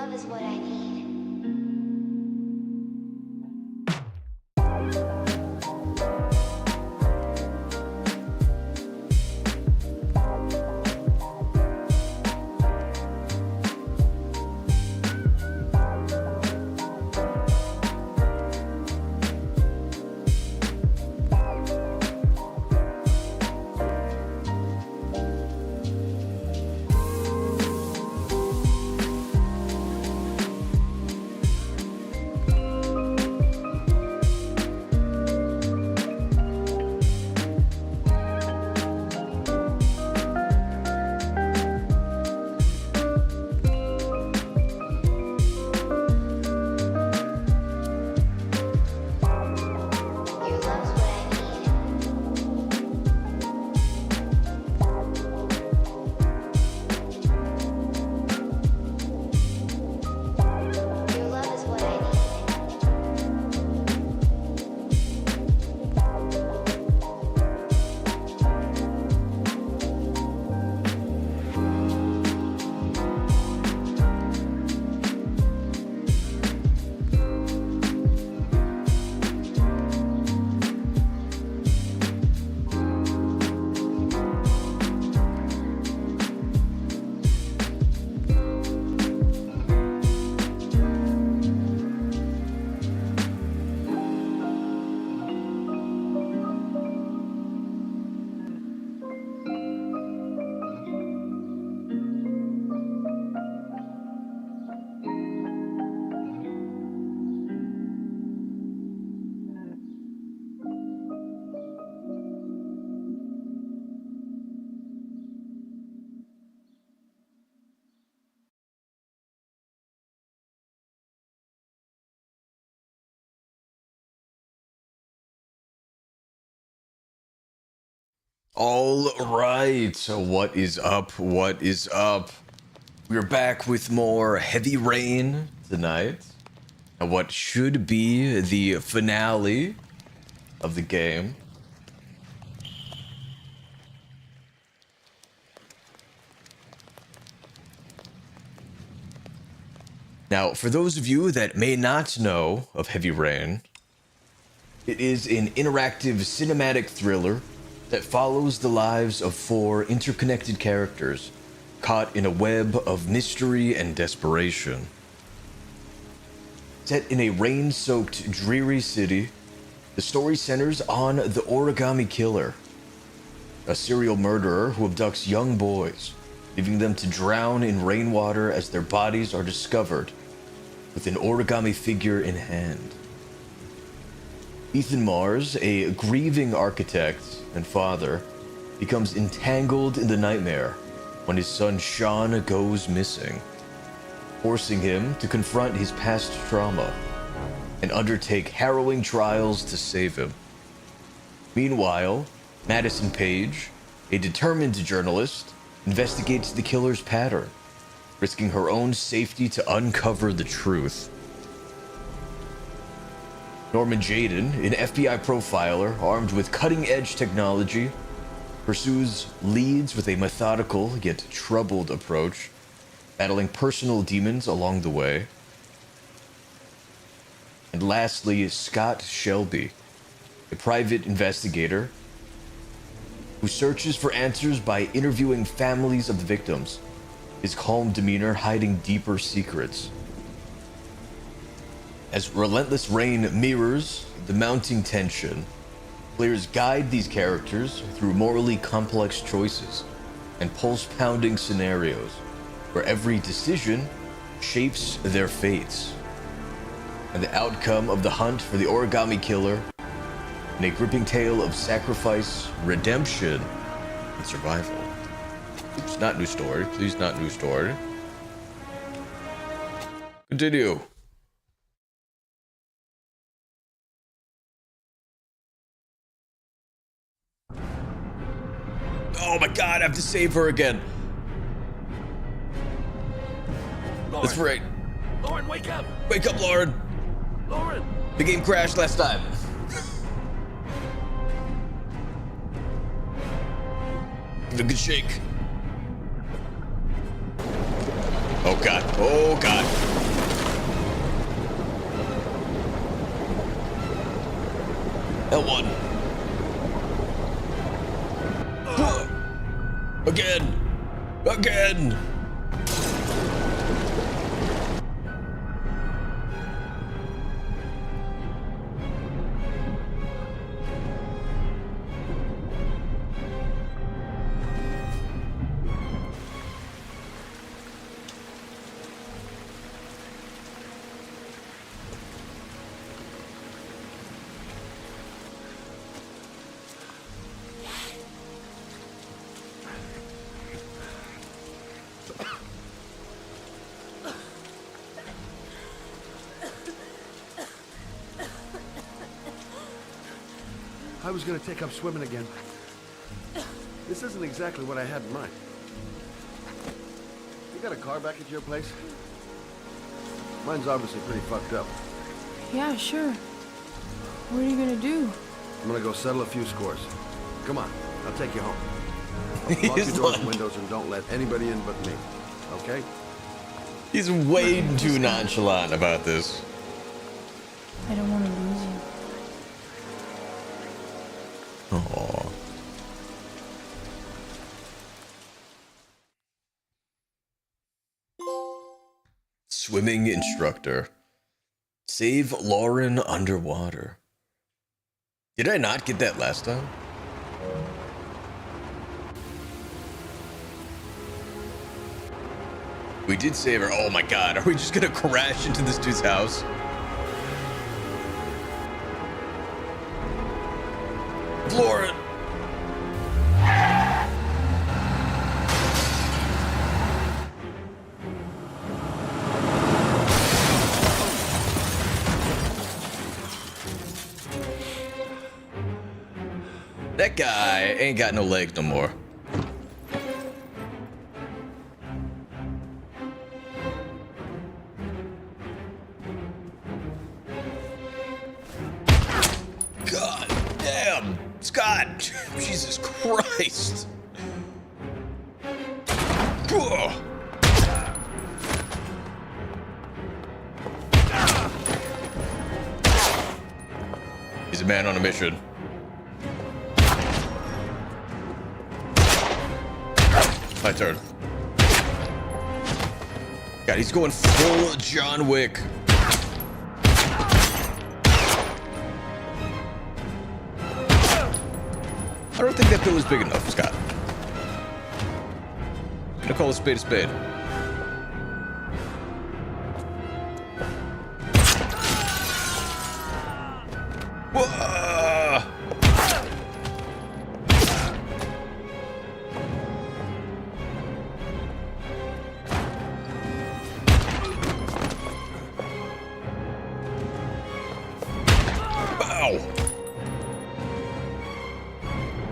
love is what I need. Your love's what I need. Your love is what I need. All right, so what is up? What is up? We're back with more Heavy Rain tonight. And what should be the finale of the game. Now, for those of you that may not know of Heavy Rain, it is an interactive cinematic thriller that follows the lives of four interconnected characters caught in a web of mystery and desperation. Set in a rain-soaked, dreary city, the story centers on the Origami Killer, a serial murderer who abducts young boys, leaving them to drown in rainwater as their bodies are discovered with an origami figure in hand. Ethan Mars, a grieving architect and father, becomes entangled in the nightmare when his son Shaun goes missing, forcing him to confront his past trauma and undertake harrowing trials to save him. Meanwhile, Madison Paige, a determined journalist, investigates the killer's pattern, risking her own safety to uncover the truth. Norman Jayden, an FBI profiler armed with cutting-edge technology, pursues leads with a methodical yet troubled approach, battling personal demons along the way. And lastly, Scott Shelby, a private investigator who searches for answers by interviewing families of the victims, his calm demeanor hiding deeper secrets. As relentless rain mirrors the mounting tension, players guide these characters through morally complex choices and pulse-pounding scenarios where every decision shapes their fates. And the outcome of the hunt for the Origami Killer in a gripping tale of sacrifice, redemption, and survival. Oops, not new story. Please, not new story. Continue. Oh my god, I have to save her again. Lauren. That's right. Lauren, wake up! Wake up, Lauren. Lauren! The game crashed last time. Give it a good shake. Oh god. Oh god. L1. Again. Again. I was gonna take up swimming again. This isn't exactly what I had in mind. You got a car back at your place? Mine's obviously pretty fucked up. Yeah, sure. What are you gonna do? I'm gonna go settle a few scores. Come on, I'll take you home. Lock your He's doors and like, windows and don't let anybody in but me. Okay? he's way too nonchalant about this. I don't want to lose you. Aww. Swimming instructor. Save Lauren underwater. Did I not get that last time? We did save her. Oh my god, are we just gonna crash into this dude's house? Lauren! That guy ain't got no legs no more. God damn, Scott! Jesus Christ! Ugh. He's a man on a mission. My turn. God, he's going full John Wick. I don't think that bill is big enough, Scott. I'm gonna call a spade a spade. Whoa!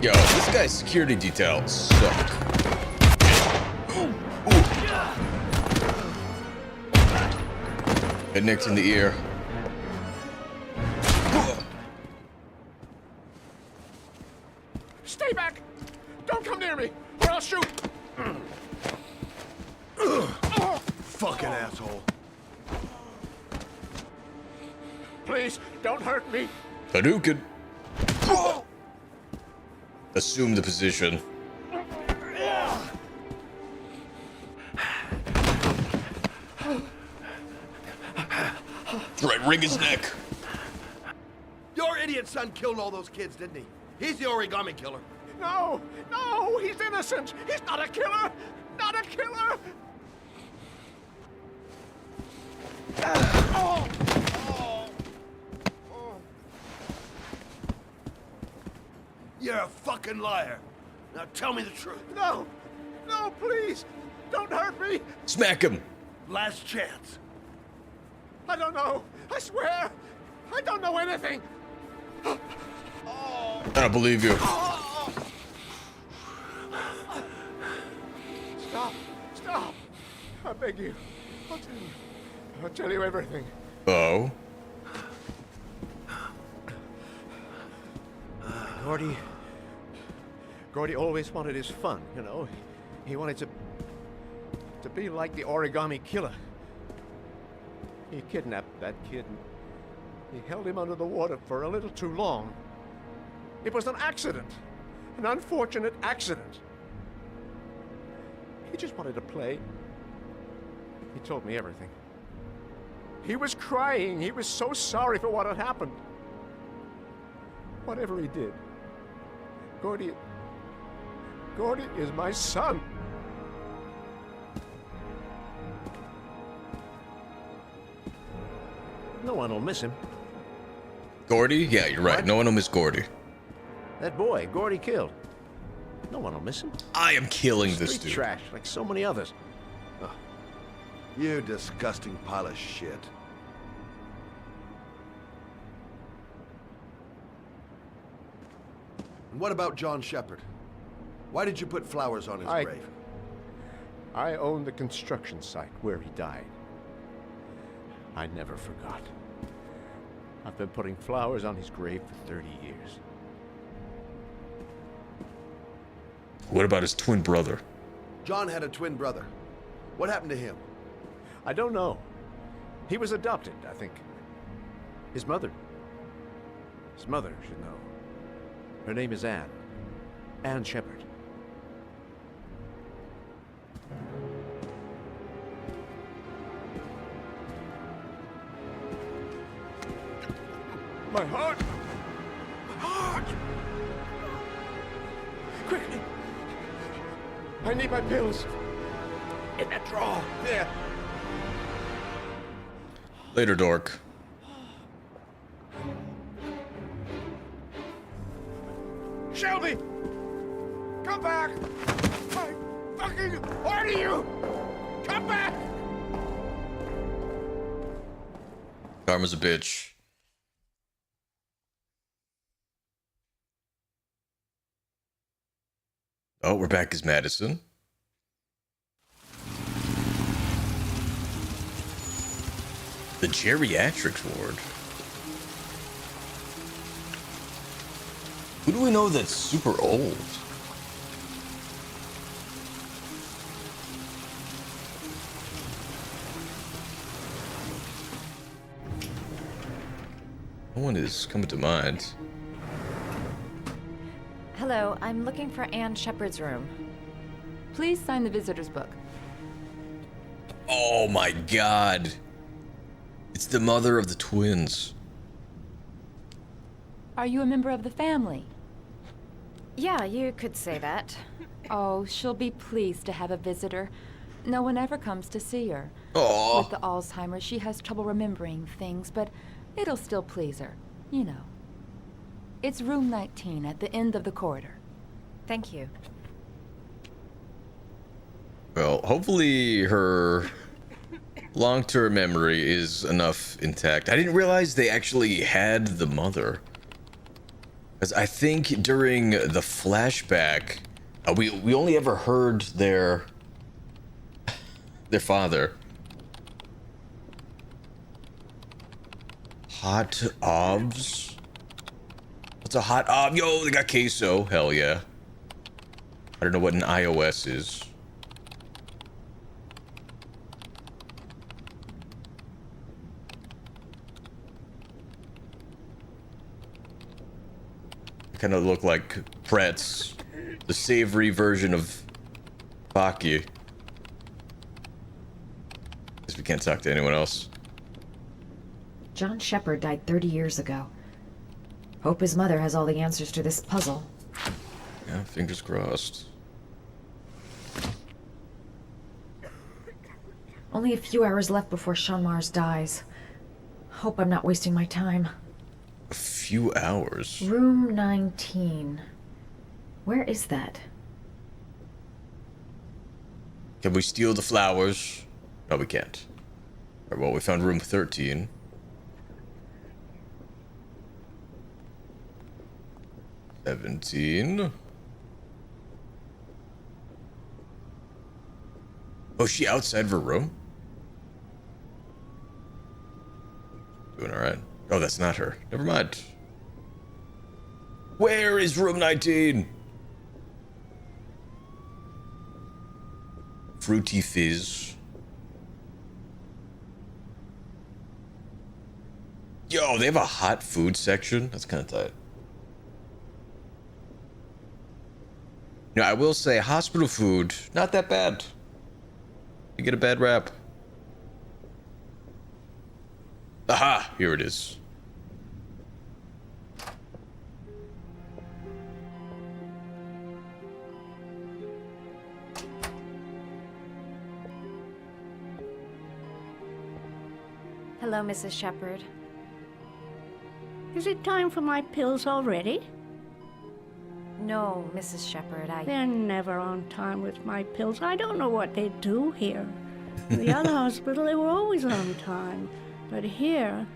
Yo, this guy's security detail suck. Ooh. Get nicked in the ear. Stay back! Don't come near me, or I'll shoot! Fucking asshole. Please, don't hurt me. Hadouken. Assume the position. Right, wring his neck. Your idiot son killed all those kids, didn't he? He's the origami killer. No, no, he's innocent. He's not a killer. Not a killer. Oh. Oh. Oh. You're a fucking liar. Now tell me the truth. No, no, please, don't hurt me. Smack him. Last chance. I don't know. I swear, I don't know anything. I don't believe you. Stop, stop. I beg you. I'll tell you everything. Oh. Gordy always wanted his fun, you know. He wanted to be like the origami killer. He kidnapped that kid and he held him under the water for a little too long. It was an accident. An unfortunate accident. He just wanted to play. He told me everything. He was crying. He was so sorry for what had happened. Whatever he did, Gordy is my son. No one will miss him. Gordy? Yeah, you're right. What? No one will miss Gordy. That boy, Gordy killed. No one will miss him. I am killing this Street dude. trash, like so many others. You disgusting pile of shit. And what about John Shepard? Why did you put flowers on his grave? I own the construction site where he died. I never forgot. I've been putting flowers on his grave for 30 years. What about his twin brother? John had a twin brother. What happened to him? I don't know. He was adopted, I think. His mother should know. Her name is Anne. Anne Shepard. My heart! My heart! Quickly! I need my pills. In that drawer. There. Later, dork. Shelby! Come back! I fucking order you! Come back! Karma's a bitch. Oh, we're back as Madison. The geriatrics ward. Who do we know that's super old? No one is coming to mind. Hello, I'm looking for Anne Shepard's room. Please sign the visitor's book. Oh my god. It's the mother of the twins. Are you a member of the family? Yeah, you could say that. Oh, she'll be pleased to have a visitor. No one ever comes to see her. With Oh, the Alzheimer's, she has trouble remembering things, but it'll still please her. You know. It's room 19 at the end of the corridor. Thank you. well, hopefully her long-term memory is enough intact. I didn't realize they actually had the mother. Because I think during the flashback, we only ever heard their father. Hot obs? What's a hot ob? Yo, they got queso. Hell yeah. I don't know what an iOS is. Kind of look like Pretz, the savory version of Baki. Guess we can't talk to anyone else. John Shepard died 30 years ago. Hope his mother has all the answers to this puzzle. Yeah, fingers crossed. Only a few hours left before Shaun Mars dies. Hope I'm not wasting my time. A few hours. Room 19. Where is that? Can we steal the flowers? No, we can't. Alright, well, we found room 13. $17. Oh, is she outside of her room? Doing alright. Oh, that's not her. Never mind. Where is room 19? Fruity fizz. Yo, they have a hot food section? That's kind of tight. You know, I will say hospital food, not that bad. You get a bad rap. Aha, here it is. Hello, Mrs. Shepherd. Is it time for my pills already? No, Mrs. Shepherd, They're never on time with my pills. I don't know what they do here. In the other hospital, they were always on time. But here...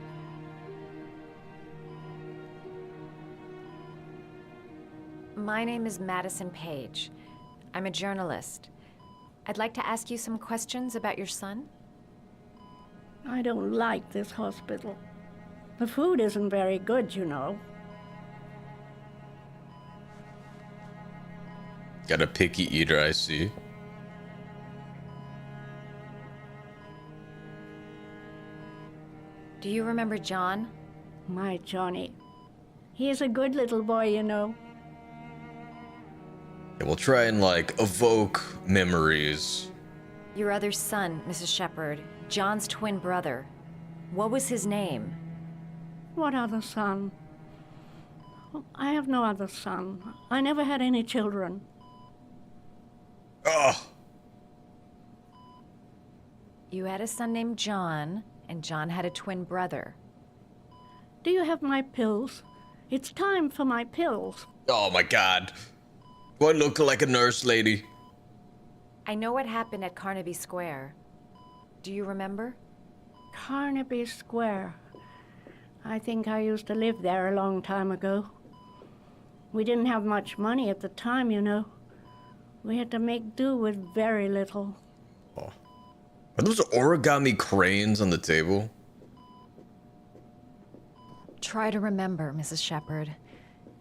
My name is Madison Paige. I'm a journalist. I'd like to ask you some questions about your son. I don't like this hospital. The food isn't very good, you know. Got a picky eater, I see. Do you remember John? My Johnny. He is a good little boy, you know. Yeah, we'll try and, like, evoke memories. Your other son, Mrs. Shepherd. John's twin brother. What was his name? What other son? Oh, I have no other son. I never had any children. Ugh. You had a son named John, and John had a twin brother. Do you have my pills? It's time for my pills. Oh my god. Do I look like a nurse lady? I know what happened at Carnaby Square. Do you remember? Carnaby Square. I think I used to live there a long time ago. We didn't have much money at the time, you know. We had to make do with very little. Oh. Are those origami cranes on the table? Try to remember, Mrs. Shepherd.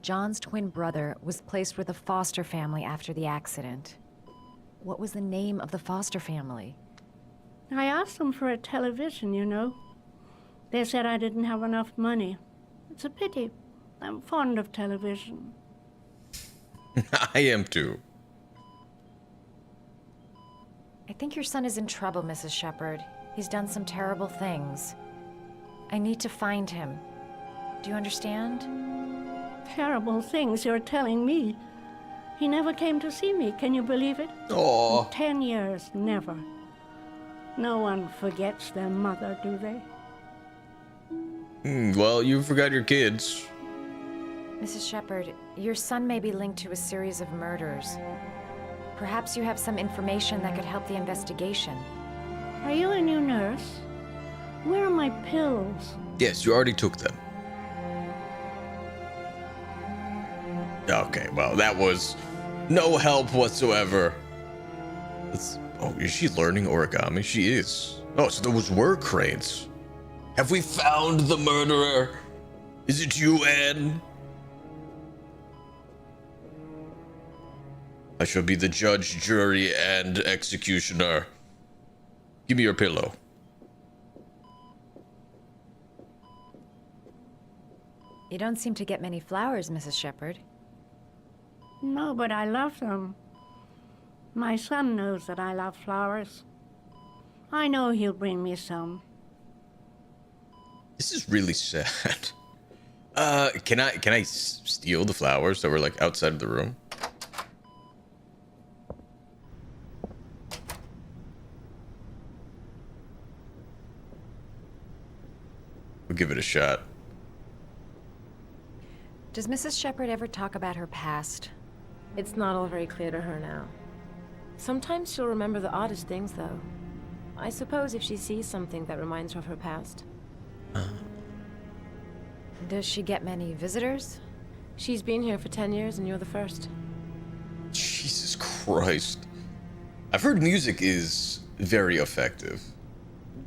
John's twin brother was placed with a foster family after the accident. What was the name of the foster family? I asked them for a television, you know. They said I didn't have enough money. It's a pity. I'm fond of television. I am too. I think your son is in trouble, Mrs. Shepherd. He's done some terrible things. I need to find him. Do you understand? Terrible things you're telling me. He never came to see me, can you believe it? Aw. In 10 years, never. No one forgets their mother, do they? Well, you forgot your kids. Mrs. Shepherd, your son may be linked to a series of murders. Perhaps you have some information that could help the investigation. Are you a new nurse? Where are my pills? Yes, you already took them. Okay, well, that was no help whatsoever. Oh, is she learning origami? She is. Oh, so those were cranes. Have we found the murderer? Is it you, Anne? I shall be the judge, jury, and executioner. Give me your pillow. You don't seem to get many flowers, Mrs. Shepherd. No, but I love them. My son knows that I love flowers. I know he'll bring me some. This is really sad. Can I steal the flowers that were like outside of the room? We'll give it a shot. Does Mrs. Shepherd ever talk about her past? It's not all very clear to her now. Sometimes she'll remember the oddest things, though. I suppose if she sees something that reminds her of her past. Does she get many visitors? She's been here for 10 years and you're the first. Jesus Christ. I've heard music is very effective.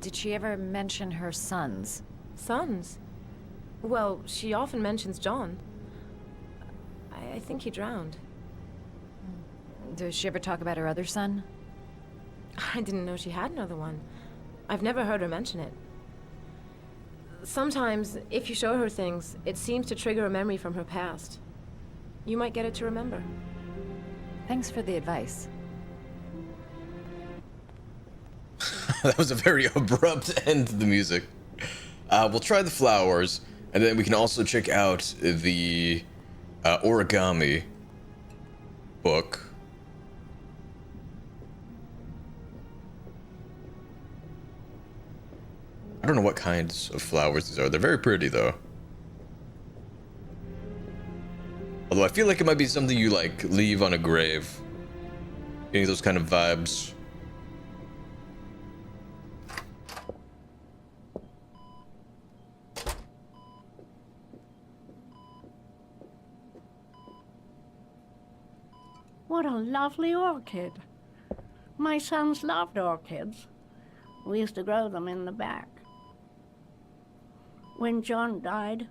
Did she ever mention her sons? Sons? Well, she often mentions John. I think he drowned. Does she ever talk about her other son? I didn't know she had another one. I've never heard her mention it. Sometimes, if you show her things, it seems to trigger a memory from her past. You might get it to remember. Thanks for the advice. That was a very abrupt end to the music. We'll try the flowers, and then we can also check out the origami book. I don't know what kinds of flowers these are. They're very pretty, though. Although I feel like it might be something you, like, leave on a grave. Getting those kind of vibes. What a lovely orchid. My sons loved orchids. We used to grow them in the back. When John died,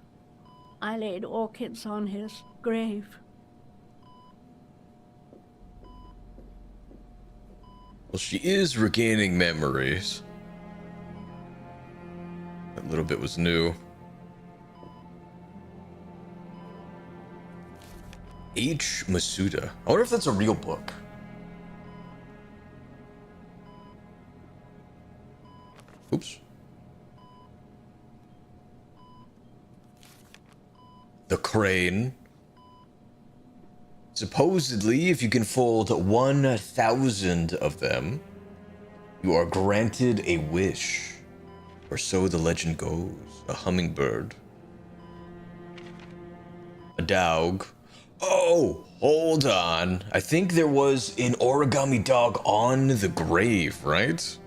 I laid orchids on his grave. Well, she is regaining memories. That little bit was new. H. Masuda. I wonder if that's a real book. Oops. The crane. Supposedly, if you can fold 1,000 of them, you are granted a wish. Or so the legend goes. A hummingbird. A dog. Oh, hold on. I think there was an origami dog on the grave, right?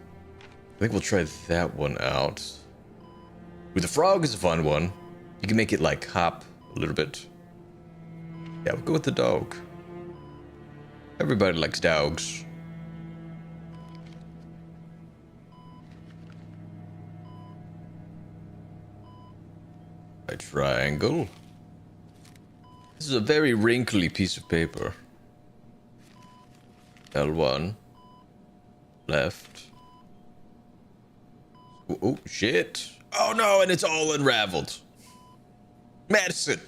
I think we'll try that one out. Ooh, the frog is a fun one. You can make it like hop a little bit. Yeah, we'll go with the dog. Everybody likes dogs. A triangle. This is a very wrinkly piece of paper. L1. Left. Oh, shit. Oh no, and it's all unraveled. Madison.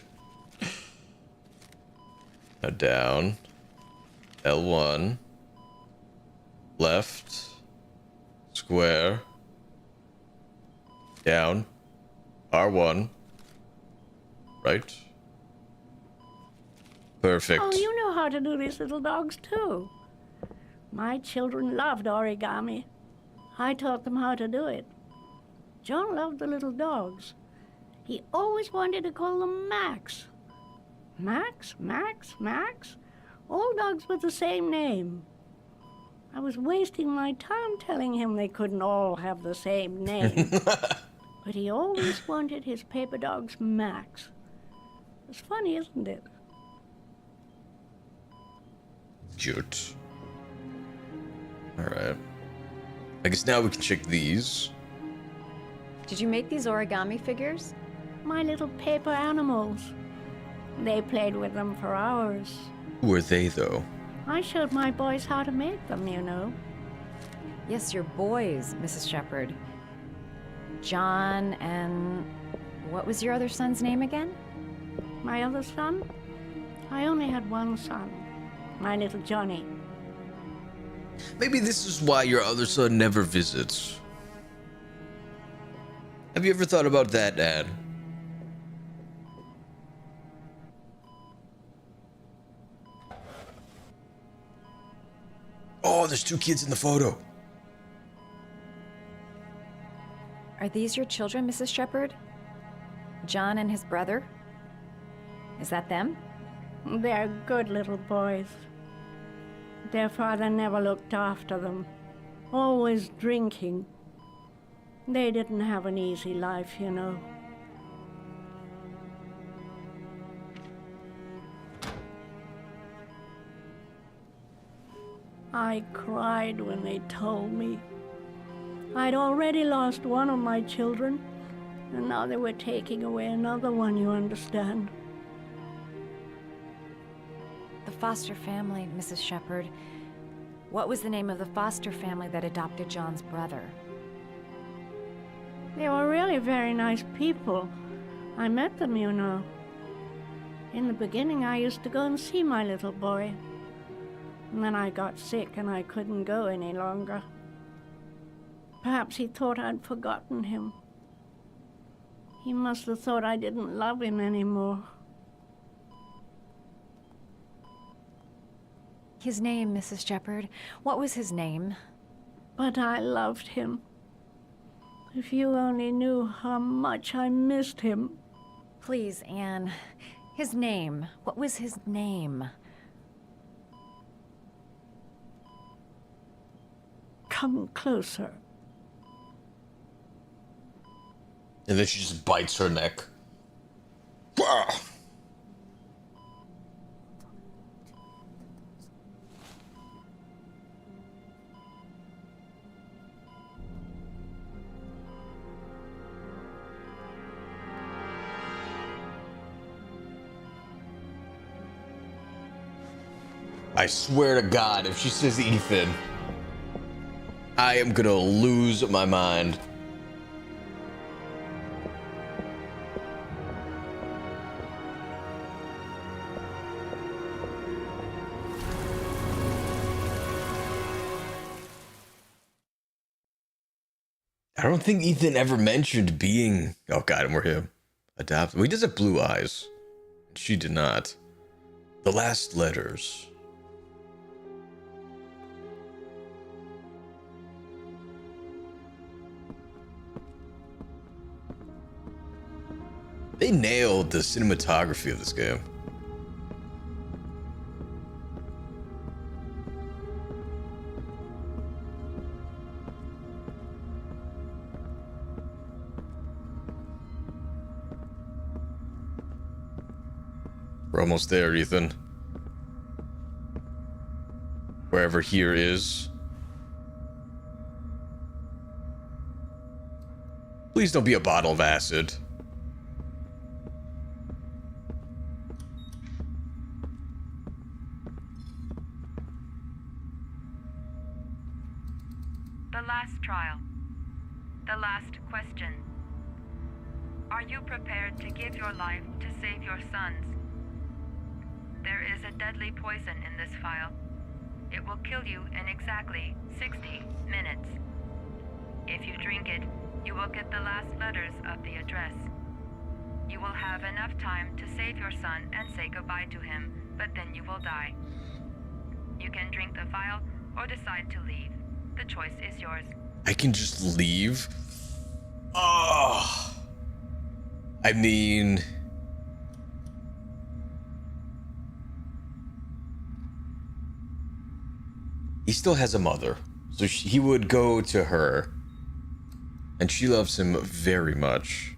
Now down. L1. Left. Square. Down. R1. Right. Perfect. Oh, you know how to do these little dogs, too. My children loved origami. I taught them how to do it. John loved the little dogs. He always wanted to call them Max. Max, Max, Max? All dogs with the same name. I was wasting my time telling him they couldn't all have the same name. But he always wanted his paper dogs Max. It's funny, isn't it? Cute. Alright. I guess now we can check these. Did you make these origami figures? My little paper animals. They played with them for hours. Who are they, though? I showed my boys how to make them, you know. Yes, your boys, Mrs. Shepherd. John and... what was your other son's name again? My other son? I only had one son. My little Johnny. Maybe this is why your other son never visits. Have you ever thought about that, Dad? Oh, there's two kids in the photo. Are these your children, Mrs. Shepherd? John and his brother? Is that them? They're good little boys. Their father never looked after them. Always drinking. They didn't have an easy life, you know. I cried when they told me. I'd already lost one of my children, and now they were taking away another one, you understand. The foster family, Mrs. Shepherd. What was the name of the foster family that adopted John's brother? They were really very nice people. I met them, you know. In the beginning, I used to go and see my little boy. And then I got sick and I couldn't go any longer. Perhaps he thought I'd forgotten him. He must have thought I didn't love him anymore. His name, Mrs. Shepherd. What was his name? But I loved him. If you only knew how much I missed him. Please, Anne. His name. What was his name? Come closer. And then she just bites her neck. Wah! I swear to God, if she says Ethan, I am gonna lose my mind. I don't think Ethan ever mentioned being... Oh, God, and we're him. Adopted. Well, he does have blue eyes. She did not. The last letters. They nailed the cinematography of this game. We're almost there, Ethan. Wherever here is. Please don't be a bottle of acid. The last trial. The last question. Are you prepared to give your life to save your sons? There is a deadly poison in this vial. It will kill you in exactly 60 minutes. If you drink it, you will get the last letters of the address. You will have enough time to save your son and say goodbye to him, but then you will die. You can drink the vial or decide to leave. The choice is yours. I can just leave? Oh. I mean... He still has a mother, so he would go to her, and she loves him very much.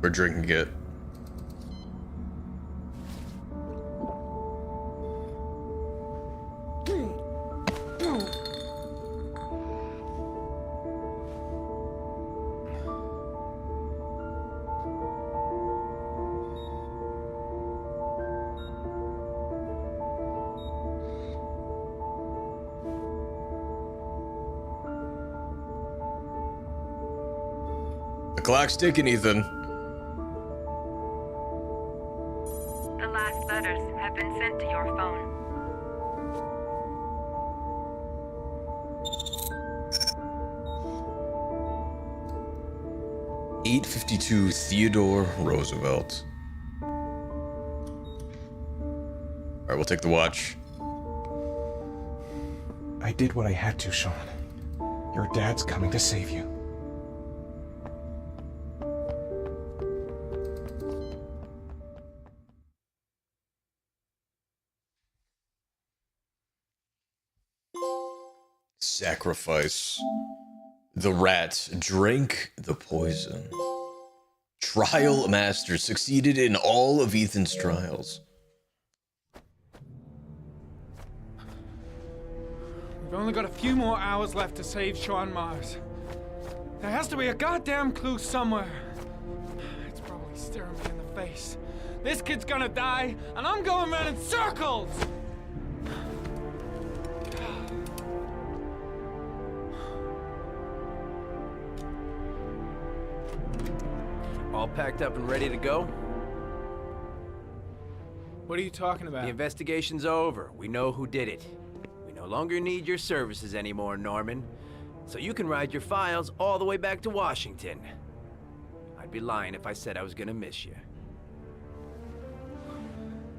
We're drinking it. The clock's ticking, Ethan. The last letters have been sent to your phone. .852 Theodore Roosevelt. Alright, we'll take the watch. I did what I had to, Shaun. Your dad's coming to save you. Sacrifice. The rat drank the poison. Trial Master succeeded in all of Ethan's trials. We've only got a few more hours left to save Shaun Mars. There has to be a goddamn clue somewhere. It's probably staring me in the face. This kid's gonna die, and I'm going around in circles! All packed up and ready to go? What are you talking about? The investigation's over. We know who did it. We no longer need your services anymore, Norman. So you can ride your files all the way back to Washington. I'd be lying if I said I was gonna miss you.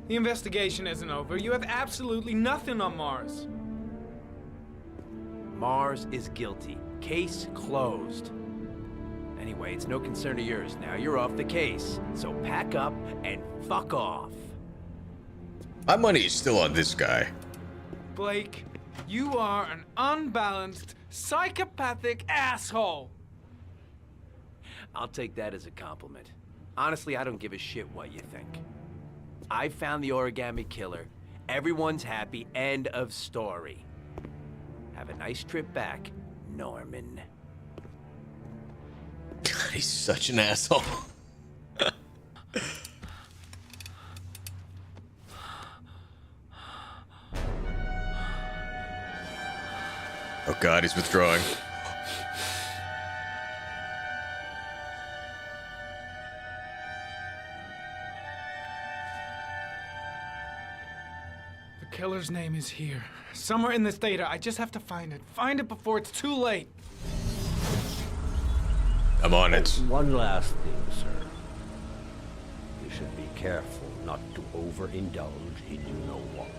The investigation isn't over. You have absolutely nothing on Mars. Mars is guilty. Case closed. Anyway, it's no concern of yours now. You're off the case. So pack up and fuck off. My money is still on this guy. Blake, you are an unbalanced, psychopathic asshole. I'll take that as a compliment. Honestly, I don't give a shit what you think. I found the Origami killer. Everyone's happy. End of story. Have a nice trip back, Norman. God, he's such an asshole. Oh God, he's withdrawing. The killer's name is here. Somewhere in this data. I just have to find it. Find it before it's too late. I'm on it. One last thing, sir. You should be careful not to overindulge in you know what.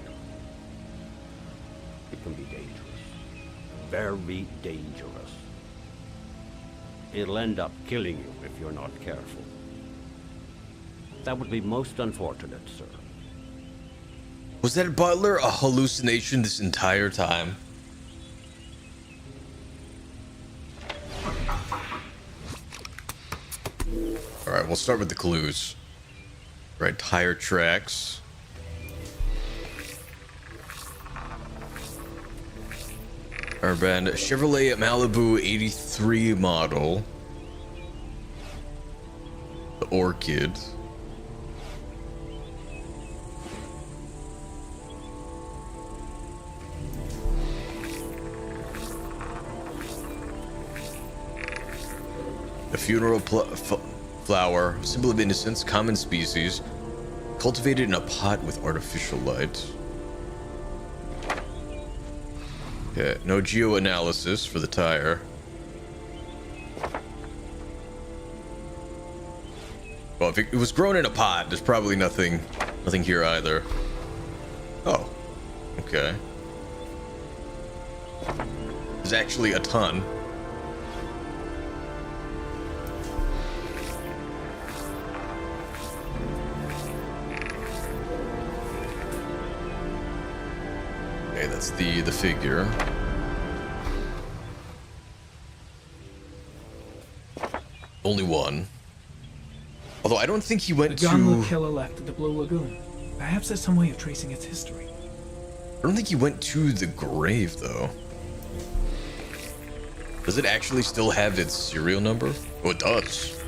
It can be dangerous. Very dangerous. It'll end up killing you if you're not careful. That would be most unfortunate, sir. Was that butler a hallucination this entire time? Alright, we'll start with the clues. Right, tire tracks. Urban Chevrolet Malibu 83 model. The Orchid. A funeral flower, symbol of innocence, common species, cultivated in a pot with artificial light. Okay, no geoanalysis for the tire. Well, if it was grown in a pot, there's probably nothing here either. Oh, okay. There's actually a ton. Okay, that's the figure. Only one. Although I don't think he went The gun the to... killer left at the Blue Lagoon. Perhaps there's some way of tracing its history. I don't think he went to the grave, though. Does it actually still have its serial number? Oh, it does.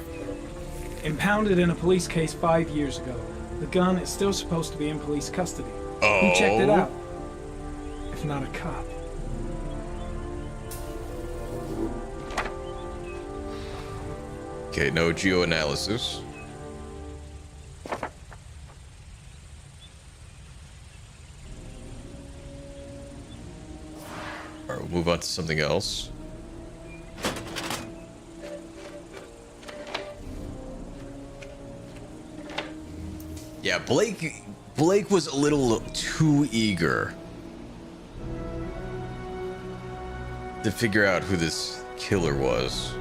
Impounded in a police case 5 years ago. The gun is still supposed to be in police custody. Oh. Who checked it out? If not a cop. Okay, no geoanalysis. Alright, we'll move on to something else. Yeah, Blake was a little too eager to figure out who this killer was.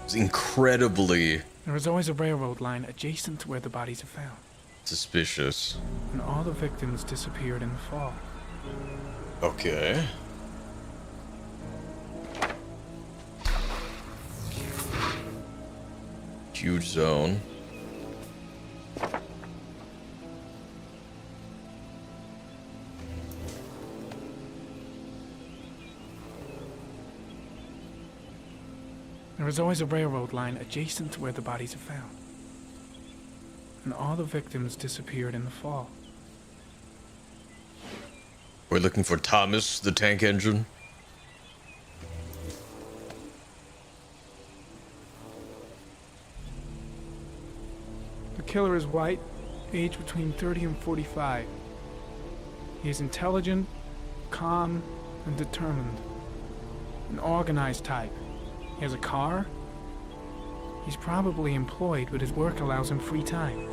It's incredibly There was always a railroad line adjacent to where the bodies are found. suspicious. And all the victims disappeared in the fall. Okay. Huge zone. There was always a railroad line adjacent to where the bodies are found. And all the victims disappeared in the fall. We're looking for Thomas, the tank engine. The killer is white, aged between 30 and 45. He is intelligent, calm, and determined. An organized type. He has a car. He's probably employed, but his work allows him free time.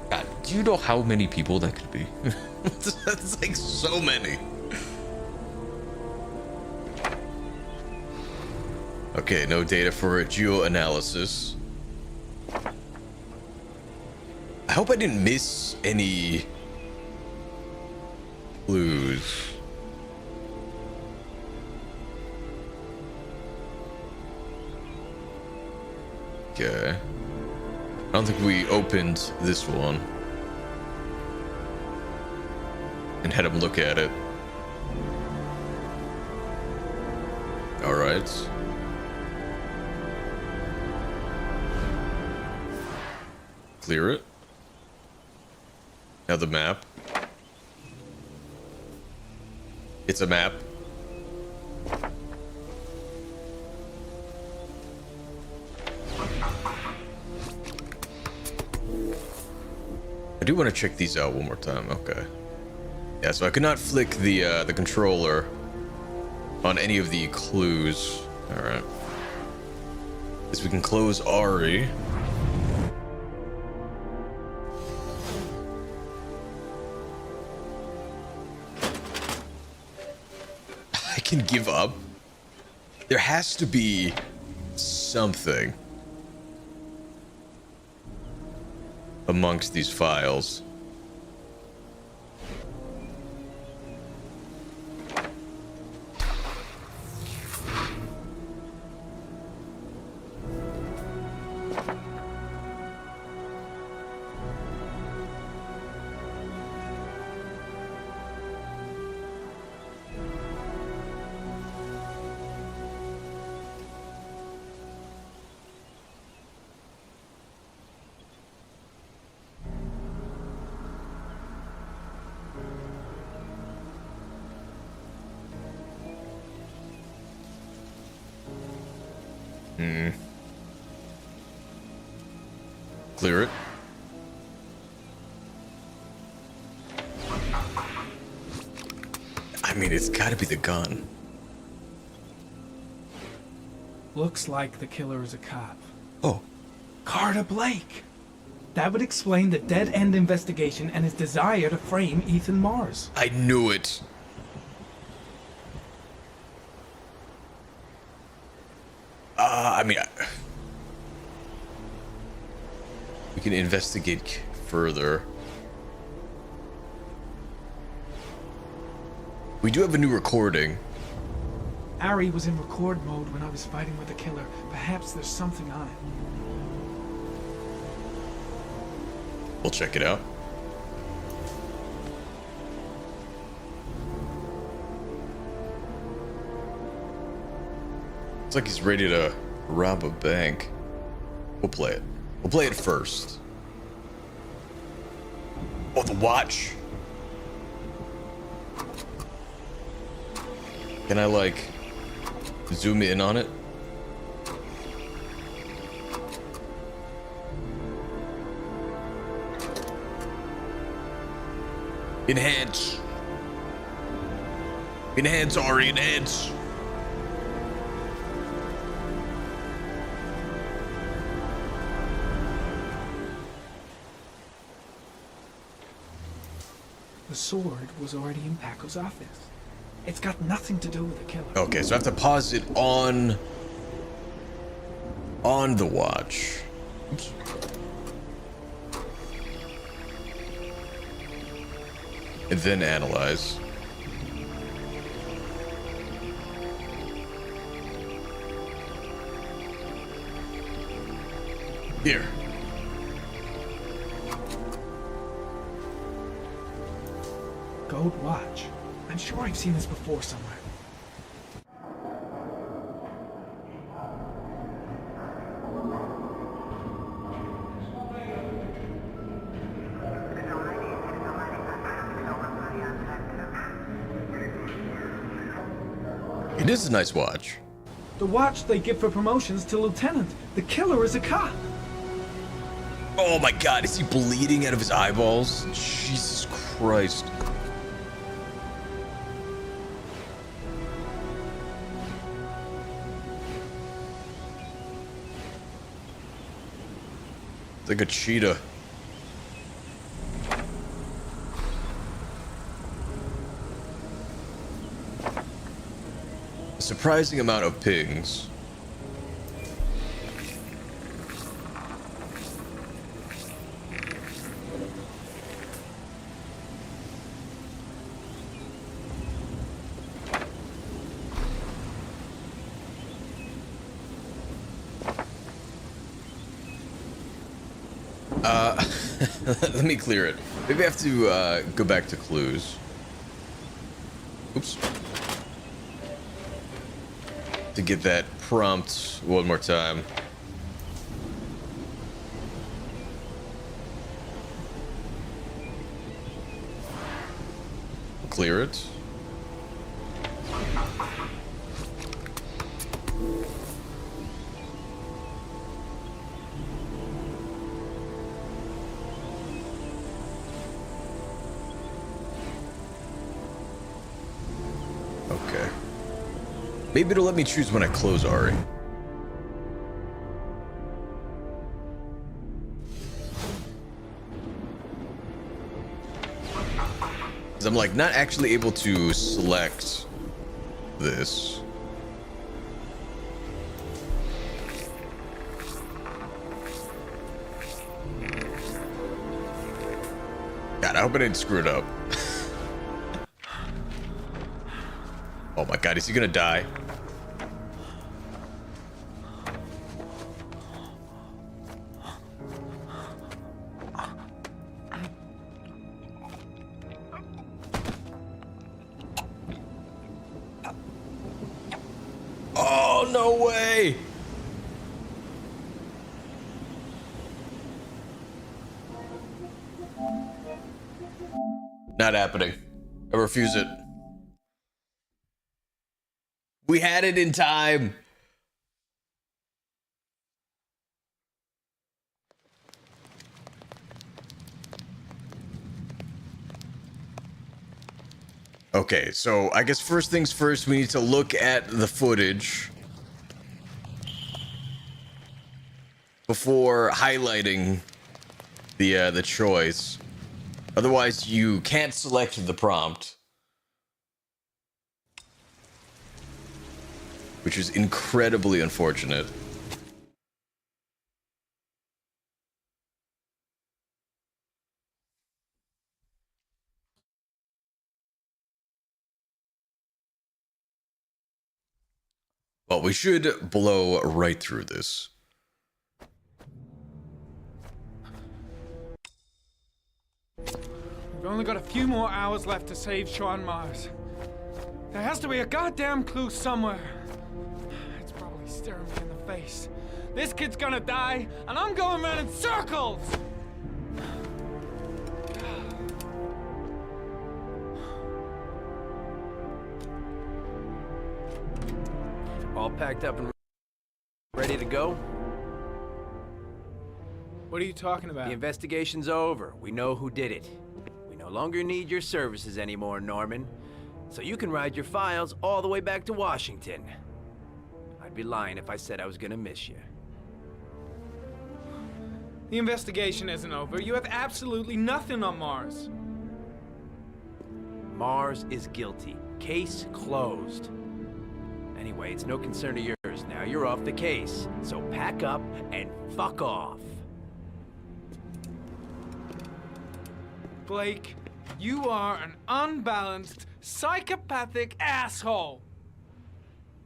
God, do you know how many people that could be? That's like so many. Okay, no data for geoanalysis. I hope I didn't miss any clues. Okay. I don't think we opened this one and had him look at it. All right. Clear it. Now the map. It's a map. I do want to check these out one more time. Okay. Yeah, so I could not flick the controller on any of the clues. All right. Guess we can close Ari. I can give up. There has to be something amongst these files. Clear it. I mean, it's gotta be the gun. Looks like the killer is a cop. Oh. Carter Blake! That would explain the dead-end investigation and his desire to frame Ethan Mars. I knew it. I mean, we can investigate further. We do have a new recording. Ari was in record mode when I was fighting with the killer. Perhaps there's something on it. We'll check it out. Looks like he's ready to rob a bank. We'll play it. We'll play it first. Oh, the watch. Can I, like, zoom in on it? Enhance. Enhance, Ari, enhance. The sword was already in Paco's office. It's got nothing to do with the killer. Okay, so I have to pause it on the watch. Oops. And then analyze. Here. Gold watch. I'm sure I've seen this before somewhere. It is a nice watch. The watch they give for promotions to lieutenant. The killer is a cop. Oh my god, is he bleeding out of his eyeballs? Jesus Christ. It's like a cheetah. A surprising amount of pings. Let me clear it. Maybe I have to go back to clues. Oops. To get that prompt one more time. Clear it. Okay. Maybe it'll let me choose when I close Ari. Because I'm like not actually able to select this. God, I hope I didn't screw it up. Oh my god, is he gonna die? Oh, no way! Not happening. I refuse it. We had it in time. Okay, so I guess first things first, we need to look at the footage before highlighting the choice. Otherwise, you can't select the prompt, which is incredibly unfortunate. Well, we should blow right through this. We've only got a few more hours left to save Shaun Mars. There has to be a goddamn clue somewhere. It's probably staring me in the face. This kid's gonna die, and I'm going around in circles! All packed up and ready to go? What are you talking about? The investigation's over. We know who did it. We no longer need your services anymore, Norman. So you can ride your files all the way back to Washington. I'd be lying if I said I was gonna miss you. The investigation isn't over. You have absolutely nothing on Mars. Mars is guilty. Case closed. Anyway, it's no concern of yours now. You're off the case. So pack up and fuck off. Blake, you are an unbalanced, psychopathic asshole.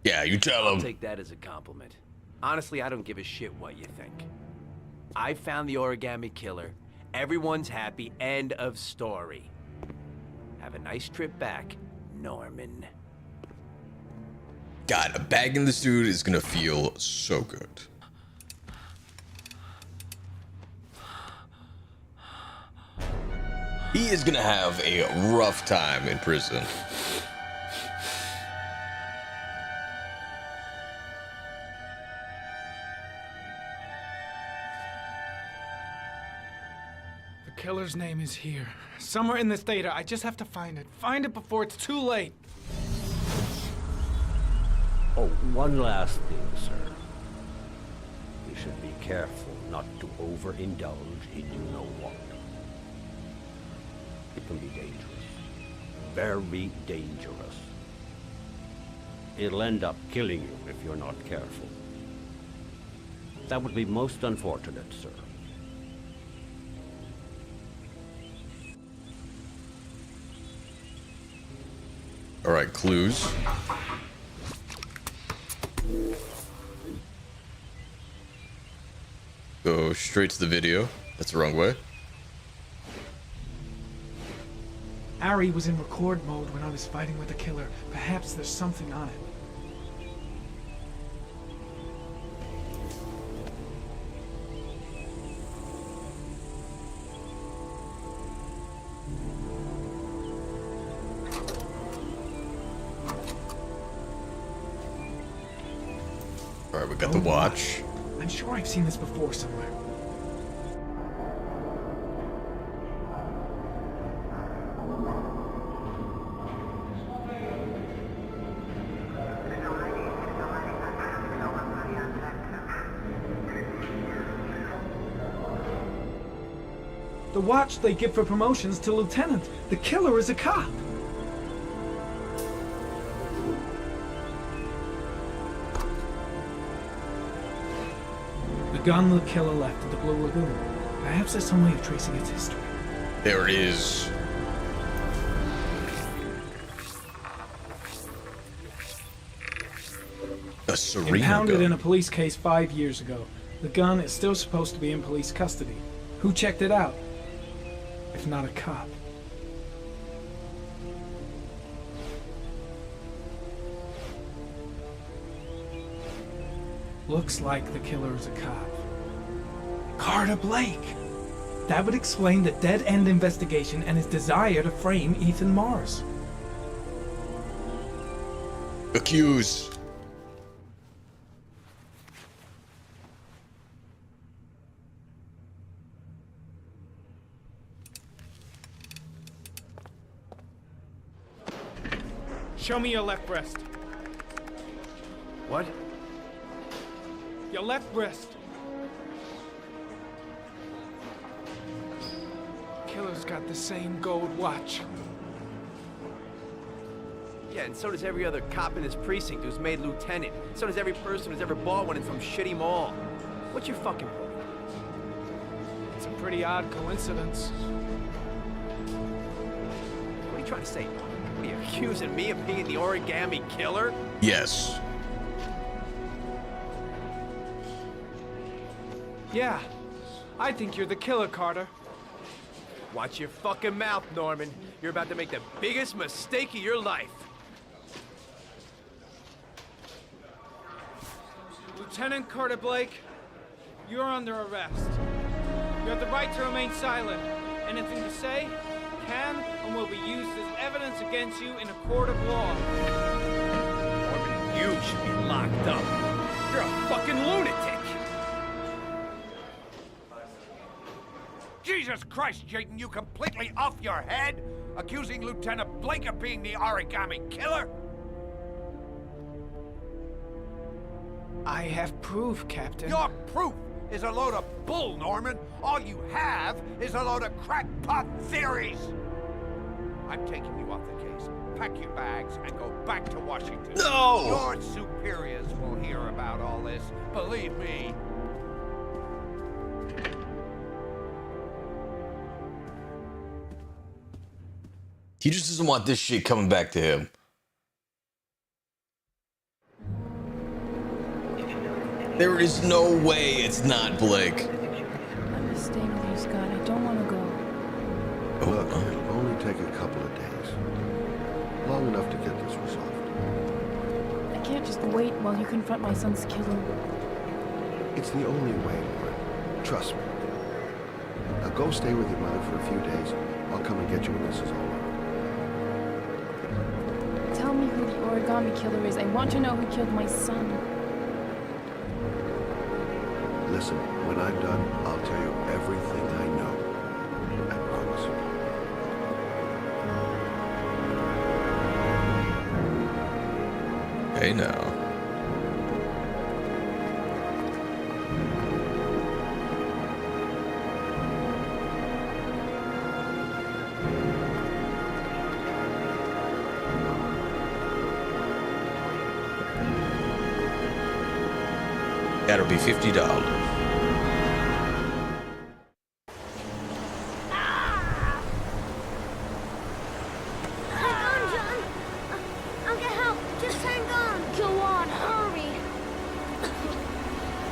Yeah, you tell him. I'll take that as a compliment. Honestly, I don't give a shit what you think. I found the Origami killer. Everyone's happy. End of story. Have a nice trip back, Norman. God, a bag in the suit is gonna feel so good. He is gonna have a rough time in prison. killer's name is here. Somewhere in this data. I just have to find it. Find it before it's too late. Oh, one last thing, sir. You should be careful not to overindulge in you know what. It can be dangerous. Very dangerous. It'll end up killing you if you're not careful. That would be most unfortunate, sir. All right, clues. Go straight to the video. That's the wrong way. Ari was in record mode when I was fighting with the killer. Perhaps there's something on it. All right, we got the watch. I'm sure I've seen this before somewhere. The watch they give for promotions to lieutenant. The killer is a cop. The gun the killer left at the Blue Lagoon. Perhaps there's some way of tracing its history. There it is. A Serena Impounded gun. in a police case 5 years ago. The gun is still supposed to be in police custody. Who checked it out? If not a cop. Looks like the killer is a cop. Carter Blake! That would explain the dead-end investigation and his desire to frame Ethan Mars. Accuse. Show me your left breast. What? Your left wrist. Killer's got the same gold watch. Yeah, and so does every other cop in this precinct who's made lieutenant. So does every person who's ever bought one in some shitty mall. What's your fucking point? It's a pretty odd coincidence. What are you trying to say? What are you accusing me of being the Origami killer? Yes. Yeah, I think you're the killer, Carter. Watch your fucking mouth, Norman. You're about to make the biggest mistake of your life. Lieutenant Carter Blake, you're under arrest. You have the right to remain silent. Anything you say can and will be used as evidence against you in a court of law. Norman, you should be locked up. You're a fucking lunatic. Jesus Christ, Jayden, you completely off your head? Accusing Lieutenant Blake of being the Origami killer? I have proof, Captain. Your proof is a load of bull, Norman. All you have is a load of crackpot theories. I'm taking you off the case. Pack your bags and go back to Washington. No! Your superiors will hear about all this. Believe me. He just doesn't want this shit coming back to him. There is no way it's not Blake. I'm just staying with you, Scott. I don't want to go. Look, it'll only take a couple of days. Long enough to get this resolved. I can't just wait while you confront my son's killer. It's the only way, Lauren. Trust me. Now go stay with your mother for a few days. I'll come and get you when this is all over. Tell me who the Origami killer is. I want to know who killed my son. Listen, when I'm done, I'll tell you everything I know. Hey now. That'll be $50. Hang on, John. I'll get help. Just hang on. Go on, hurry.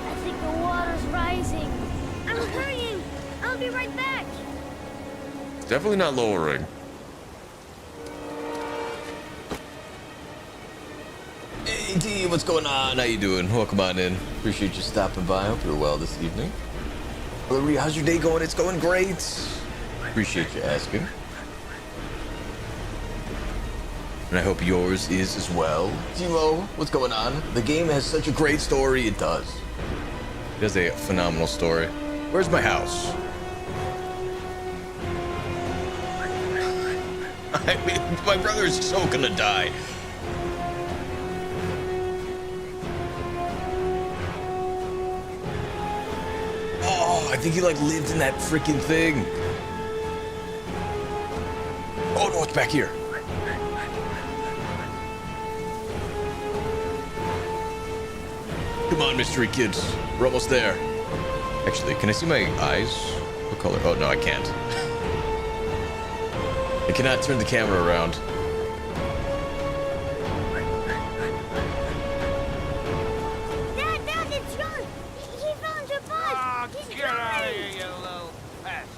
I think the water's rising. I'm hurrying. I'll be right back. Definitely not lowering. Hey D, what's going on? How you doing? Welcome on in. Appreciate you stopping by. Hope you're well this evening. Hillary, how's your day going? It's going great. Appreciate you asking. And I hope yours is as well. Timo, what's going on? The game has such a great story. It does. It has a phenomenal story. Where's my house? I mean, my brother is so gonna die. Oh, I think he like lived in that freaking thing. Oh no, it's back here. Come on, mystery kids. We're almost there. Actually, can I see my eyes? What color? Oh no, I can't. I cannot turn the camera around. Dad, it's John. He fell into a bus. He's Get out of here, you little pest.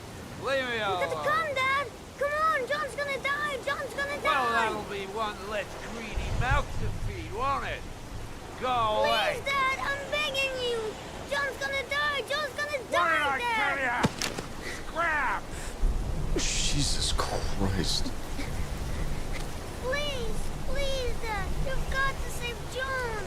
Leave me alone. Come, Dad. Come on. John's gonna die. John's gonna die. Well, that'll be one less greedy mouth to feed, won't it? Go away. Please, Dad, I'm begging you. John's gonna die. John's gonna What die, did I Dad. tell ya? Scrap! Jesus Christ. Please, Dad. You've got to save John.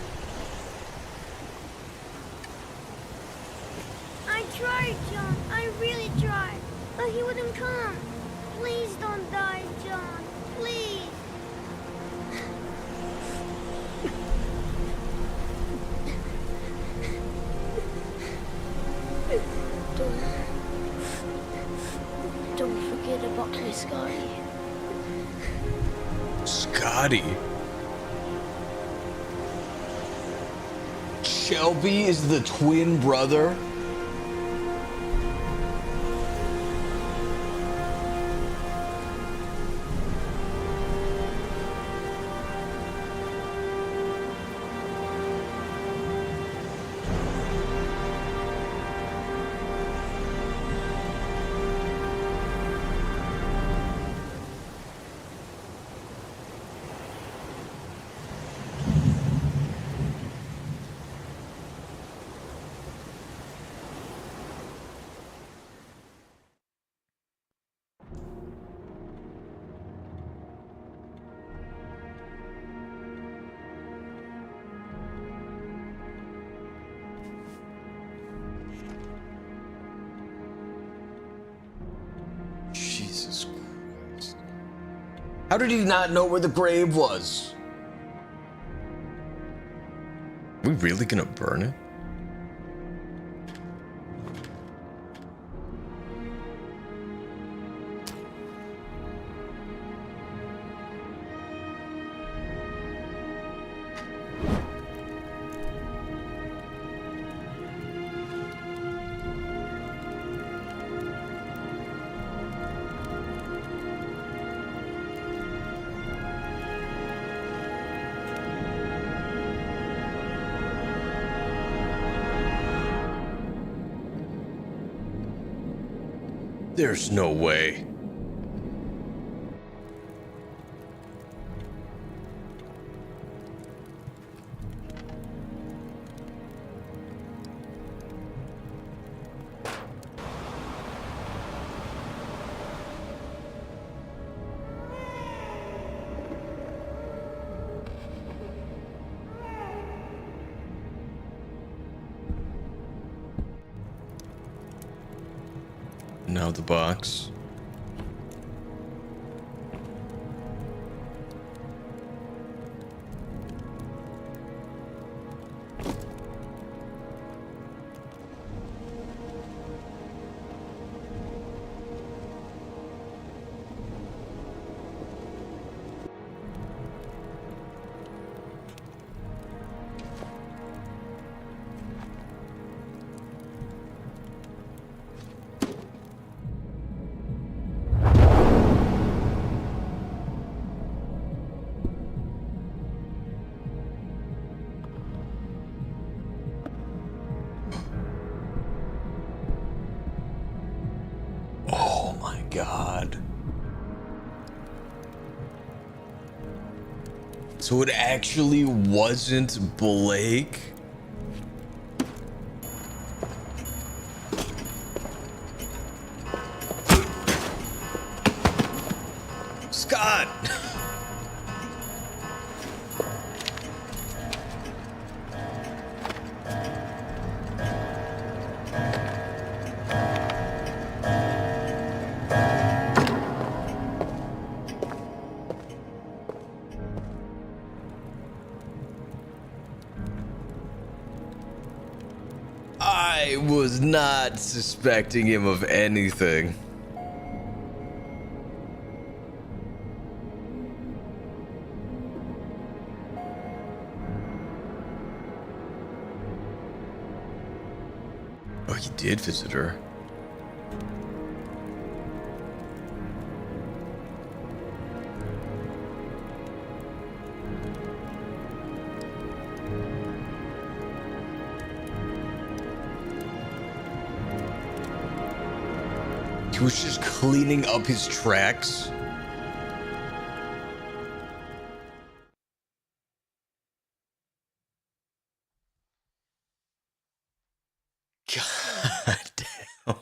I tried, John. I really tried. But he wouldn't come. Please don't die, John. Please. Don't forget about my Scotty. Scotty? Shelby is the twin brother? Jesus Christ. How did he not know where the grave was? Are we really gonna burn it? There's no way. Now the box. god. So it actually wasn't Blake? Scott! I was not suspecting him of anything. Oh, he did visit her. He was just cleaning up his tracks. God damn.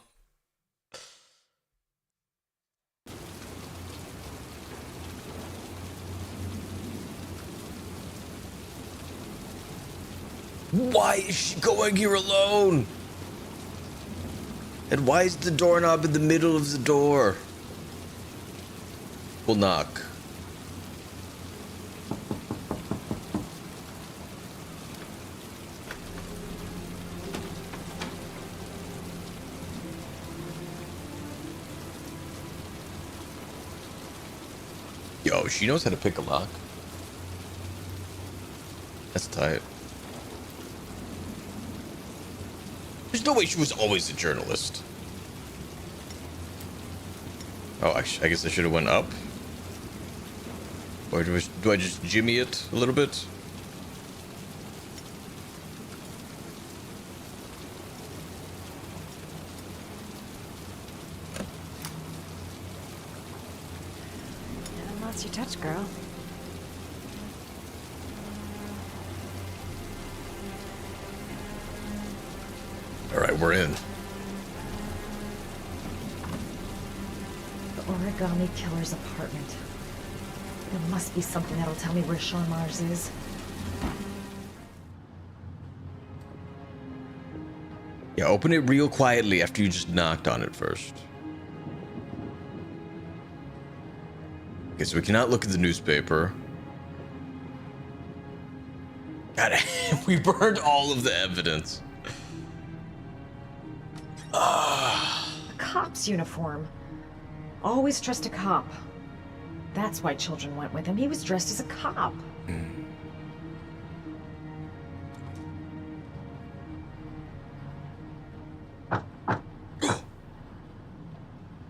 Why is she going here alone? And why is the doorknob in the middle of the door? We'll knock. Yo, she knows how to pick a lock. That's tight. There's no way she was always a journalist. Oh, I guess I should have went up. Or do I just jimmy it a little bit? Never lost your touch, girl. All right, we're in. The Origami killer's apartment. There must be something that'll tell me where Shaun Mars is. Yeah, open it real quietly after you just knocked on it first. Okay, so we cannot look at the newspaper. God, we burned all of the evidence. A cop's uniform. Always trust a cop. That's why children went with him. He was dressed as a cop.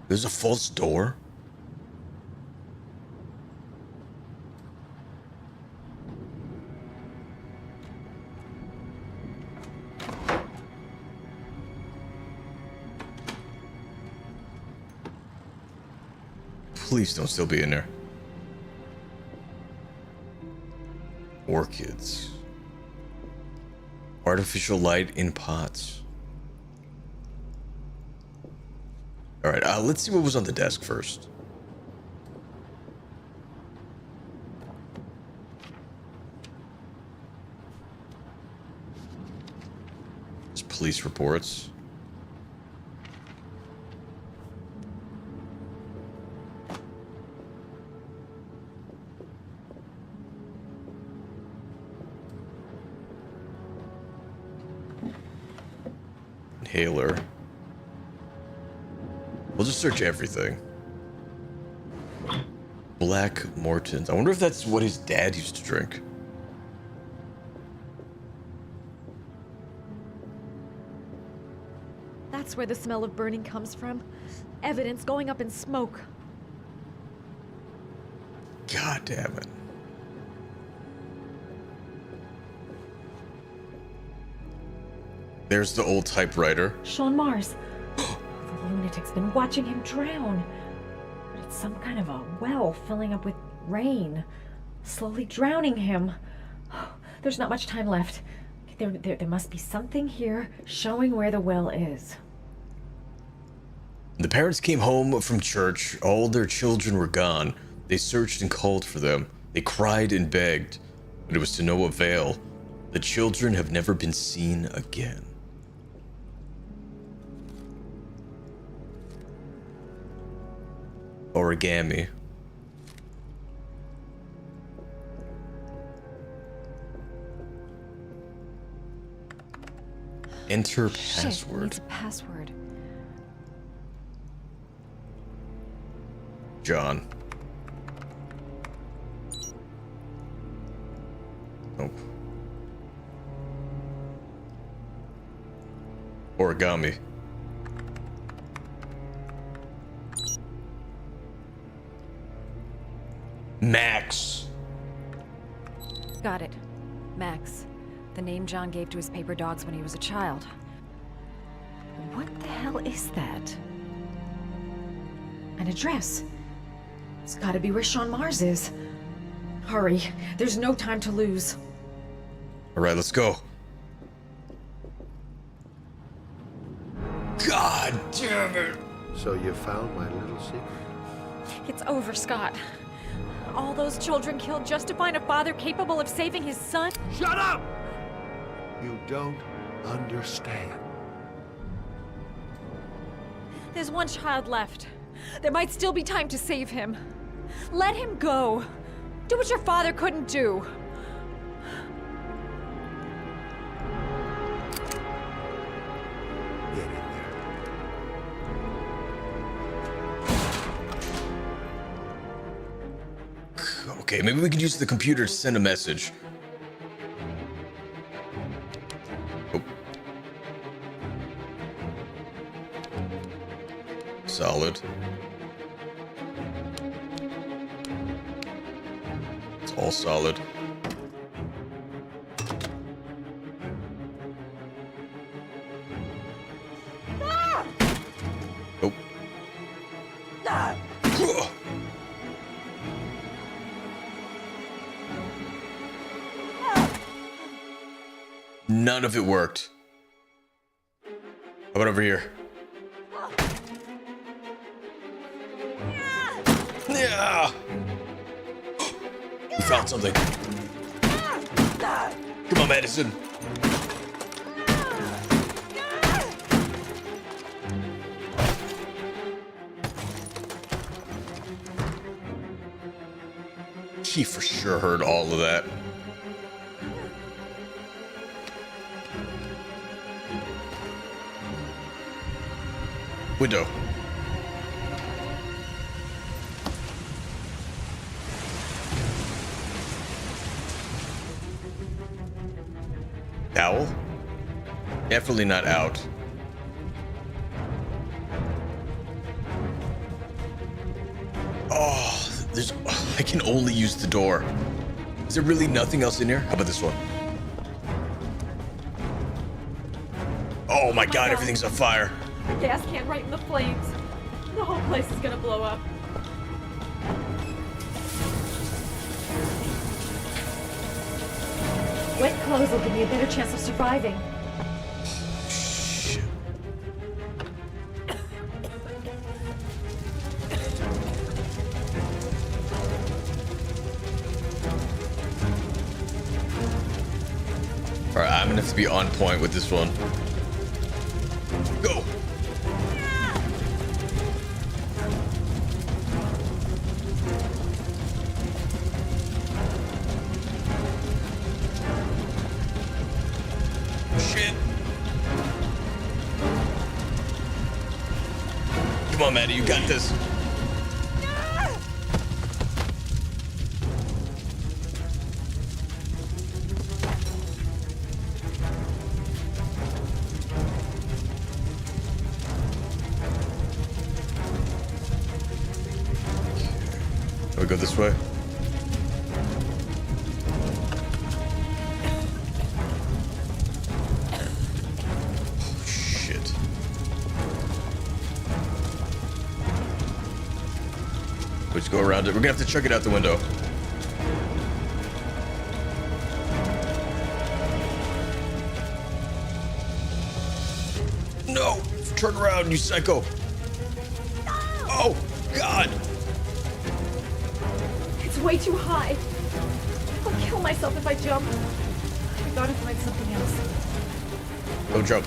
There's a false door? Please don't still be in there. Orchids. Artificial light in pots. All right, let's see what was on the desk first. It's police reports. Inhaler. We'll just search everything. Black Mortons. I wonder if that's what his dad used to drink. That's where the smell of burning comes from. Evidence going up in smoke. God damn it. There's the old typewriter. Shaun Mars. The lunatic's been watching him drown. some kind of a well filling up with rain, slowly drowning him. There's not much time left. There must be something here showing where the well is. The parents came home from church. All their children were gone. They searched and called for them. They cried and begged, but it was to no avail. The children have never been seen again. Origami. Enter password. Needs a password. John. Nope. Origami. Max. Got it. Max. The name John gave to his paper dogs when he was a child. What the hell is that? An address. It's gotta be where Shaun Mars is. Hurry. There's no time to lose. Alright, let's go. God damn it! So you found my little secret? It's over, Scott. All those children killed just to find a father capable of saving his son? Shut up! You don't understand. There's one child left. There might still be time to save him. Let him go. Do what your father couldn't do. Get in there. Okay, maybe we can use the computer to send a message. Oh. Solid. It's all solid. Nope. None of it worked. How about over here? Yeah. We found something. Come on, Madison. She for sure heard all of that. Window. Owl? Definitely not out. Oh, I can only use the door. Is there really nothing else in here? How about this one? Oh my god, everything's on fire. A gas can right in the flames. The whole place is gonna blow up. Wet clothes will give me a better chance of surviving. Shit. Alright, I'm gonna have to be on point with this one. Go! Shit. Come on, Maddie, you got this. Can we go this way? Let's go around it. We're gonna have to check it out the window. No! Turn around, you psycho! Oh, God! It's way too high. I'll kill myself if I jump. I gotta find something else. Don't jump.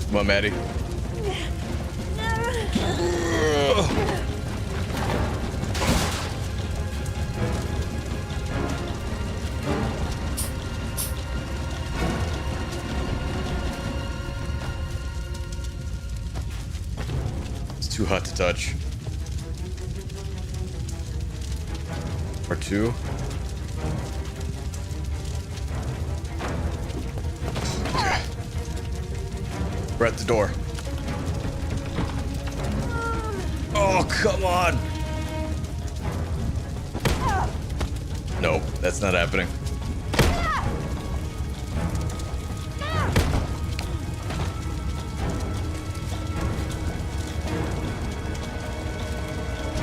Come on, Maddie. It's too hot to touch. R2. Okay. We're at the door. Oh, come on! No, that's not happening.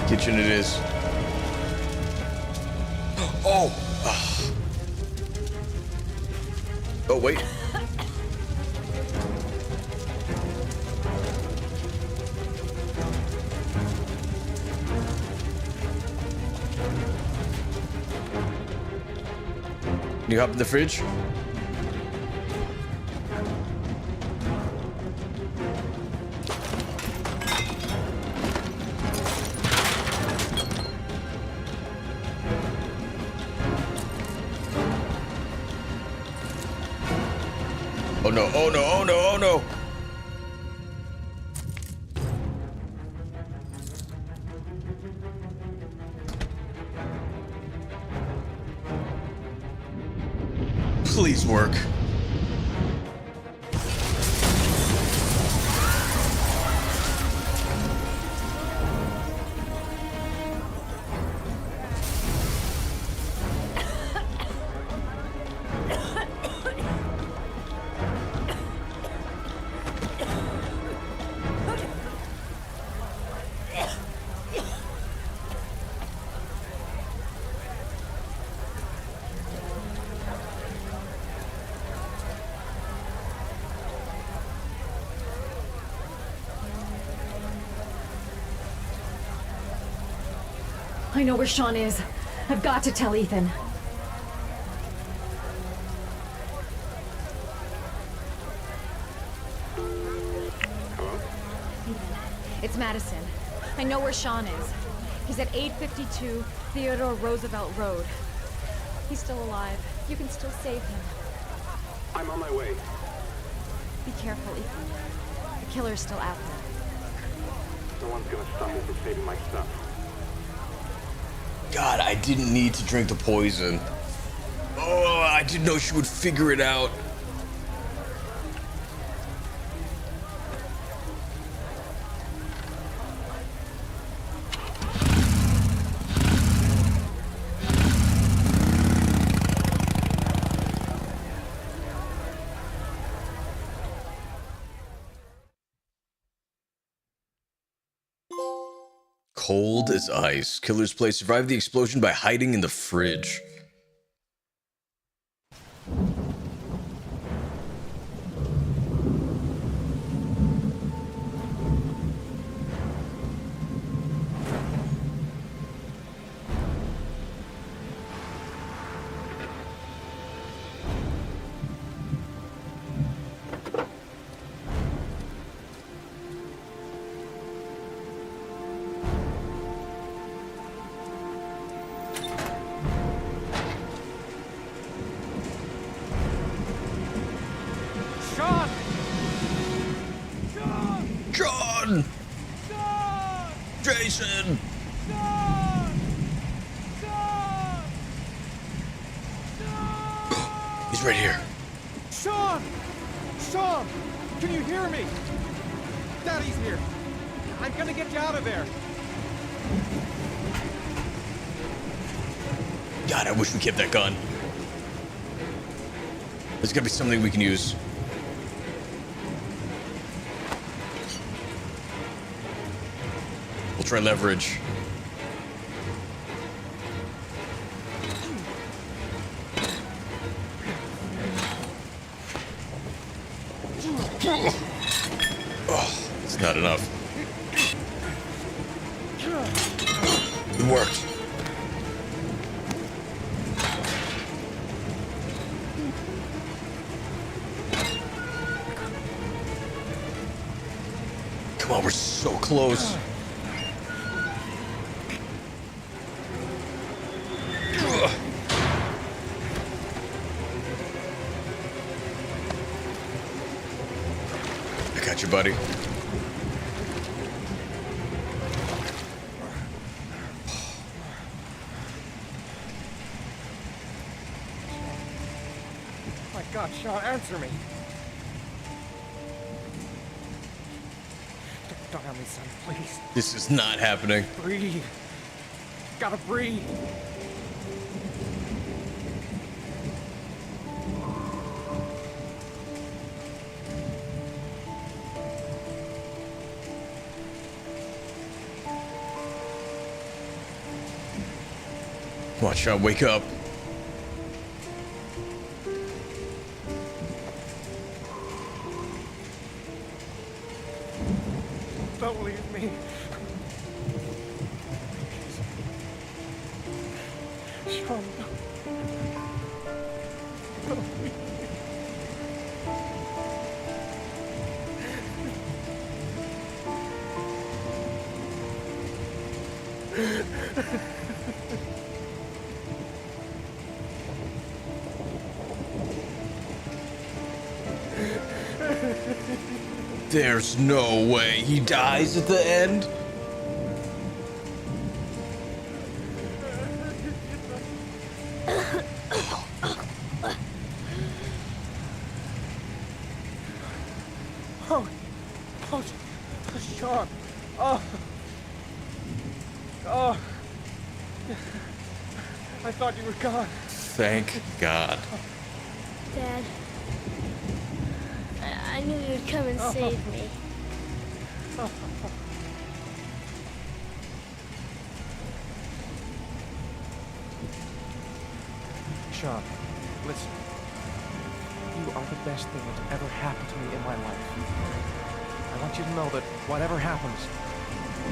Kitchen it is. Oh! Oh, wait. Can you hop in the fridge? Oh no, oh no, oh no, oh no! Please work. I know where Shaun is. I've got to tell Ethan. Hello? It's Madison. I know where Shaun is. He's at 852 Theodore Roosevelt Road. He's still alive. You can still save him. I'm on my way. Be careful, Ethan. The killer's still out there. No one's gonna stop me from saving my stuff. God, I didn't need to drink the poison. Oh, I didn't know she would figure it out. Cold as ice. Killer's place survived the explosion by hiding in the fridge. Shaun! Jason! He's right here. Shaun! Shaun! Can you hear me? Daddy's here. I'm gonna get you out of there. God, I wish we kept that gun. There's gotta be something we can use. try leverage. Oh, it's not enough. It worked. Come on, we're so close. I got you, buddy. My God, Shaun, answer me. Don't help me, son, please. This is not happening. Breathe. Gotta breathe. Come on, Shaun, wake up. Don't leave me. Shaun, don't leave me. There's no way he dies at the end. Oh, Shaun. Oh. I thought you were gone. Thank God. Dad, I knew you'd come and save me. Shaun, listen. You are the best thing that's ever happened to me in my life. I want you to know that whatever happens,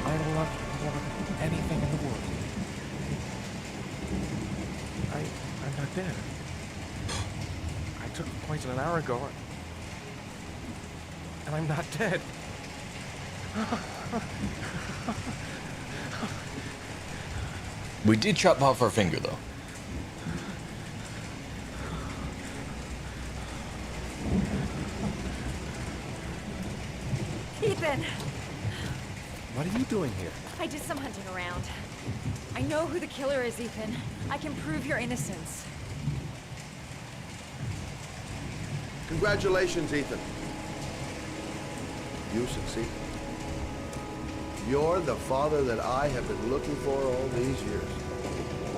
I love you more than anything in the world. I'm not dead. I took the poison an hour ago, and I'm not dead. We did chop off our finger, though. Ethan! What are you doing here? I did some hunting around. I know who the killer is, Ethan. I can prove your innocence. Congratulations, Ethan. You succeeded. You're the father that I have been looking for all these years.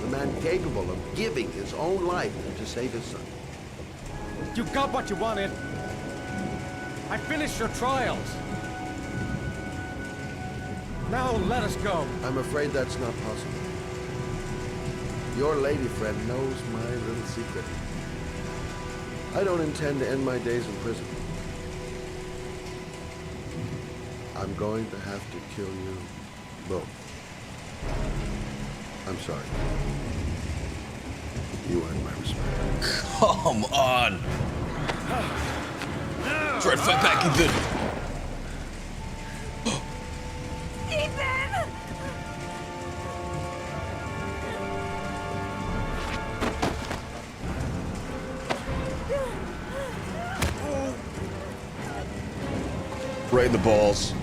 The man capable of giving his own life to save his son. You got what you wanted. I finished your trials. Now let us go. I'm afraid that's not possible. Your lady friend knows my little secret. I don't intend to end my days in prison. I'm going to have to kill you both. I'm sorry. You earned my respect. Come on! Try to fight back, Ethan! Ethan! Right in the balls.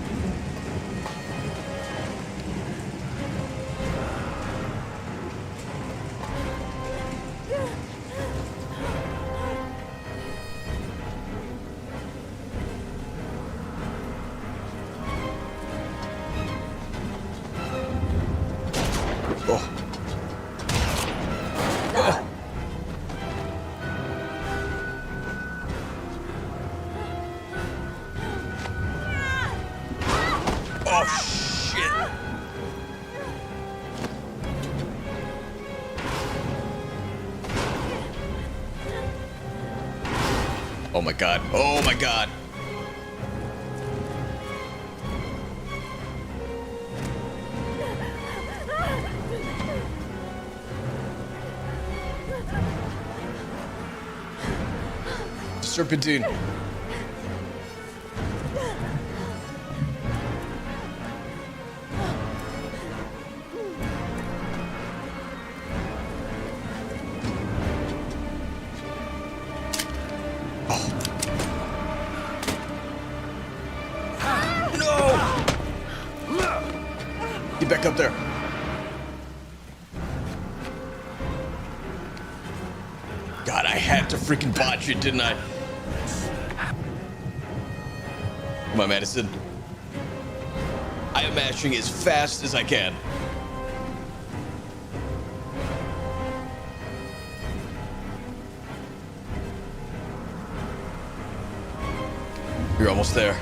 Oh my god. Oh my god. Serpentine. Get back up there. God, I had to freaking botch it, didn't I? Come on, Madison. I am mashing as fast as I can. You're almost there.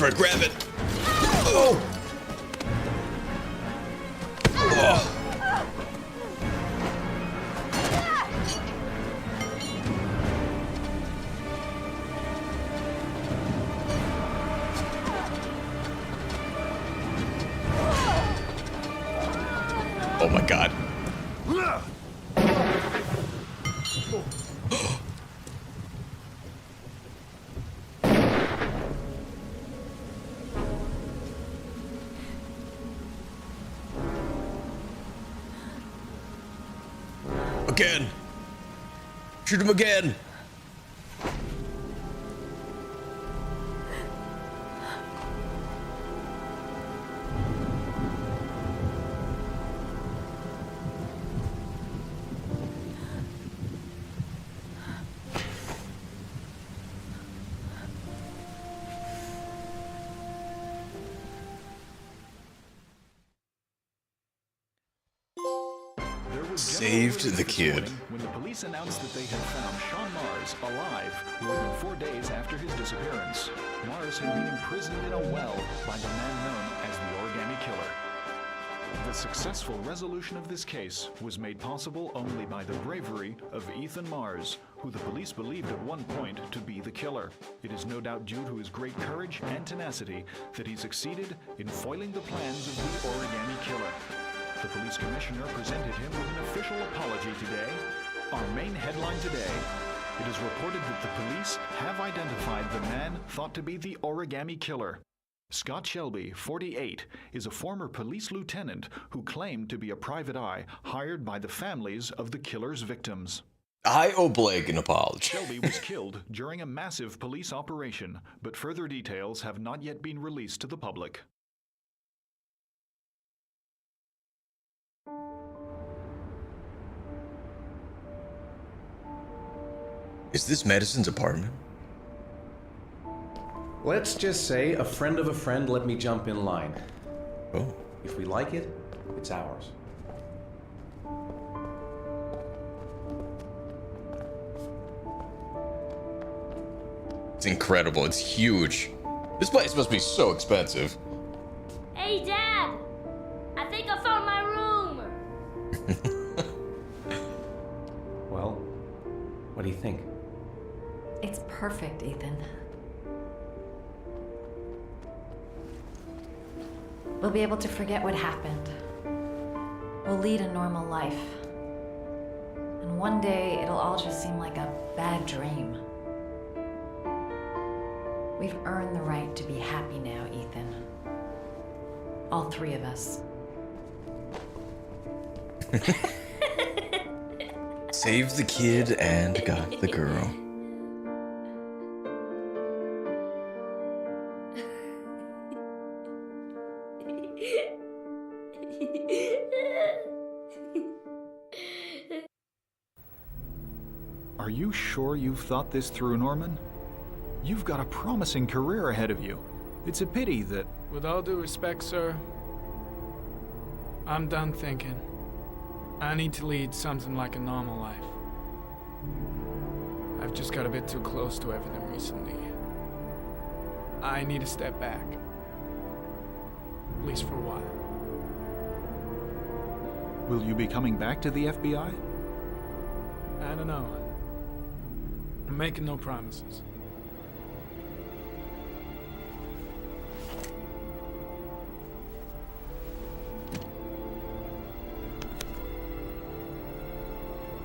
Right, grab it. Oh. Oh. Oh my god. Again. Shoot him again. Saved the kid. When the police announced that they had found Shaun Mars alive more than 4 days after his disappearance. Mars had been imprisoned in a well by the man known as the Origami Killer. The successful resolution of this case was made possible only by the bravery of Ethan Mars, who the police believed at one point to be the killer. It is no doubt due to his great courage and tenacity that he succeeded in foiling the plans of the Origami Killer. The police commissioner presented him with an official apology today. Our main headline today: it is reported that the police have identified the man thought to be the Origami Killer. Scott Shelby, 48, is a former police lieutenant who claimed to be a private eye hired by the families of the killer's victims. I owe Blake an apology. Shelby was killed during a massive police operation, but further details have not yet been released to the public. Is this Madison's apartment? Let's just say a friend of a friend let me jump in line. Oh. If we like it, it's ours. It's incredible. It's huge. This place must be so expensive. Hey, Dad! I think I found my room! Well, what do you think? It's perfect, Ethan. We'll be able to forget what happened. We'll lead a normal life. And one day, it'll all just seem like a bad dream. We've earned the right to be happy now, Ethan. All three of us. Saved the kid and got the girl. Are you sure you've thought this through, Norman? You've got a promising career ahead of you. It's a pity that... With all due respect, sir, I'm done thinking. I need to lead something like a normal life. I've just got a bit too close to everything recently. I need to step back. At least for a while. Will you be coming back to the FBI? I don't know. I'm making no promises.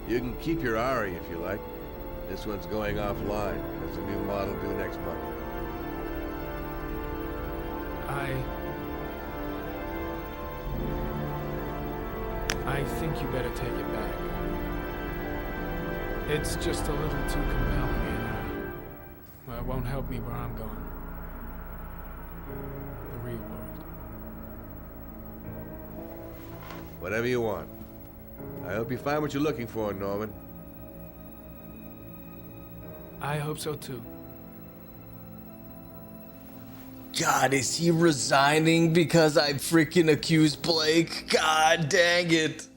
You can keep your Ari if you like. This one's going offline as a new model due next month. I think you better take it back. It's just a little too compelling, and well, it won't help me where I'm going. The real world. Whatever you want. I hope you find what you're looking for, Norman. I hope so too. God, is he resigning because I freaking accused Blake? God dang it.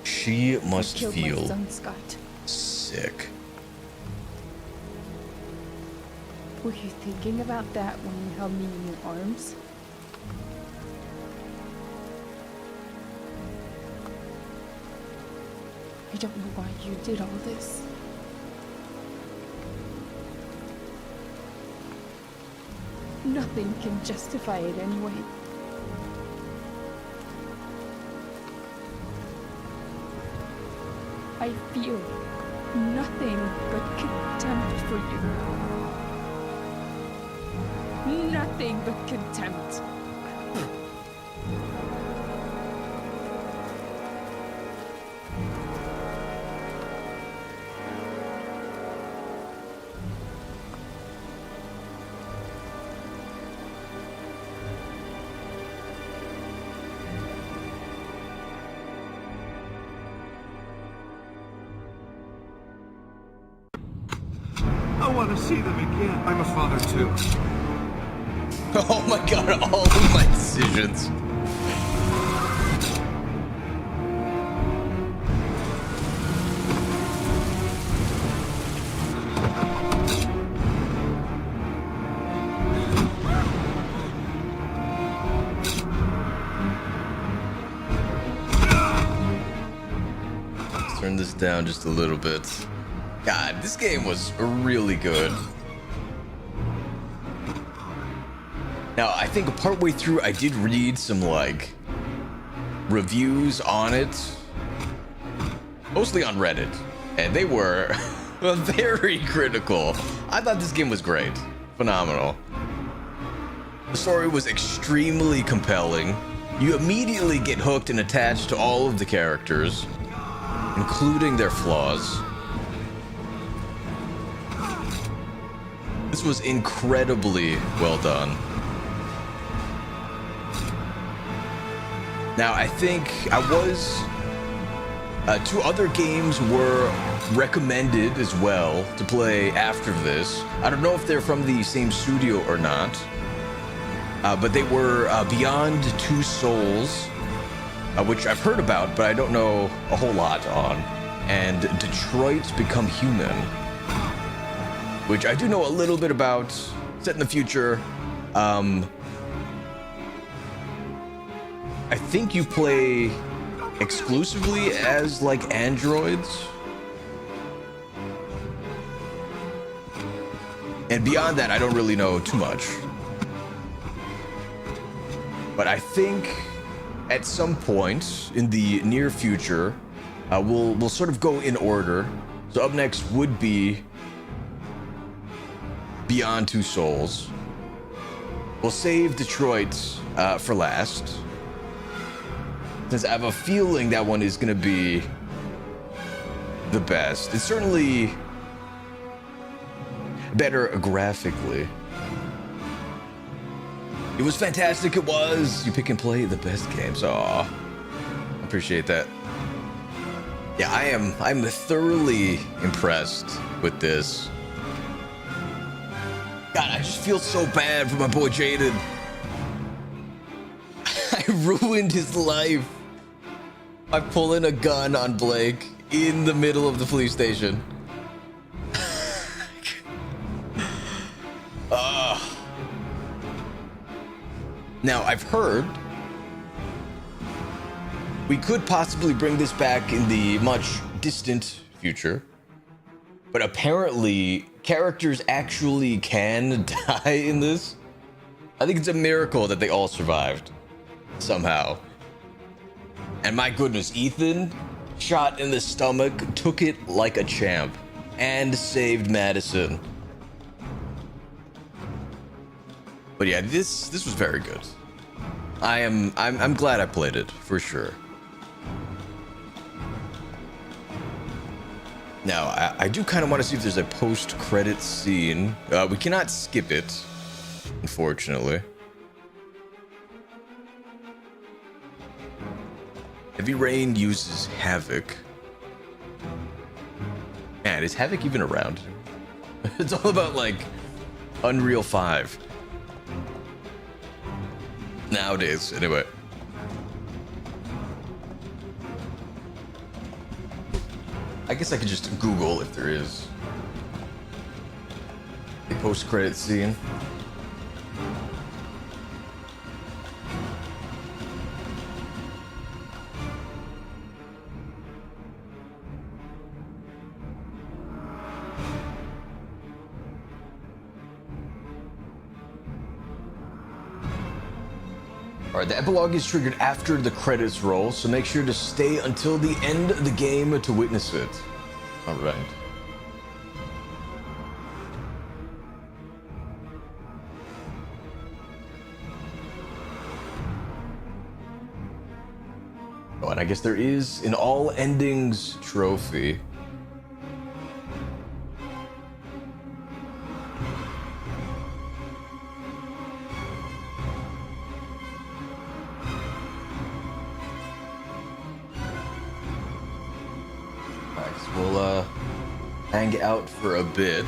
She must Killed my feel son, Scott. sick. Were you thinking about that when you held me in your arms? I don't know why you did all this. Nothing can justify it anyway. I feel nothing but contempt for you. Nothing but contempt. I want to see them again. I'm a father too. Oh my god, all of my decisions. Let's turn this down just a little bit. God, this game was really good. Now, I think partway through, I did read some, like, reviews on it. Mostly on Reddit. And they were very critical. I thought this game was great. Phenomenal. The story was extremely compelling. You immediately get hooked and attached to all of the characters, including their flaws. This was incredibly well done. Now, I think two other games were recommended as well to play after this. I don't know if they're from the same studio or not, but they were Beyond Two Souls, which I've heard about, but I don't know a whole lot on, and Detroit Become Human, which I do know a little bit about, set in the future. I think you play exclusively as, like, androids. And beyond that, I don't really know too much. But I think at some point in the near future, we'll sort of go in order. So up next would be Beyond Two Souls. We'll save Detroit for last. since I have a feeling that one is gonna be the best. It's certainly better graphically. It was fantastic, it was. You pick and play the best games. Aw, appreciate that. Yeah, I'm thoroughly impressed with this. God, I just feel so bad for my boy Jayden. I ruined his life by pulling a gun on Blake in the middle of the police station. Now, I've heard we could possibly bring this back in the much distant future, but apparently characters actually can die in this. I think it's a miracle that they all survived somehow. And my goodness, Ethan, shot in the stomach, took it like a champ and saved Madison. But yeah, this was very good. I'm glad I played it for sure. Now, I do kind of want to see if there's a post-credit scene. We cannot skip it, unfortunately. Heavy Rain uses Havoc. Man, is Havoc even around? It's all about, like, Unreal 5. Nowadays, anyway. I guess I could just Google if there is a post-credit scene. Alright, the epilogue is triggered after the credits roll, so make sure to stay until the end of the game to witness it. Alright. Oh, and I guess there is an all endings trophy. We'll hang out for a bit.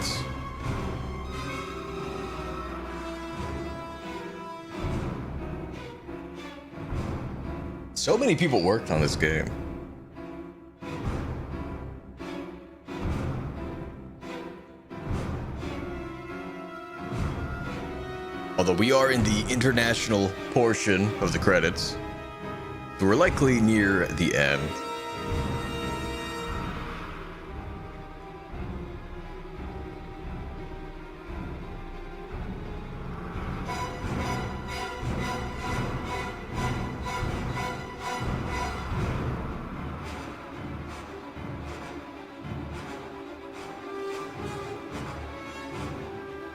So many people worked on this game. Although we are in the international portion of the credits, so we're likely near the end.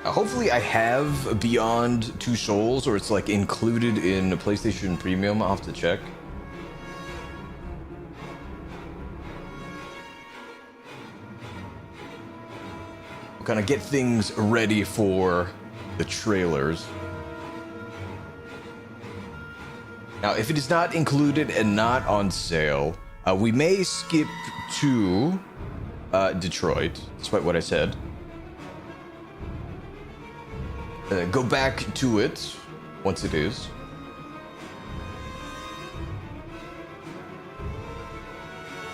Hopefully I have Beyond Two Souls, or it's like included in PlayStation Premium. I'll have to check. We'll kind of get things ready for the trailers. Now, if it is not included and not on sale, we may skip to Detroit, despite what I said. Go back to it once it is.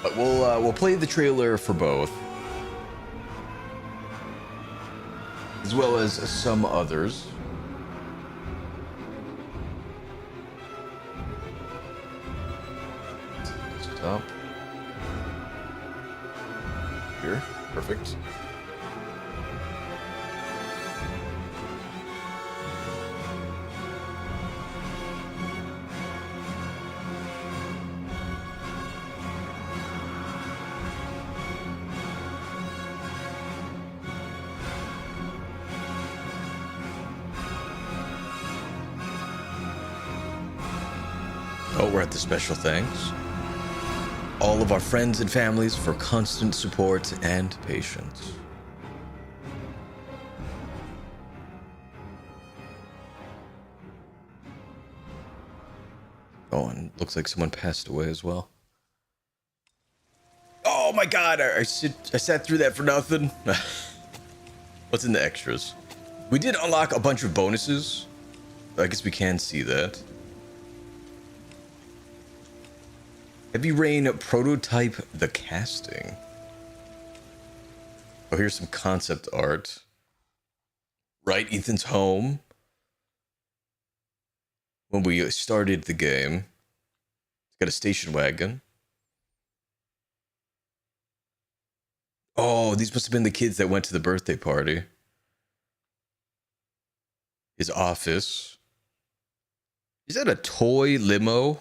But we'll play the trailer for both, as well as some others. Stop. Here, perfect. Oh. we're at the special thanks. All of our friends and families for constant support and patience. Oh, and looks like someone passed away as well. Oh my god, I sat through that for nothing. What's in the extras? We did unlock a bunch of bonuses. I guess we can see that. Heavy Rain prototype the casting. Oh, here's some concept art. Right, Ethan's home. When we started the game. It's got a station wagon. Oh, these must have been the kids that went to the birthday party. His office. Is that a toy limo?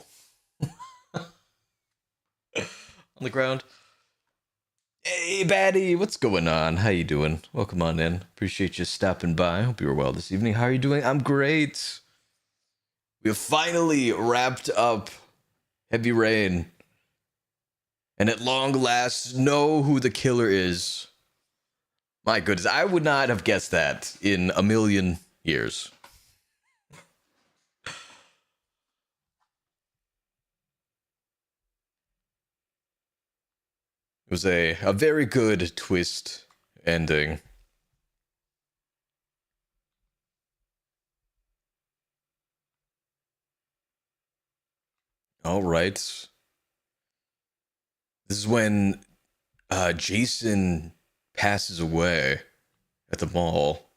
On the ground. Hey, Batty, what's going on? How you doing? Welcome on in. Appreciate you stopping by. Hope you were well this evening. How are you doing? I'm great. We have finally wrapped up Heavy Rain. And at long last, know who the killer is. My goodness, I would not have guessed that in a million years. It was a very good twist ending. All right. This is when Jason passes away at the mall.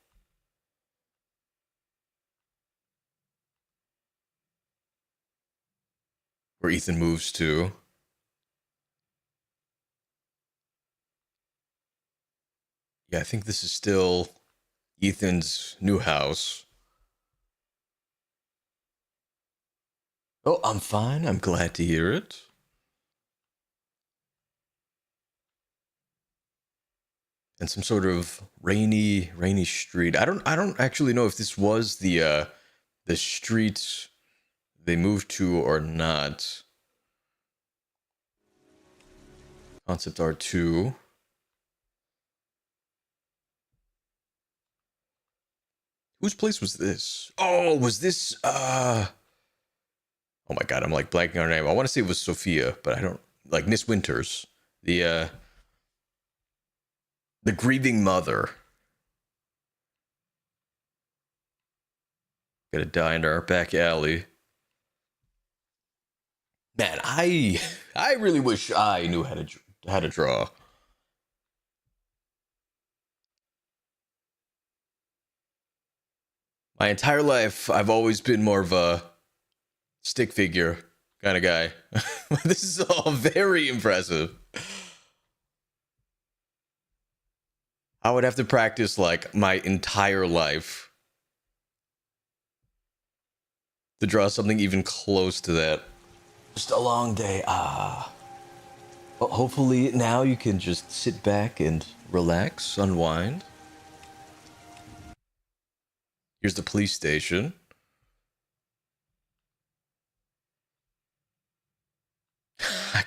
Where Ethan moves to. Yeah, I think this is still Ethan's new house. Oh, I'm fine. I'm glad to hear it. And some sort of rainy street. I don't actually know if this was the street they moved to or not. Concept art 2. Whose place was this? Oh, was this oh my god, I'm like blanking on her name. I want to say it was Sophia, but I don't, like Miss Winters. The grieving mother. Got a diner, back alley. Man, I really wish I knew how to draw. My entire life, I've always been more of a stick figure kind of guy. This is all very impressive. I would have to practice like my entire life to draw something even close to that. Just a long day. Well, hopefully now you can just sit back and relax, unwind. Here's the police station.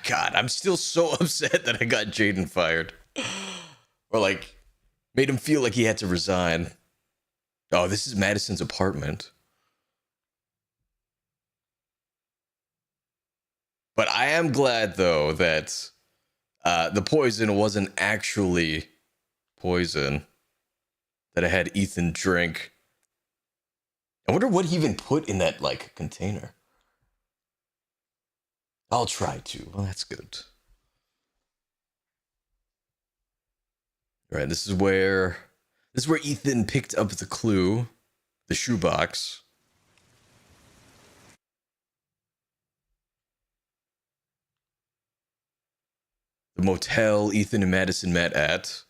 God, I'm still so upset that I got Jayden fired. Or like, made him feel like he had to resign. Oh, this is Madison's apartment. But I am glad, though, that the poison wasn't actually poison. That I had Ethan drink. I wonder what he even put in that, like, container. I'll try to. Well, that's good. All right, this is where Ethan picked up the clue, the shoebox. The motel Ethan and Madison met at.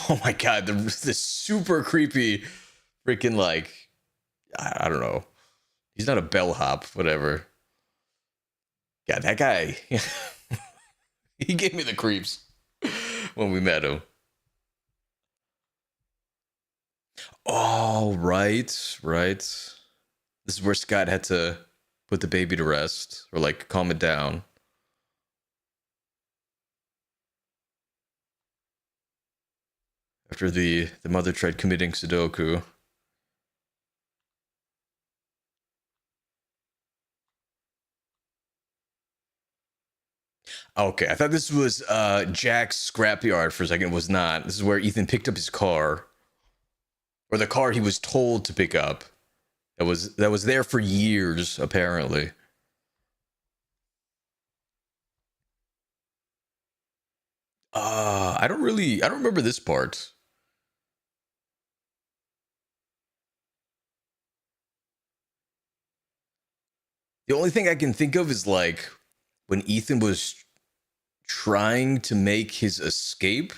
Oh my god, the super creepy freaking, like, I don't know. He's not a bellhop, whatever. Yeah, that guy, he gave me the creeps when we met him. Oh, right, right. This is where Scott had to put the baby to rest, or like calm it down. After the mother tried committing Sudoku. Okay, I thought this was Jack's scrapyard for a second. It was not. This is where Ethan picked up his car. Or the car he was told to pick up. That was there for years, apparently. I don't remember this part. The only thing I can think of is like when Ethan was trying to make his escape,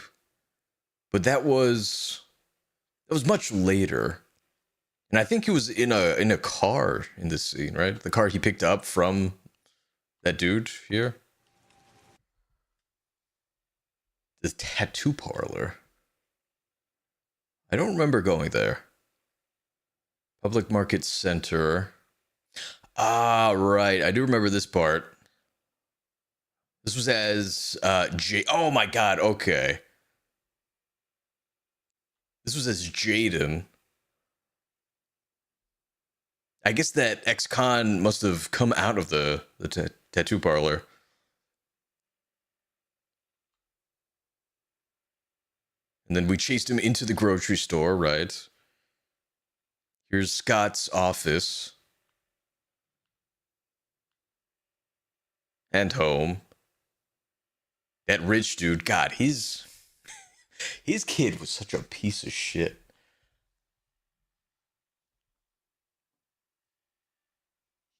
but that was much later. And I think he was in a car in this scene, right? The car he picked up from that dude here. The tattoo parlor. I don't remember going there. Public Market Center. Ah, right. I do remember this part. This was as oh my god, okay. This was as Jayden. I guess that ex-con must have come out of the tattoo parlor. And then we chased him into the grocery store, right? Here's Scott's office. And home. That rich dude, God, his kid was such a piece of shit.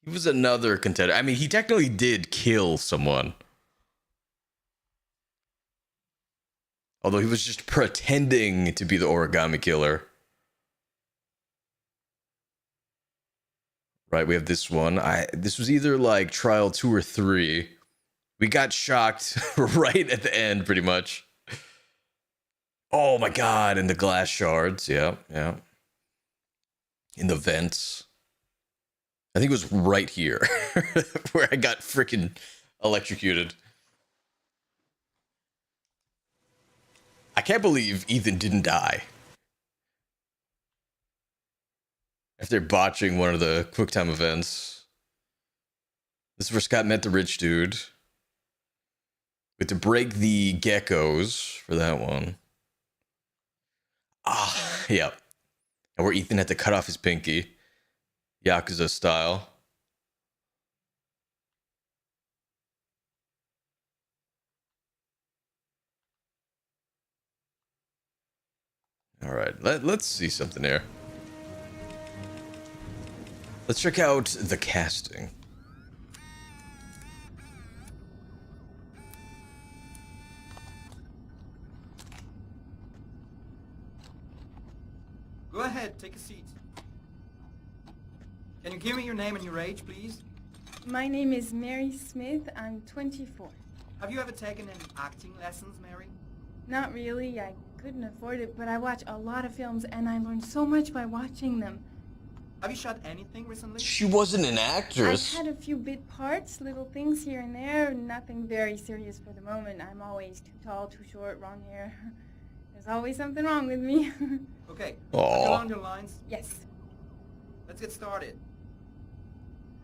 He was another contender. I mean, he technically did kill someone. Although he was just pretending to be the origami killer. Right, we have this one. This was either like trial 2 or 3. We got shocked right at the end, pretty much. Oh my god, and the glass shards. Yeah, yeah. In the vents. I think it was right here where I got freaking electrocuted. I can't believe Ethan didn't die. After botching one of the QuickTime events. This is where Scott met the rich dude. We had to break the geckos for that one. Ah, yeah. And where Ethan had to cut off his pinky. Yakuza style. All right, let's see something here. Let's check out the casting. Go ahead, take a seat. Can you give me your name and your age, please? My name is Mary Smith. I'm 24. Have you ever taken any acting lessons, Mary? Not really. I couldn't afford it, but I watch a lot of films and I learn so much by watching them. Have you shot anything recently? She wasn't an actress. I've had a few bit parts, little things here and there. Nothing very serious for the moment. I'm always too tall, too short, wrong hair. There's always something wrong with me. Okay. Aww. Are you on your lines? Yes. Let's get started.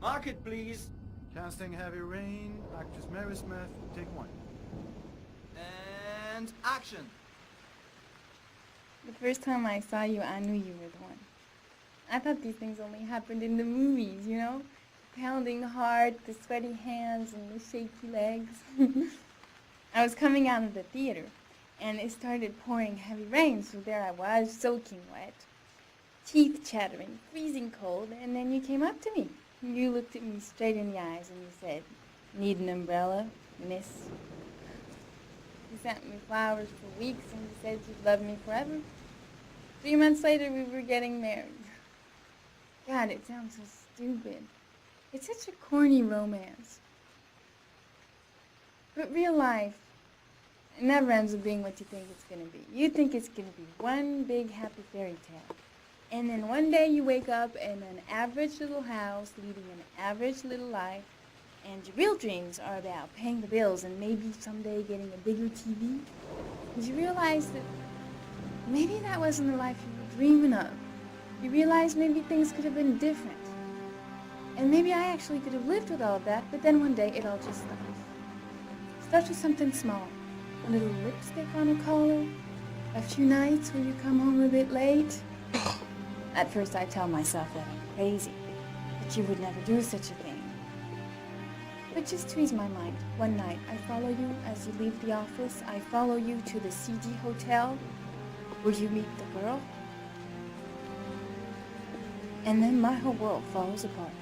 Mark it, please. Casting Heavy Rain, actress Mary Smith, take 1. And action. The first time I saw you, I knew you were the one. I thought these things only happened in the movies, you know? The pounding heart, the sweaty hands, and the shaky legs. I was coming out of the theater, and it started pouring heavy rain, so there I was, soaking wet. Teeth chattering, freezing cold, and then you came up to me. You looked at me straight in the eyes and you said, "Need an umbrella, miss?" You sent me flowers for weeks and you said you'd love me forever. 3 months later, we were getting married. God, it sounds so stupid. It's such a corny romance. But real life, it never ends up being what you think it's going to be. You think it's going to be one big happy fairy tale. And then one day you wake up in an average little house, leading an average little life, and your real dreams are about paying the bills and maybe someday getting a bigger TV. And you realize that maybe that wasn't the life you were dreaming of. You realize maybe things could have been different. And maybe I actually could have lived with all of that, but then one day it all just stops. Starts with something small. A little lipstick on a collar. A few nights where you come home a bit late. At first I tell myself that I'm crazy, that you would never do such a thing. But just to ease my mind, one night I follow you as you leave the office. I follow you to the CD hotel where you meet the girl. And then my whole world falls apart.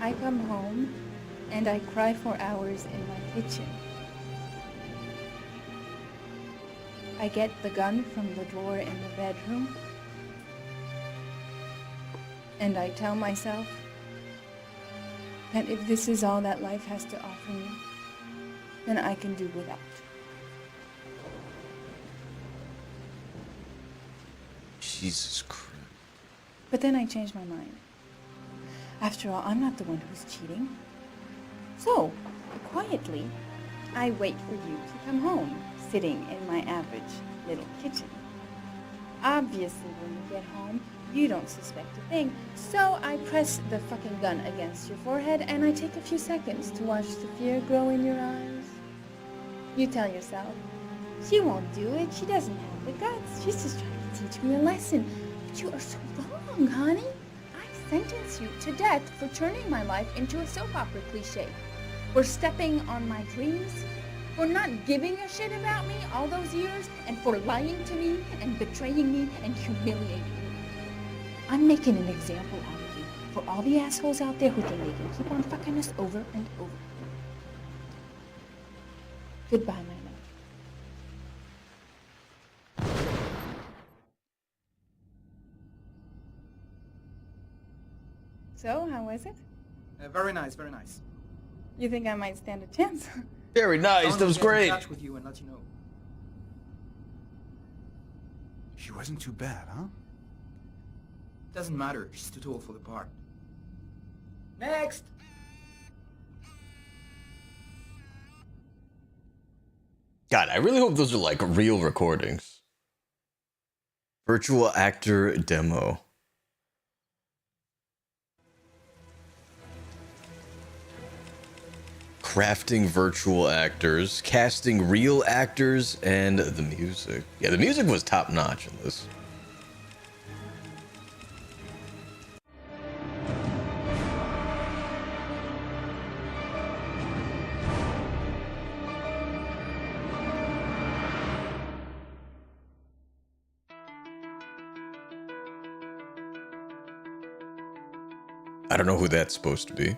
I come home and I cry for hours in my kitchen. I get the gun from the drawer in the bedroom, and I tell myself that if this is all that life has to offer me, then I can do without. Jesus Christ. But then I change my mind. After all, I'm not the one who's cheating. So, quietly, I wait for you to come home, sitting in my average little kitchen. Obviously, when you get home, you don't suspect a thing, so I press the fucking gun against your forehead and I take a few seconds to watch the fear grow in your eyes. You tell yourself, she won't do it, she doesn't have the guts, she's just trying to teach me a lesson. But you are so wrong, honey. I sentence you to death for turning my life into a soap opera cliche, for stepping on my dreams, for not giving a shit about me all those years, and for lying to me and betraying me and humiliating me. I'm making an example out of you for all the assholes out there who think they can keep on fucking us over and over. Goodbye, my love. So, how was it? Very nice, very nice. You think I might stand a chance? Very nice, that was great. I'll get in touch with you and let you know. She wasn't too bad, huh? Doesn't matter, she's too tall for the part. Next! God, I really hope those are like real recordings. Virtual actor demo. Crafting virtual actors, casting real actors, and the music. Yeah, the music was top notch in this. I don't know who that's supposed to be.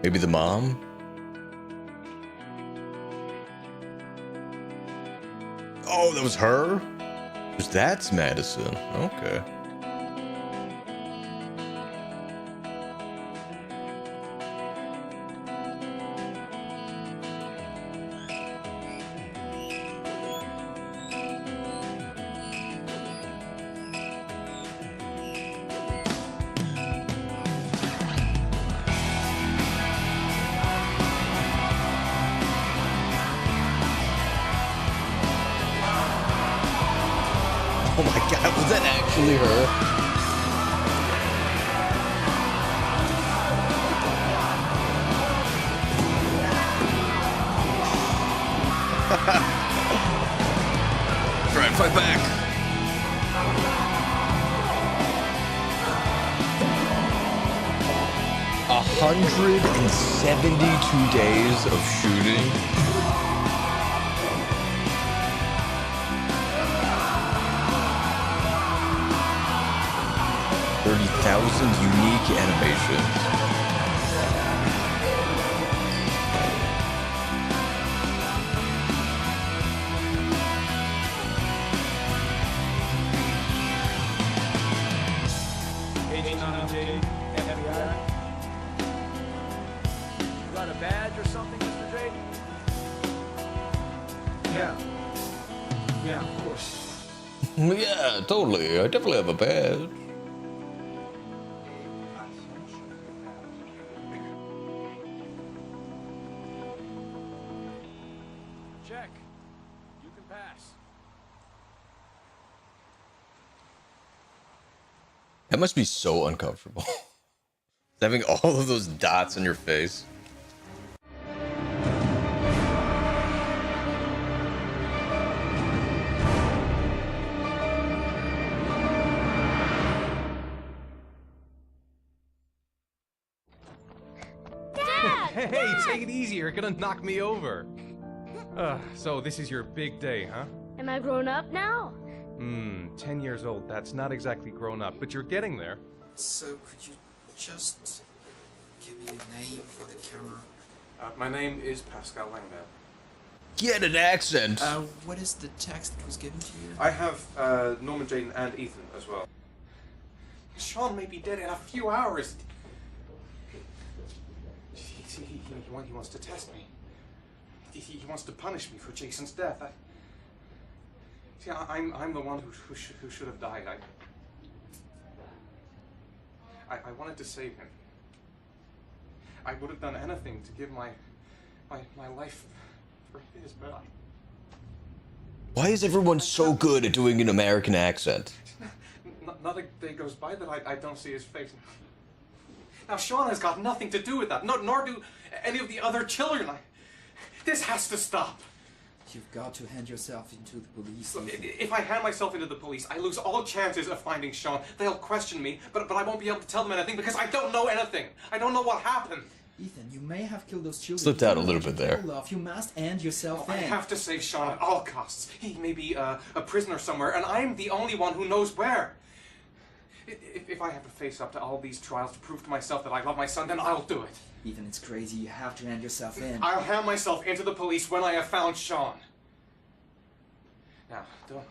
Maybe the mom? Oh, that was her? That's Madison. Okay. Oh my god, was that actually her? Try and fight back. A 172 days of shooting. 30,000 unique animations. Paige got a badge or something, Mr. Jayden? Yeah, of course. Yeah, totally. I definitely have a badge. Check. You can pass. That must be so uncomfortable. Having all of those dots on your face. Hey, take it easy. You're gonna knock me over. So this is your big day, huh? Am I grown up now? 10 years old. That's not exactly grown up, but you're getting there. So, could you just give me a name for the camera? My name is Pascal Langdale. Get an accent. What is the text that was given to you? I have Norman, Jayden, and Ethan as well. Shaun may be dead in a few hours. He wants to test me. He wants to punish me for Jason's death. I'm the one who should have died. I wanted to save him. I would have done anything to give my life for his, but Why is everyone so good at doing an American accent? not a day goes by that I don't see his face. Now Shaun has got nothing to do with that, nor do any of the other children. This has to stop. You've got to hand yourself into the police. If I hand myself into the police, I lose all chances of finding Shaun. They'll question me, but I won't be able to tell them anything because I don't know anything. I don't know what happened. Ethan, you may have killed those children. Slipped out a little bit there. You must end yourself in. I have to save Shaun at all costs. He may be a prisoner somewhere, and I'm the only one who knows where. If I have to face up to all these trials to prove to myself that I love my son, then I'll do it. Ethan, it's crazy. You have to hand yourself in. I'll hand myself into the police when I have found Shaun. Now, don't...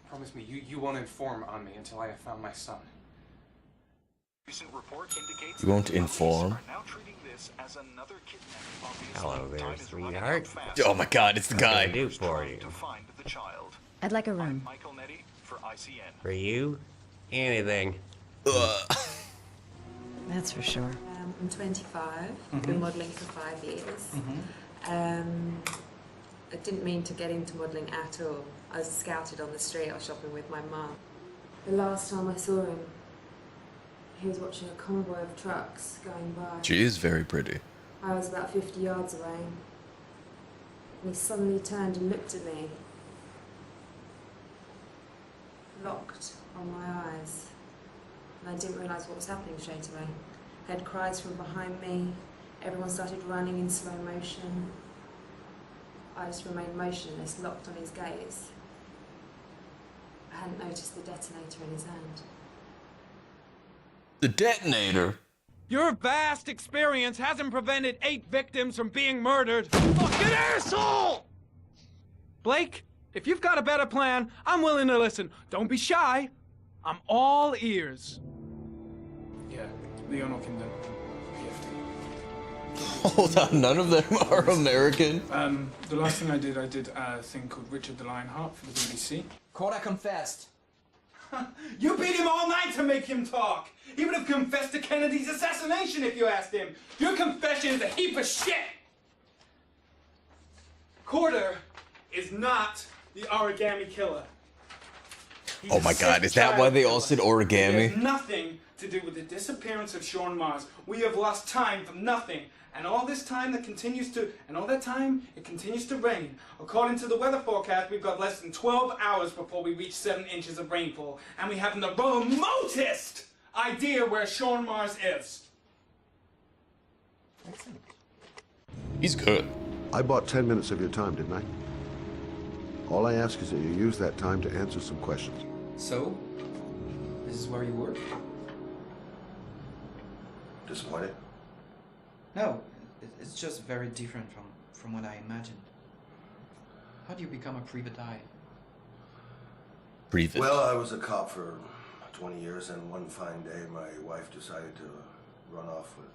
Promise me, you won't inform on me until I have found my son. Recent report indicates You won't inform? Hello there, sweetheart. Oh my god, it's the guy. What can I do for you? I'd like a room. For you? Anything. That's for sure. I'm 25. Mhm. Been modelling for 5 years. I didn't mean to get into modelling at all. I was scouted on the street. I was shopping with my mum. The last time I saw him, he was watching a convoy of trucks going by. She is very pretty. I was about 50 yards away. And he suddenly turned and looked at me. Locked on my eyes. And I didn't realise what was happening straight away. I heard cries from behind me. Everyone started running in slow motion. I just remained motionless, locked on his gaze. I hadn't noticed the detonator in his hand. The detonator? Your vast experience hasn't prevented 8 victims from being murdered. Fucking asshole! Blake, if you've got a better plan, I'm willing to listen. Don't be shy. I'm all ears. Yeah, Leon Ockenden. Hold on, none of them are American. The last thing I did a thing called Richard the Lionheart for the BBC. Corda confessed. You beat him all night to make him talk. He would have confessed to Kennedy's assassination if you asked him. Your confession is a heap of shit. Corder is not the Origami killer. He's Oh my a god, sick is that why child they all killer. said It origami? has nothing to do with the disappearance of Shaun Mars. We have lost time for nothing. And all this time it continues to rain. According to the weather forecast, we've got less than 12 hours before we reach 7 inches of rainfall. And we haven't the remotest idea where Shaun Mars is. He's good. I bought 10 minutes of your time, didn't I? All I ask is that you use that time to answer some questions. So, this is where you work? Disappointed? No, it's just very different from what I imagined. How do you become a private eye? Private. Well, I was a cop for 20 years, and one fine day my wife decided to run off with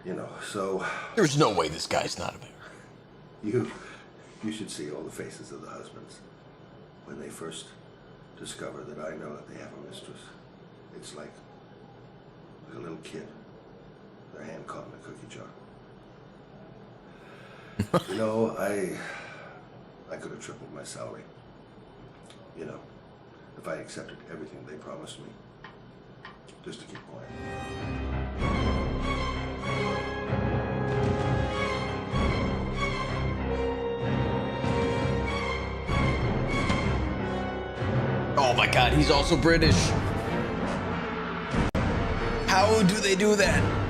You know, so... There's no way this guy's not a bear. You should see all the faces of the husbands when they first discover that I know that they have a mistress. It's like a little kid, their hand caught in a cookie jar. You know, I could have tripled my salary. You know, if I accepted everything they promised me, just to keep quiet. Oh my god, he's also British. How do they do that?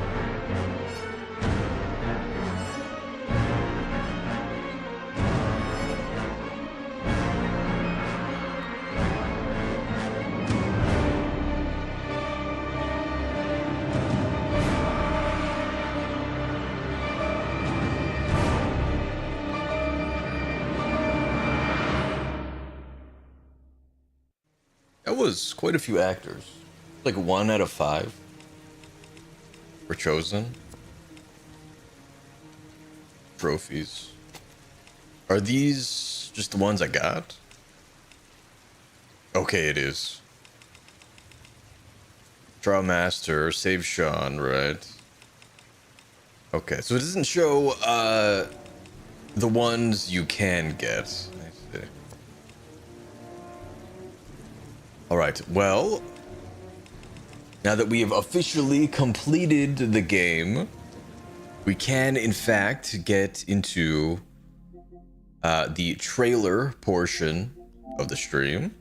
That was quite a few actors. Like 1 out of 5 were chosen. Trophies. Are these just the ones I got? Okay, it is. Draw Master, Save Shaun, right? Okay, so it doesn't show the ones you can get. I see. Alright, well, now that we have officially completed the game, we can in fact get into the trailer portion of the stream.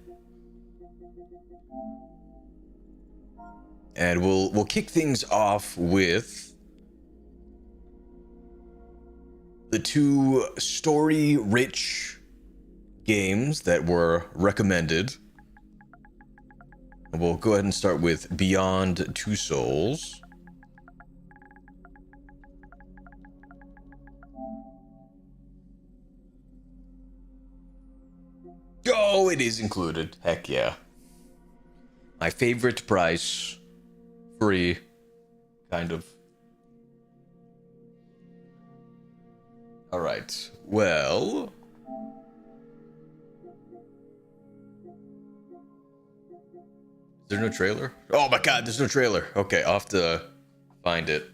And we'll kick things off with the 2 story-rich games that were recommended. We'll go ahead and start with Beyond Two Souls. Oh, it is included. Heck yeah. My favorite price. Free. Kind of. Alright. Well... Is there no trailer? Oh my god, there's no trailer. Okay, I'll have to find it.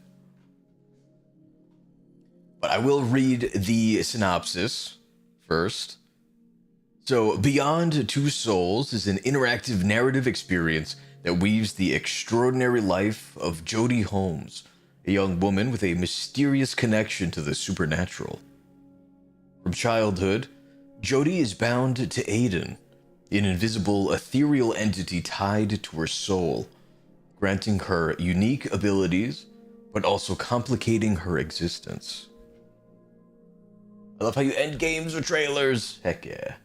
But I will read the synopsis first. So, Beyond Two Souls is an interactive narrative experience that weaves the extraordinary life of Jodie Holmes, a young woman with a mysterious connection to the supernatural. From childhood, Jodie is bound to Aiden, an invisible, ethereal entity tied to her soul, granting her unique abilities, but also complicating her existence. I love how you end games with trailers. Heck yeah.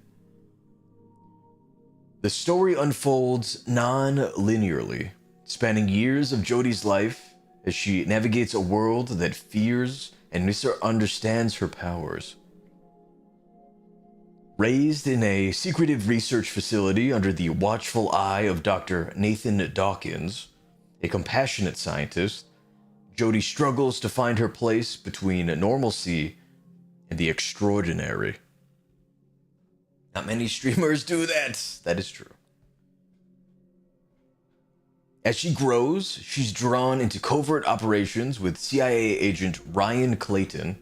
The story unfolds non-linearly, spanning years of Jodie's life as she navigates a world that fears and misunderstands her powers. Raised in a secretive research facility under the watchful eye of Dr. Nathan Dawkins, a compassionate scientist, Jodie struggles to find her place between normalcy and the extraordinary. Not many streamers do that. That is true. As she grows, she's drawn into covert operations with CIA agent Ryan Clayton,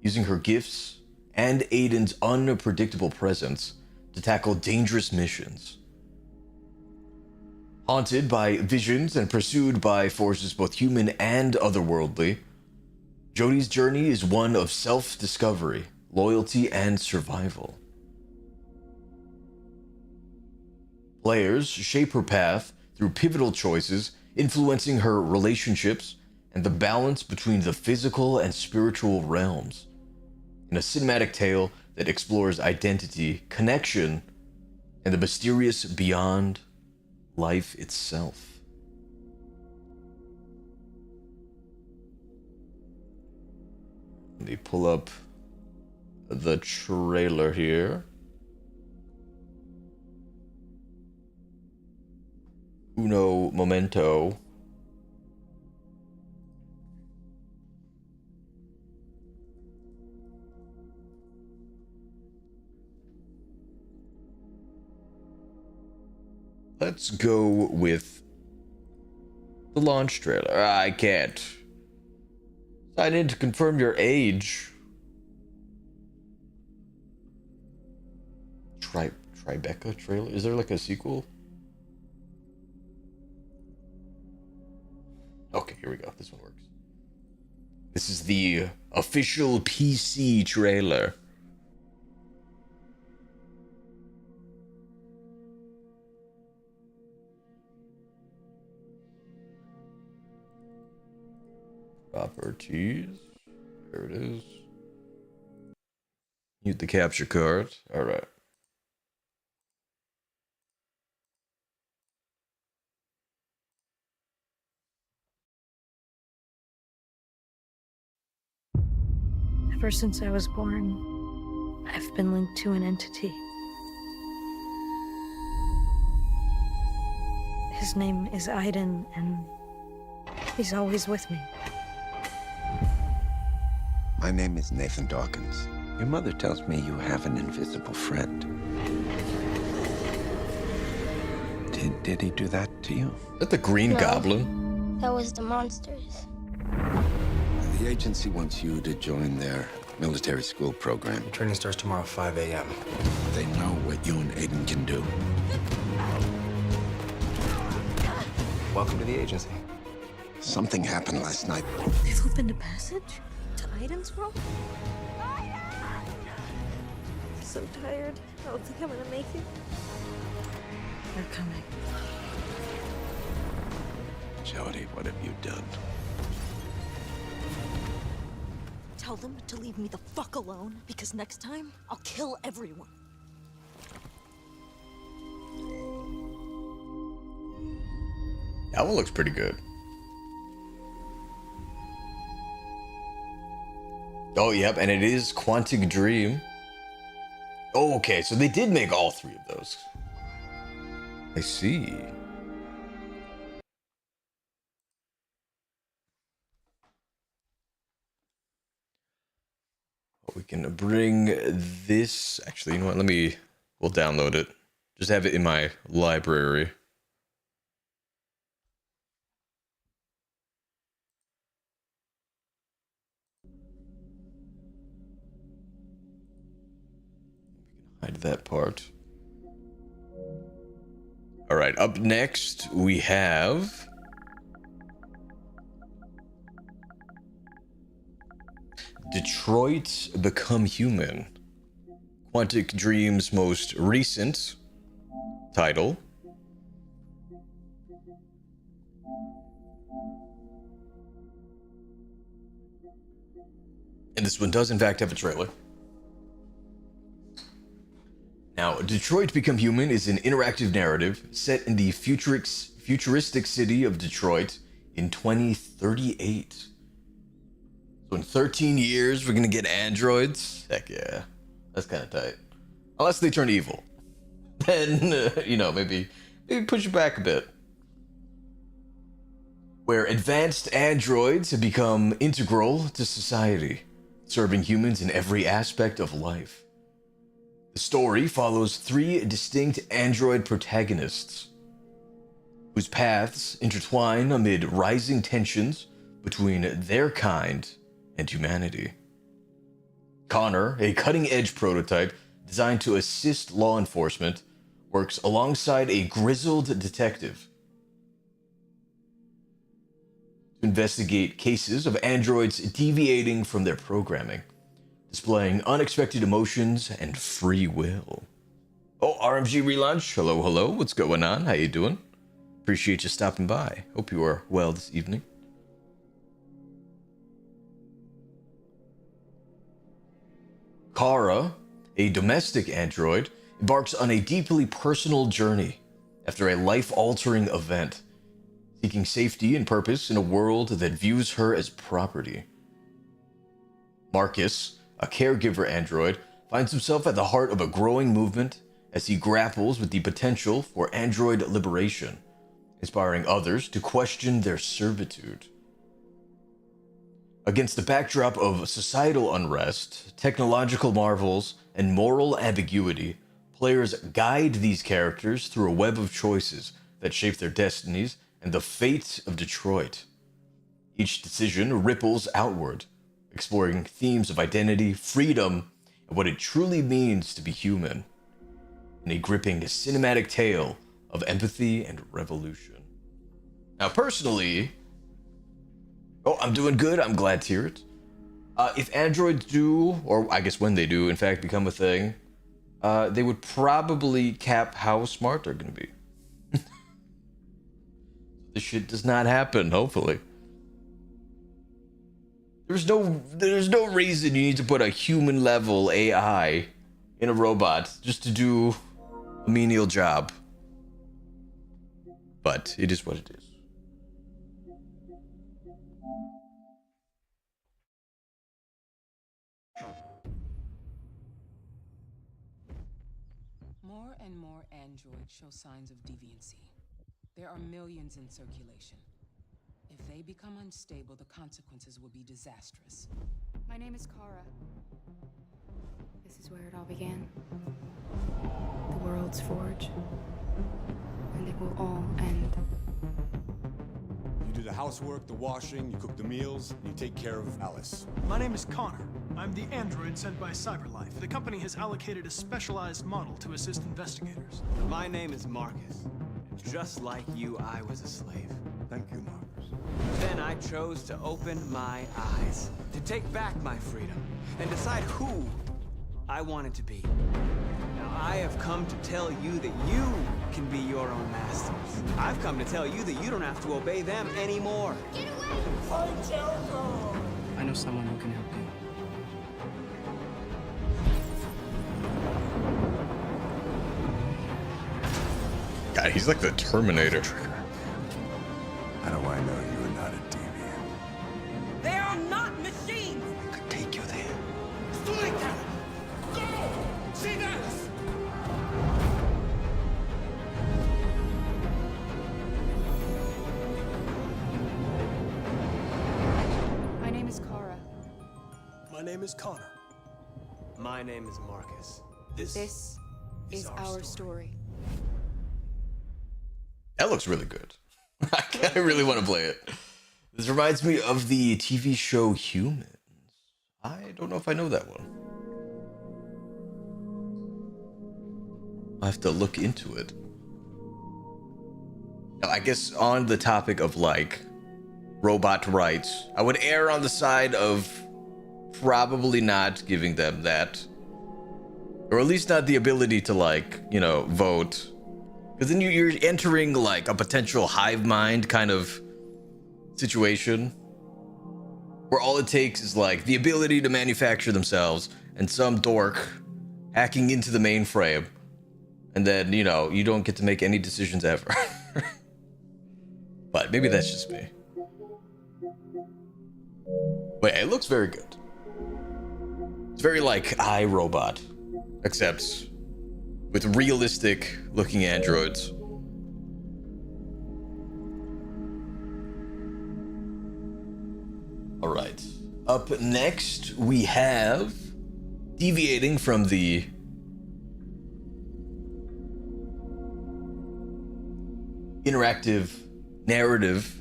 using her gifts and Aiden's unpredictable presence to tackle dangerous missions. Haunted by visions and pursued by forces both human and otherworldly, Jodie's journey is one of self-discovery, loyalty, and survival. Players shape her path through pivotal choices, influencing her relationships and the balance between the physical and spiritual realms, in a cinematic tale that explores identity, connection, and the mysterious beyond life itself. Let me pull up the trailer here. Uno momento. let's go with the launch trailer. I can't. Sign in to confirm your age. Tribeca trailer? Is there like a sequel? Okay, here we go. This one works. This is the official PC trailer. Properties. There it is. Mute the capture card. Alright. Ever since I was born, I've been linked to an entity. His name is Jayden, and he's always with me. My name is Nathan Dawkins. Your mother tells me you have an invisible friend. Did he do that to you? Is that the Green No. Goblin? That was the monsters. The agency wants you to join their military school program. Training starts tomorrow at 5 a.m. They know what you and Aiden can do. Welcome to the agency. Something happened last night. They've opened a passage to Aiden's world? So tired. I don't think I'm gonna make it. They're coming. Jody, what have you done? Tell them to leave me the fuck alone, because next time, I'll kill everyone. That one looks pretty good. Oh, yep, and it is Quantic Dream. Oh, okay, so they did make all three of those. I see. We can bring this. Actually, you know what? We'll download it. Just have it in my library. Hide that part. All right, up next we have Detroit Become Human. Quantic Dream's most recent title. And this one does in fact have a trailer. Now, Detroit Become Human is an interactive narrative set in the futuristic city of Detroit in 2038. So in 13 years, we're gonna get androids? Heck yeah. That's kind of tight. Unless they turn evil. Then, maybe push it back a bit. Where advanced androids have become integral to society, serving humans in every aspect of life. The story follows three distinct android protagonists, whose paths intertwine amid rising tensions between their kind and humanity. Connor, a cutting-edge prototype designed to assist law enforcement, works alongside a grizzled detective to investigate cases of androids deviating from their programming, displaying unexpected emotions and free will. Oh, RMG Relaunch, hello, what's going on? How you doing? Appreciate you stopping by. Hope you are well this evening. Kara, a domestic android, embarks on a deeply personal journey after a life-altering event, seeking safety and purpose in a world that views her as property. Marcus, a caregiver android, finds himself at the heart of a growing movement as he grapples with the potential for android liberation, inspiring others to question their servitude. Against the backdrop of societal unrest, technological marvels, and moral ambiguity, Players guide these characters through a web of choices that shape their destinies and the fate of Detroit. Each decision ripples outward, exploring themes of identity, freedom, and what it truly means to be human, in a gripping cinematic tale of empathy and revolution. Now, personally, I'm doing good. I'm glad to hear it. If androids do, or I guess when they do, in fact, become a thing, they would probably cap how smart they're going to be. This shit does not happen, hopefully. There's no reason you need to put a human level AI in a robot just to do a menial job. But it is what it is. More and more androids show signs of deviancy. There are millions in circulation. If they become unstable, the consequences will be disastrous. My name is Kara. This is where it all began. The world's forge. And it will all end. You do the housework, the washing, you cook the meals, and you take care of Alice. My name is Connor. I'm the android sent by CyberLife. The company has allocated a specialized model to assist investigators. My name is Marcus. Just like you, I was a slave. Thank you, Marcus. Then I chose to open my eyes, to take back my freedom, and decide who I wanted to be. Now I have come to tell you that you can be your own masters. I've come to tell you that you don't have to obey them anymore. Get away! Fight Jericho! I know someone who can help you. God, he's like the Terminator. How do I know you are not a deviant? They are not machines! I could take you there. Go! See that? My name is Kara. My name is Connor. My name is Marcus. This is our story. That looks really good. I really want to play it. This reminds me of the TV show Humans. I don't know if I know that one. I'll have to look into it. Now, I guess on the topic of like robot rights, I would err on the side of probably not giving them that. Or at least not the ability to like, you know, vote. Because then you're entering like a potential hive mind kind of situation where all it takes is like the ability to manufacture themselves and some dork hacking into the mainframe. And then, you know, you don't get to make any decisions ever. But maybe that's just me. But it looks very good. It's very like iRobot, except with realistic looking androids. All right. Up next, we have, deviating from the interactive narrative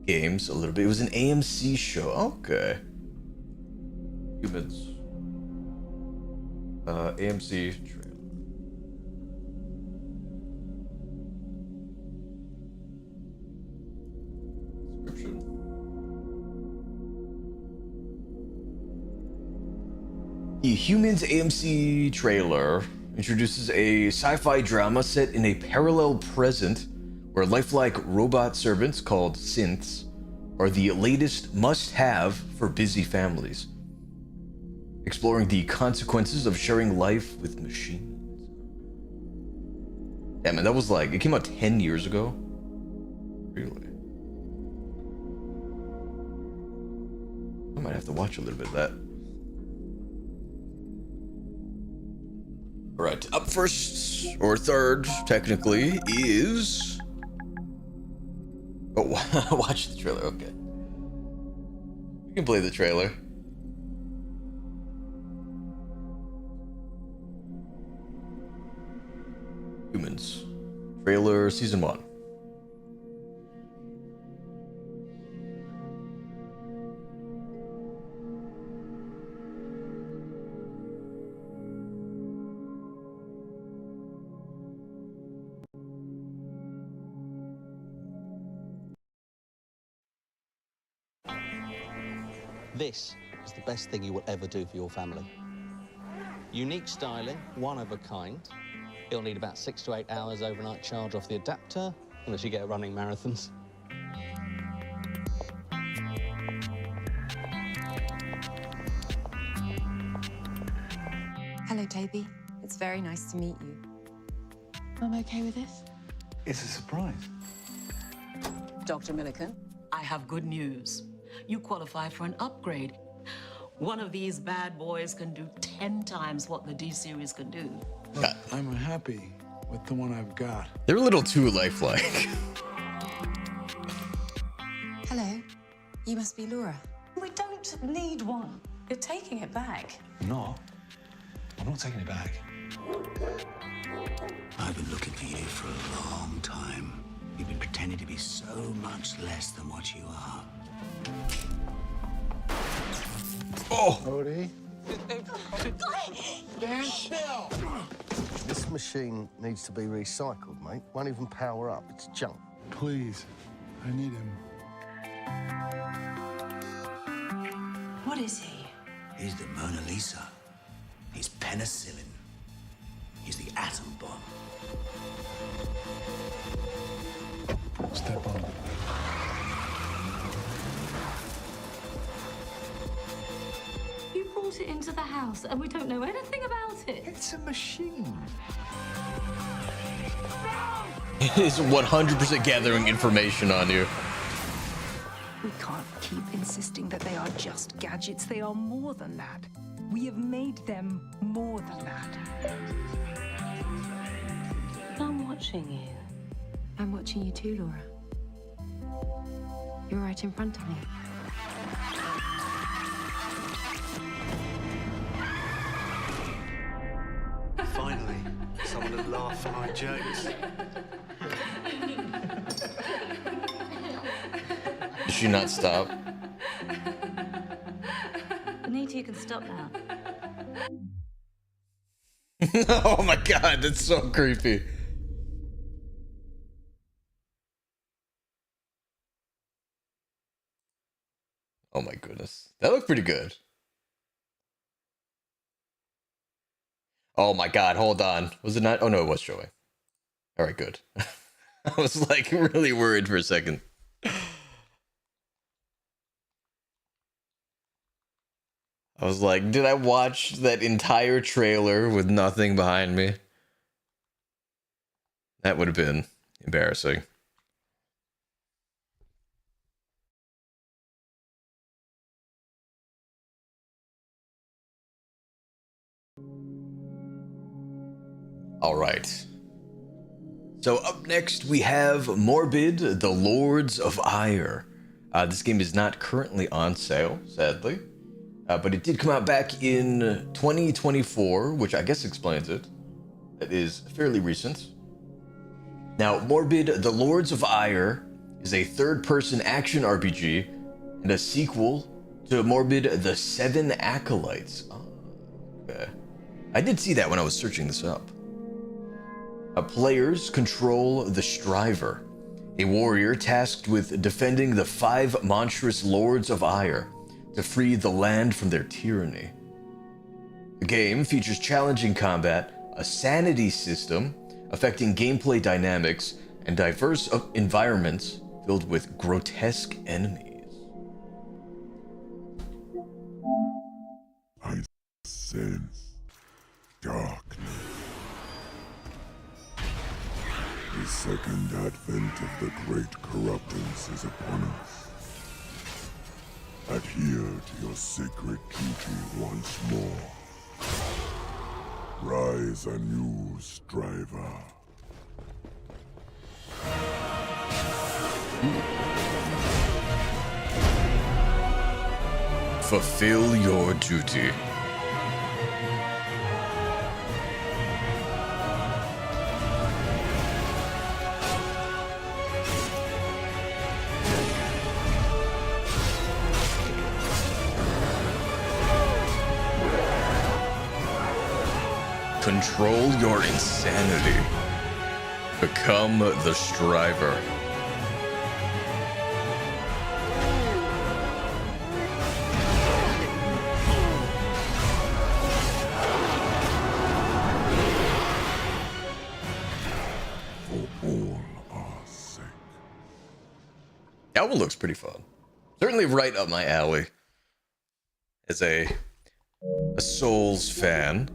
games a little bit. It was an AMC show. Okay. Humans. AMC trailer. Description. The Humans AMC trailer introduces a sci-fi drama set in a parallel present where lifelike robot servants called synths are the latest must-have for busy families, exploring the consequences of sharing life with machines. Yeah, man, that was like, it came out 10 years ago? Really? I might have to watch a little bit of that. All right, up first, or third, technically, is... Oh, watch the trailer, okay. We can play the trailer. Trailer Season 1. This is the best thing you will ever do for your family. Unique styling, one of a kind. It'll need about 6 to 8 hours overnight charge off the adapter, unless you get running marathons. Hello, Toby. It's very nice to meet you. I'm okay with this. It's a surprise. Dr. Milliken, I have good news. You qualify for an upgrade. One of these bad boys can do 10 times what the D-series can do. Look, I'm happy with the one I've got. They're a little too lifelike. Hello. You must be Laura. We don't need one. You're taking it back. No, I'm not taking it back. I've been looking for you for a long time. You've been pretending to be so much less than what you are. Oh! Odie? Stand still! This machine needs to be recycled, mate. Won't even power up. It's junk. Please, I need him. What is he? He's the Mona Lisa. He's penicillin. He's the atom bomb. Step on it. You brought it into the house and we don't know anything about it. It's a machine. It is 100% gathering information on you. We can't keep insisting that they are just gadgets. They are more than that. We have made them more than that. I'm watching you. I'm watching you too, Laura. You're right in front of me. Finally, someone to laugh at my jokes. Did she not stop? Anita, you can stop now. Oh my god, that's so creepy. Oh my goodness. That looked pretty good. Oh my god, hold on. Was it not? Oh no, it was showing. Alright, good. I was like really worried for a second. I was like, did I watch that entire trailer with nothing behind me? That would have been embarrassing. All right. So up next we have Morbid, the Lords of Ire. This game is not currently on sale, sadly. But it did come out back in 2024, which I guess explains it. It is fairly recent. Now, Morbid, the Lords of Ire is a third-person action RPG and a sequel to Morbid, the Seven Acolytes. Oh, okay. I did see that when I was searching this up. Players control the Striver, a warrior tasked with defending the 5 monstrous Lords of Ire to free the land from their tyranny. The game features challenging combat, a sanity system affecting gameplay dynamics, and diverse environments filled with grotesque enemies. I sense darkness. The second advent of the great corruptance is upon us. Adhere to your sacred duty once more. Rise anew, Striver. Fulfill your duty. Control your insanity. Become the Striver. That one looks pretty fun. Certainly right up my alley. As a Souls fan.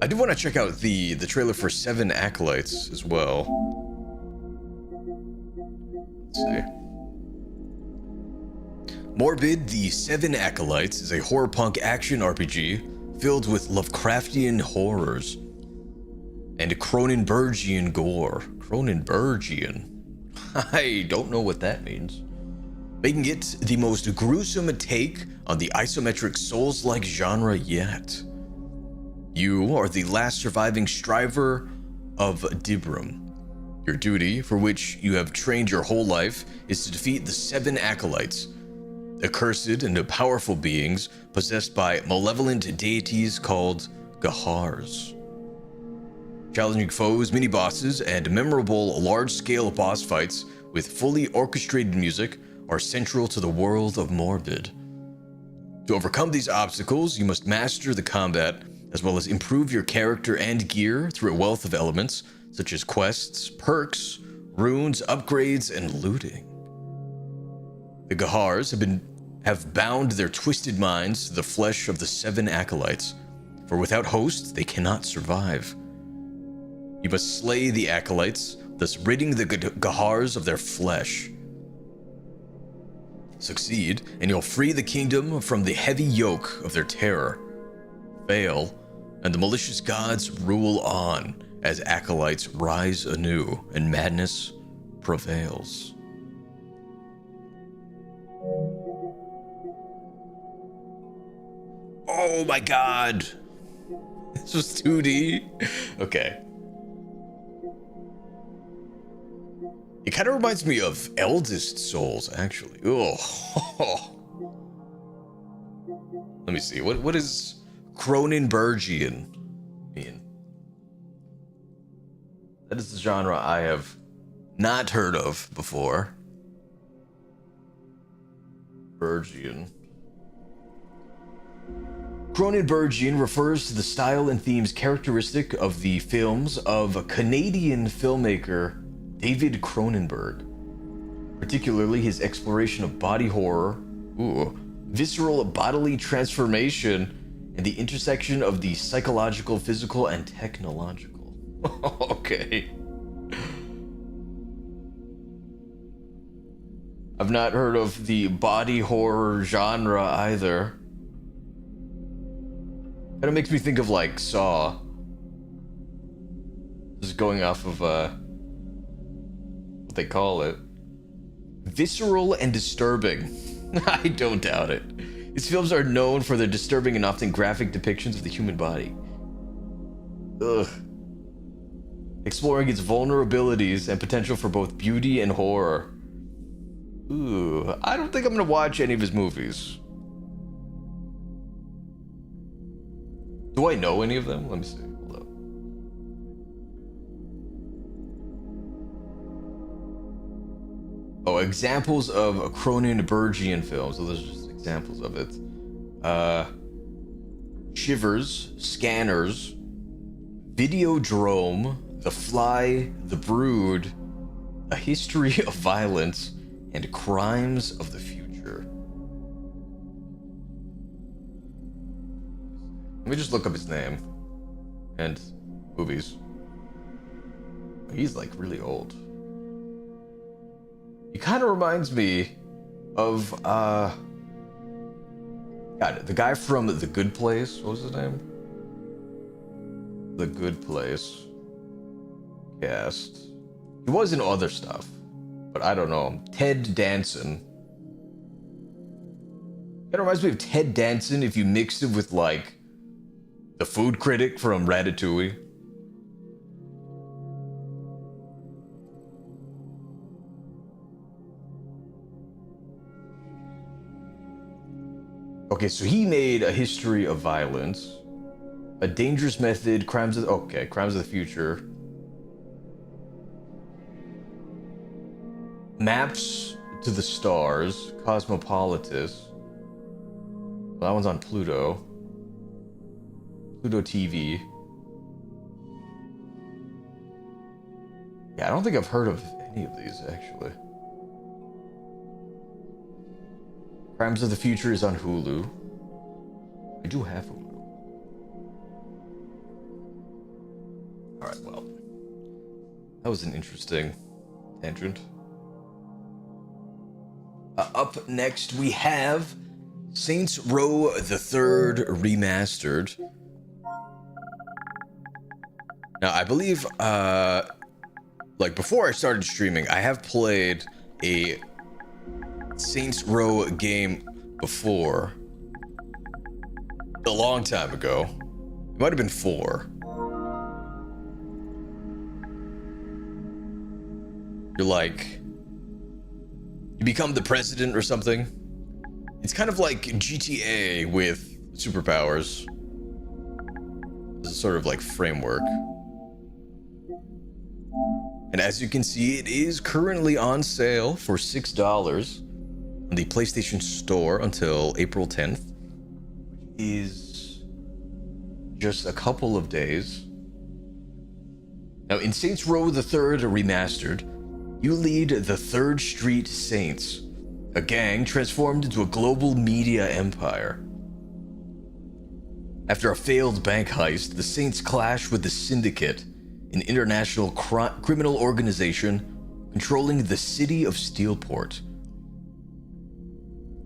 I do want to check out the trailer for 7 Acolytes as well. Let's see. Morbid, the 7 Acolytes is a horror punk action RPG filled with Lovecraftian horrors and Cronenbergian gore. Cronenbergian? I don't know what that means. Making it the most gruesome take on the isometric Souls-like genre yet. You are the last surviving Striver of Dibram. Your duty, for which you have trained your whole life, is to defeat the 7 Acolytes, accursed and powerful beings possessed by malevolent deities called Gahars. Challenging foes, mini-bosses, and memorable large-scale boss fights with fully orchestrated music are central to the world of Morbid. To overcome these obstacles, you must master the combat, as well as improve your character and gear through a wealth of elements, such as quests, perks, runes, upgrades, and looting. The Gahars have bound their twisted minds to the flesh of the 7 Acolytes, for without hosts, they cannot survive. You must slay the Acolytes, thus ridding the Gahars of their flesh. Succeed, and you'll free the kingdom from the heavy yoke of their terror. Fail, and the malicious gods rule on as Acolytes rise anew and madness prevails. Oh my god! This was 2D? Okay. It kind of reminds me of Eldest Souls, actually. Oh. Let me see. What is Cronenbergian mean? That is the genre I have not heard of before. Bergian. Cronenbergian refers to the style and themes characteristic of the films of Canadian filmmaker David Cronenberg, particularly his exploration of body horror, visceral bodily transformation, and the intersection of the psychological, physical, and technological. Okay. I've not heard of the body horror genre either. Kind of makes me think of like Saw. Just going off of what they call it. Visceral and disturbing. I don't doubt it. His films are known for their disturbing and often graphic depictions of the human body. Ugh. Exploring its vulnerabilities and potential for both beauty and horror. Ooh, I don't think I'm gonna watch any of his movies. Do I know any of them? Let me see. Hold up. Oh, examples of Cronenbergian films. So those are just examples of it. Shivers, Scanners, Videodrome, The Fly, The Brood, A History of Violence, and Crimes of the Future. Let me just look up his name and movies. He's like really old. He kind of reminds me of God, the guy from The Good Place. What was his name? The Good Place cast. He was in other stuff, but I don't know. Ted Danson. It reminds me of Ted Danson if you mixed it with like the food critic from Ratatouille. Okay, so he made A History of Violence. A Dangerous Method, Crimes of the Future. Maps to the Stars, Cosmopolitus. Well, that one's on Pluto. Pluto TV. Yeah, I don't think I've heard of any of these, actually. Crimes of the Future is on Hulu. I do have Hulu. Alright, well. That was an interesting tangent. Up next, we have Saints Row the Third Remastered. Now, I believe, like, before I started streaming, I have played a Saints Row game before. A long time ago. It might have been 4. You're like... You become the president or something. It's kind of like GTA with superpowers. It's a sort of like framework. And as you can see, it is currently on sale for $6 on the PlayStation Store until April 10th. Is just a couple of days. Now, in Saints Row the Third Remastered, you lead the Third Street Saints, a gang transformed into a global media empire. After a failed bank heist, the Saints clash with the Syndicate, an international criminal organization controlling the city of Steelport.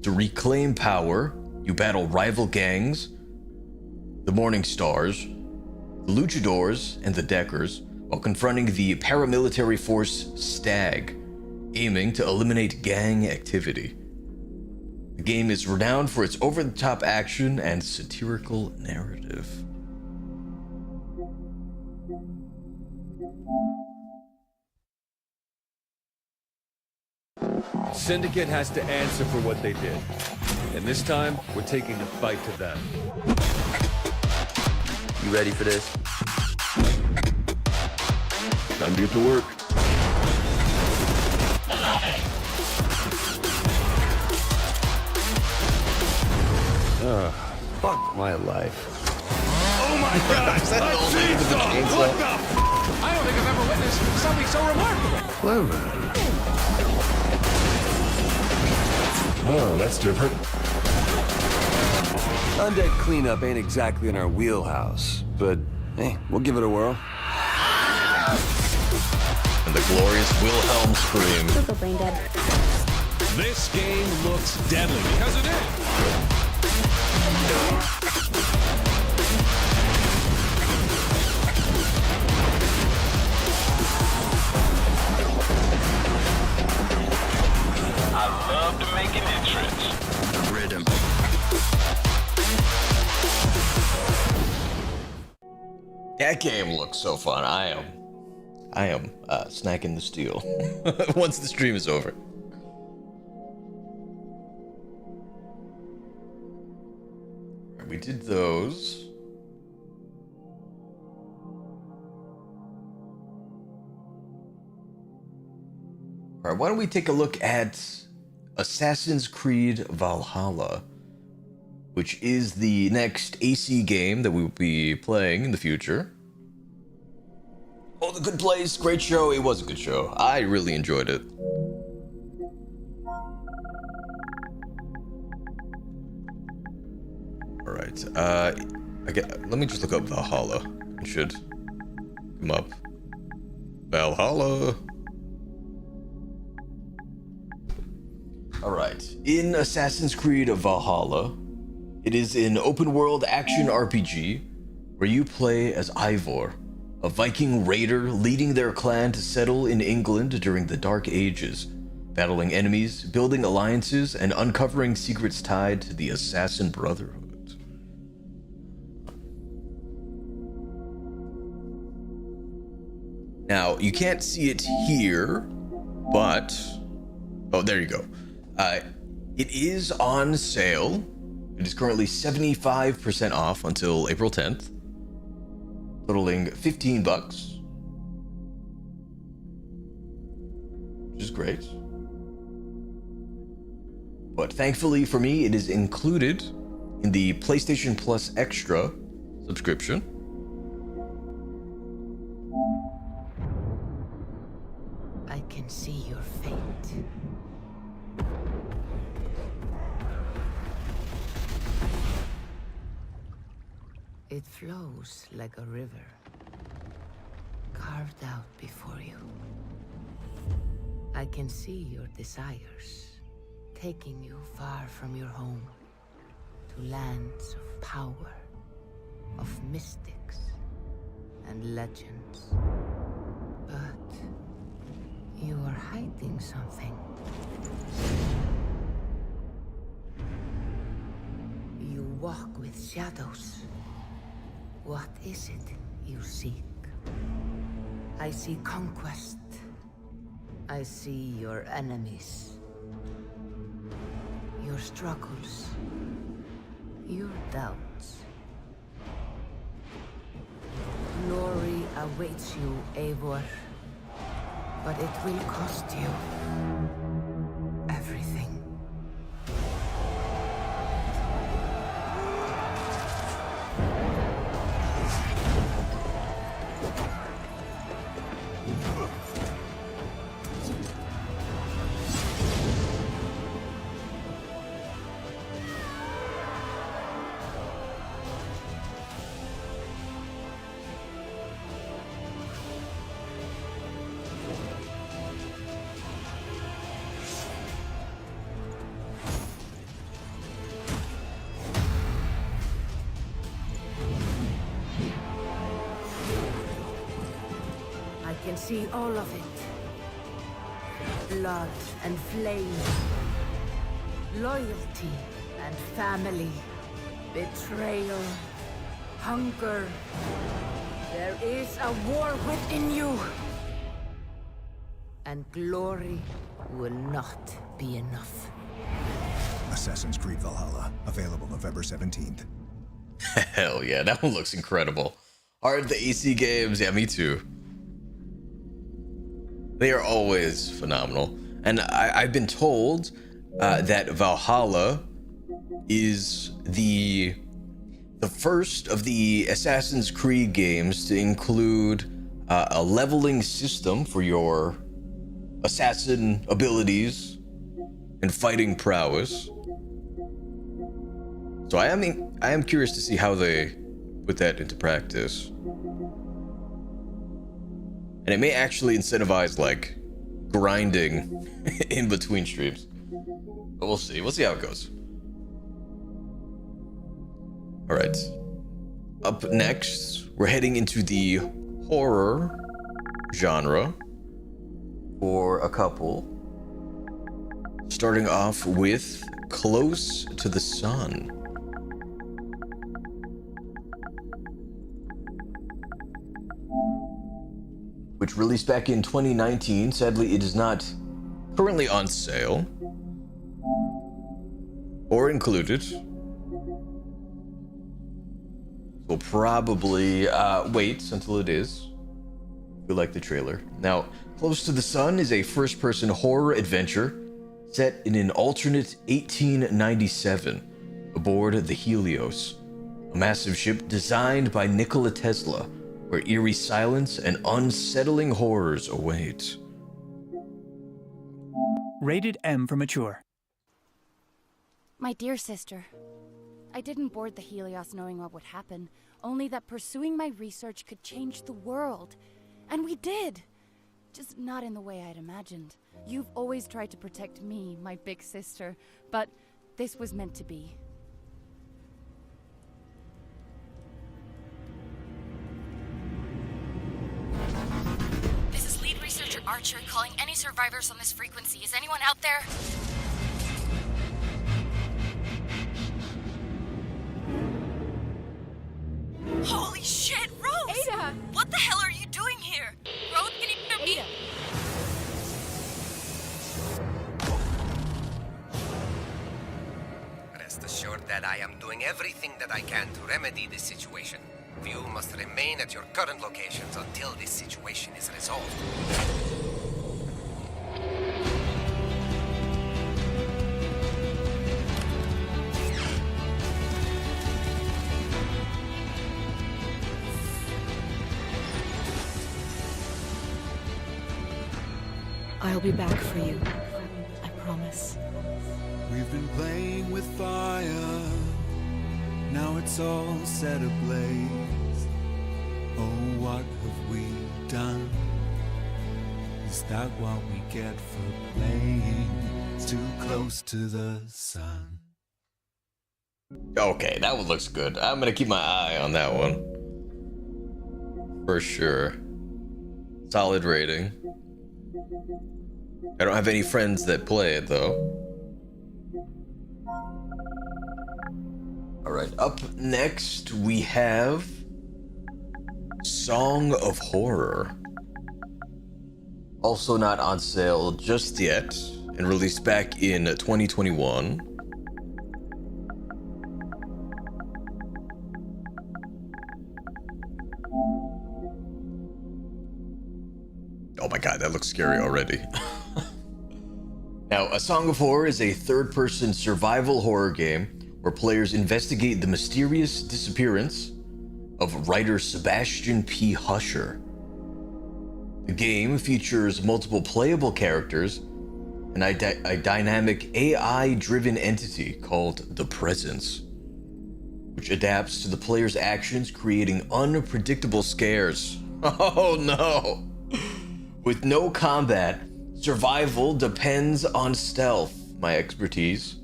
To reclaim power, you battle rival gangs, the Morning Stars, the Luchadors, and the Deckers, while confronting the paramilitary force STAG, aiming to eliminate gang activity. The game is renowned for its over-the-top action and satirical narrative. Syndicate has to answer for what they did. And this time, we're taking the fight to them. You ready for this? Time to get to work. Fuck my life. Oh my God! Is that an old lady with a chainsaw? What the f- I don't think I've ever witnessed something so remarkable. Clever. Oh, that's different. Undead cleanup ain't exactly in our wheelhouse, but hey, we'll give it a whirl. And the glorious Wilhelm scream. Super brain dead. This game looks deadly because it is. I love to make an entrance. Rhythm. That game looks so fun. I am snacking the steel once the stream is over. We did those. All right, why don't we take a look at Assassin's Creed Valhalla, which is the next AC game that we will be playing in the future. Oh, The Good Place, great show. It was a good show. I really enjoyed it. All right. Let me just look up Valhalla. It should come up. Valhalla. All right. In Assassin's Creed Valhalla, it is an open-world action RPG where you play as Eivor, a Viking raider leading their clan to settle in England during the Dark Ages, battling enemies, building alliances, and uncovering secrets tied to the Assassin Brotherhood. Now, you can't see it here, but... Oh, there you go. It is on sale. It is currently 75% off until April 10th. totaling $15, which is great. But thankfully for me, it is included in the PlayStation Plus Extra subscription. I can see your fate. It flows like a river, carved out before you. I can see your desires, taking you far from your home, to lands of power, of mystics and legends. But you are hiding something. You walk with shadows. What is it you seek? I see conquest. I see your enemies. Your struggles. Your doubts. Glory awaits you, Eivor. But it will cost you everything. I can see all of it. Blood and flame. Loyalty and family. Betrayal. Hunger. There is a war within you. And glory will not be enough. Assassin's Creed Valhalla, available November 17th. Hell yeah, that one looks incredible. Aren't the AC games? Yeah, me too. They are always phenomenal. And I've been told that Valhalla is the first of the Assassin's Creed games to include a leveling system for your assassin abilities and fighting prowess. So I am curious to see how they put that into practice. And it may actually incentivize like grinding in between streams. But we'll see. We'll see how it goes. All right. Up next, we're heading into the horror genre for a couple. Starting off with Close to the Sun. Which released back in 2019. Sadly, it is not currently on sale or included. We'll probably wait until it is. We like the trailer. Now, Close to the Sun is a first-person horror adventure set in an alternate 1897 aboard the Helios, a massive ship designed by Nikola Tesla, where eerie silence and unsettling horrors await. Rated M for mature. My dear sister, I didn't board the Helios knowing what would happen, only that pursuing my research could change the world. And we did! Just not in the way I'd imagined. You've always tried to protect me, my big sister, but this was meant to be. This is lead researcher Archer calling any survivors on this frequency. Is anyone out there? Holy shit, Rose! Ada! What the hell are you doing here? Rose, can you hear me? Rest assured that I am doing everything that I can to remedy this situation. You must remain at your current locations until this situation is resolved. I'll be back for you. I promise. We've been playing with fire. Now it's all set ablaze. Oh, what have we done? Is that what we get for playing too close to the sun? Okay, that one looks good. I'm gonna keep my eye on that one. For sure. Solid rating. I don't have any friends that play it though. Alright, up next we have Song of Horror. Also not on sale just yet, and released back in 2021. Oh my god, that looks scary already. Now, A Song of Horror is a third-person survival horror game where players investigate the mysterious disappearance of writer Sebastian P. Husher. The game features multiple playable characters and a dynamic AI-driven entity called the Presence, which adapts to the player's actions, creating unpredictable scares. Oh no! With no combat, survival depends on stealth, my expertise,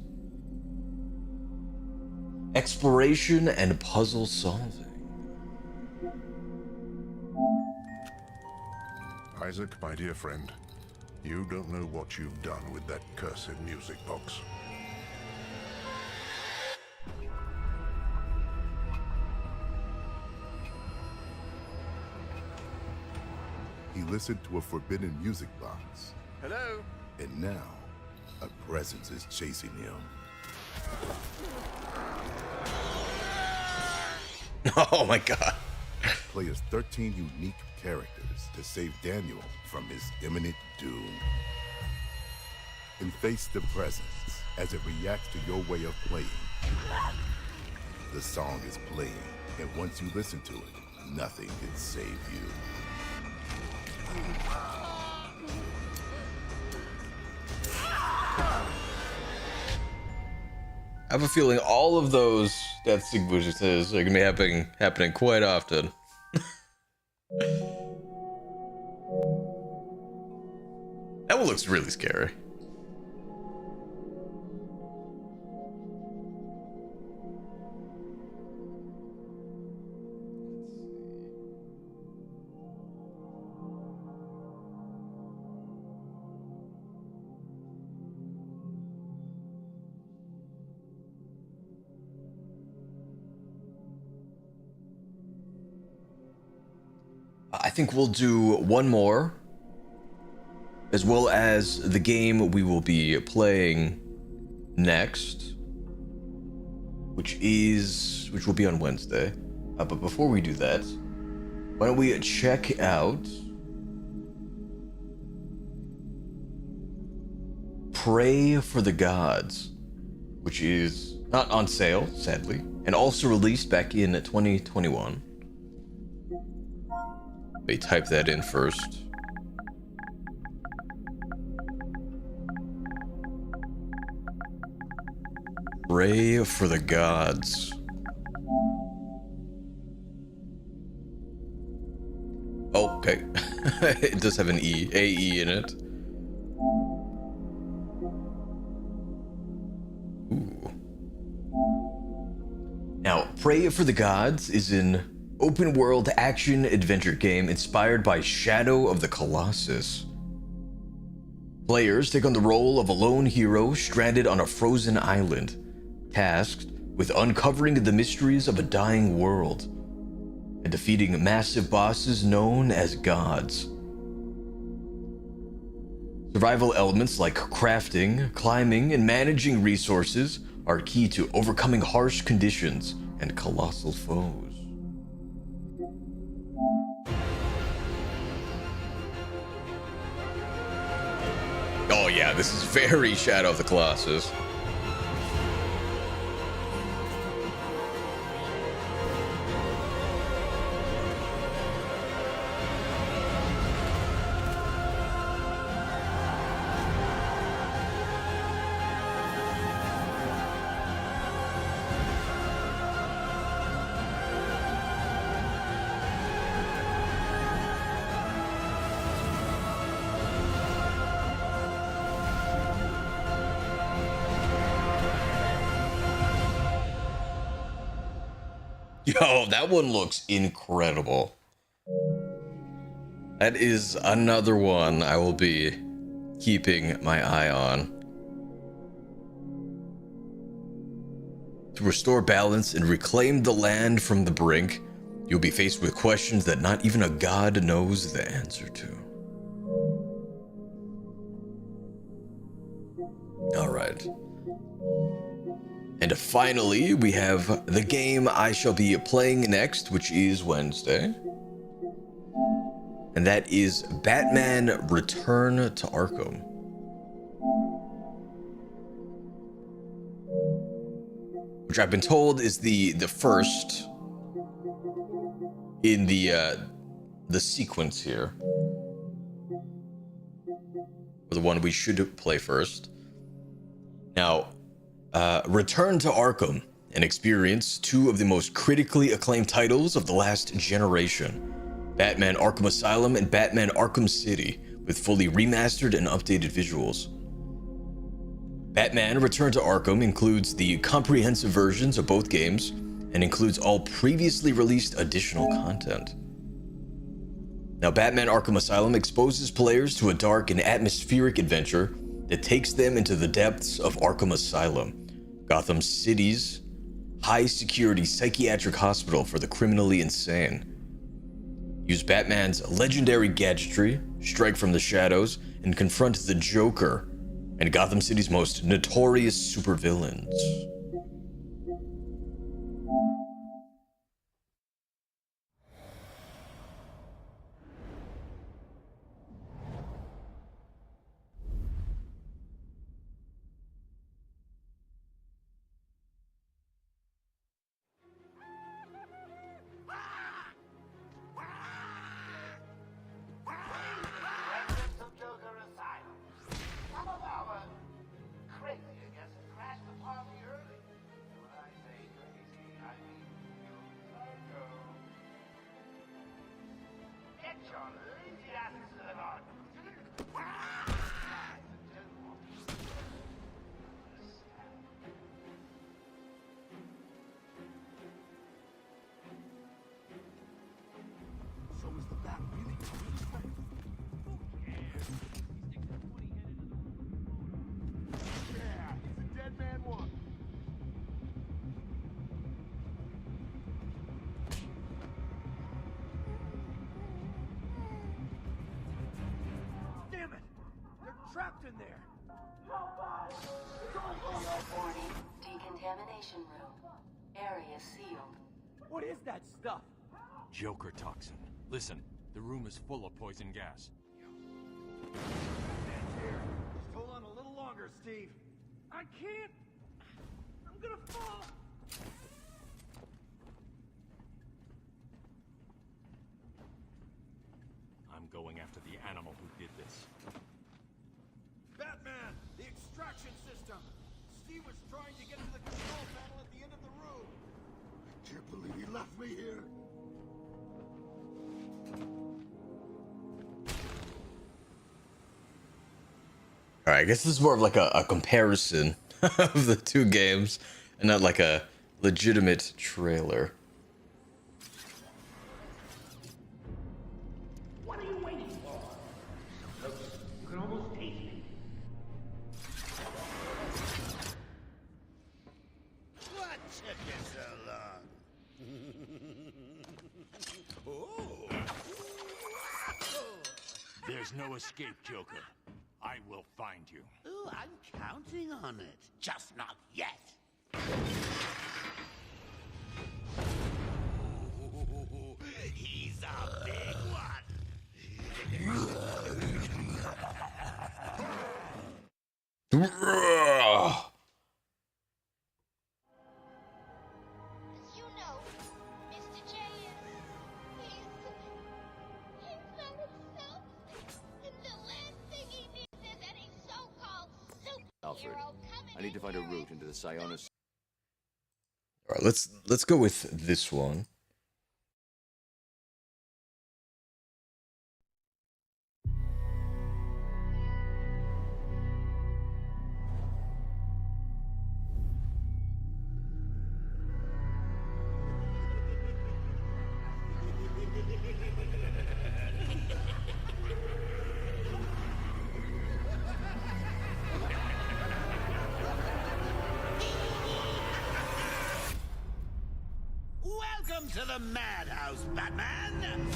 exploration, and puzzle solving. Isaac, my dear friend, you don't know what you've done with that cursed music box. He listened to a forbidden music box. Hello? And now, a presence is chasing him. Oh my god. Play as 13 unique characters to save Daniel from his imminent doom. And face the presence as it reacts to your way of playing. The song is playing, and once you listen to it, nothing can save you. I have a feeling all of those death sequences are gonna be happening quite often. That one looks really scary. I think we'll do one more, as well as the game we will be playing next, which will be on Wednesday. But before we do that, why don't we check out Pray for the Gods, which is not on sale, sadly, and also released back in 2021. Let me type that in first. Pray for the Gods. Oh, okay. It does have an AE in it. Ooh. Now, Pray for the Gods is an open-world action-adventure game inspired by Shadow of the Colossus. Players take on the role of a lone hero stranded on a frozen island, tasked with uncovering the mysteries of a dying world and defeating massive bosses known as gods. Survival elements like crafting, climbing, and managing resources are key to overcoming harsh conditions and colossal foes. Oh yeah, this is very Shadow of the Colossus. Yo, that one looks incredible. That is another one I will be keeping my eye on. To restore balance and reclaim the land from the brink, you'll be faced with questions that not even a god knows the answer to. Alright. And finally, we have the game I shall be playing next, which is Wednesday. And that is Batman Return to Arkham. Which I've been told is the first in the sequence here. The one we should play first. Now, Return to Arkham, and experience two of the most critically acclaimed titles of the last generation. Batman Arkham Asylum and Batman Arkham City, with fully remastered and updated visuals. Batman Return to Arkham includes the comprehensive versions of both games, and includes all previously released additional content. Now, Batman Arkham Asylum exposes players to a dark and atmospheric adventure that takes them into the depths of Arkham Asylum, Gotham City's high-security psychiatric hospital for the criminally insane. Use Batman's legendary gadgetry, strike from the shadows, and confront the Joker and Gotham City's most notorious supervillains. Trapped in there. Warning, decontamination room. Area sealed. What is that stuff? Joker toxin. Listen, the room is full of poison gas. Man's here. Just hold on a little longer, Steve. I can't. I'm gonna fall. I'm going after the animal who did this. Batman! The extraction system! Steve was trying to get to the control panel at the end of the room! I can't believe he left me here. Alright, I guess this is more of like a comparison of the two games, and not like a legitimate trailer. What are you waiting for? Look, you can almost taste it. What took you so long? Oh. There's no escape, Joker. I will find you. Ooh, I'm counting on it. Just not yet. Ooh, he's a big one. Alfred. I need to find a route into the Sionis. All right, let's go with this one. Welcome to the madhouse, Batman!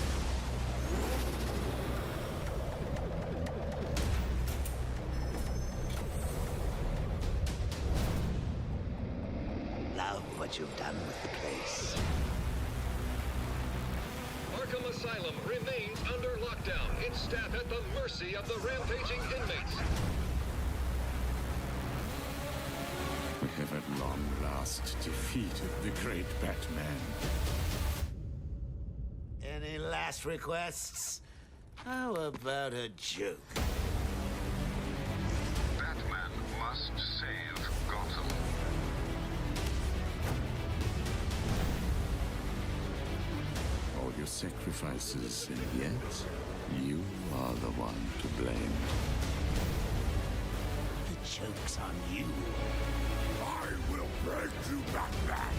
Love what you've done with the place. Arkham Asylum remains under lockdown. Its staff at the mercy of the rampaging inmates. We have at long last defeated the great Batman. Any last requests? How about a joke? Batman must save Gotham. All your sacrifices, and yet you are the one to blame. The joke's on you. I will break you, Batman!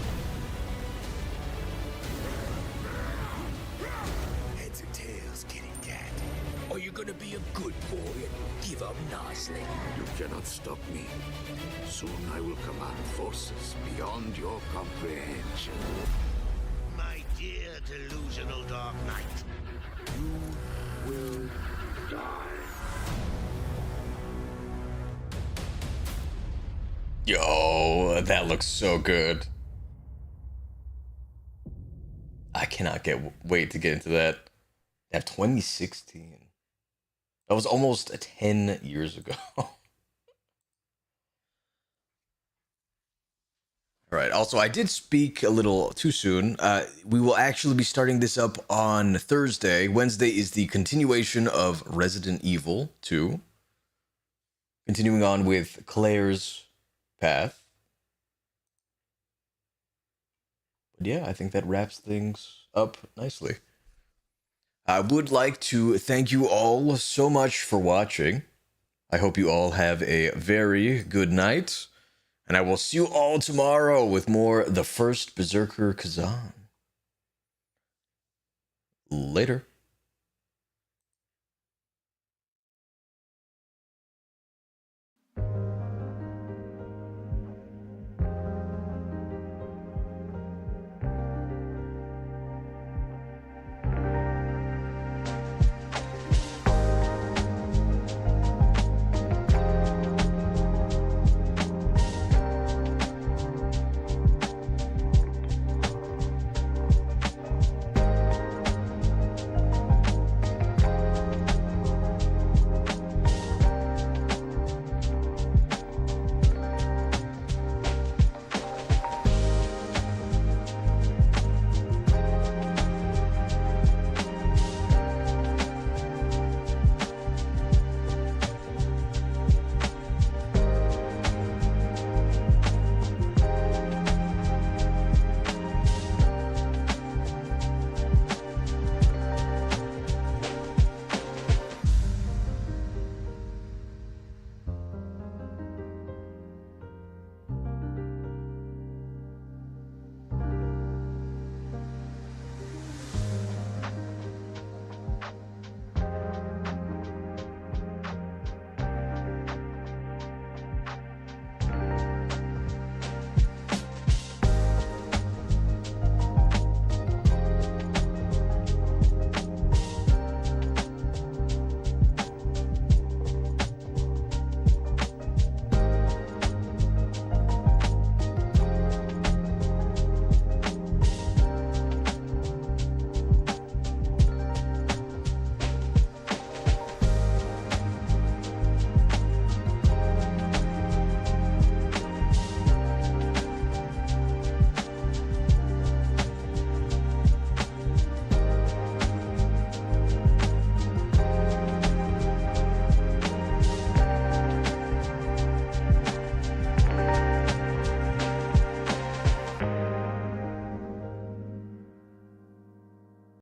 Heads or tails, kitty cat? Or you gonna be a good boy and give up nicely? You cannot stop me. Soon I will command forces beyond your comprehension. My dear delusional Dark Knight. You will die. Yo, that looks so good. I cannot wait to get into that. That 2016. That was almost 10 years ago. All right. Also, I did speak a little too soon. We will actually be starting this up on Thursday. Wednesday is the continuation of Resident Evil 2. Continuing on with Claire's path. But yeah, I think that wraps things up nicely. I would like to thank you all so much for watching. I hope you all have a very good night. And I will see you all tomorrow with more The First Berserker Kazan. Later.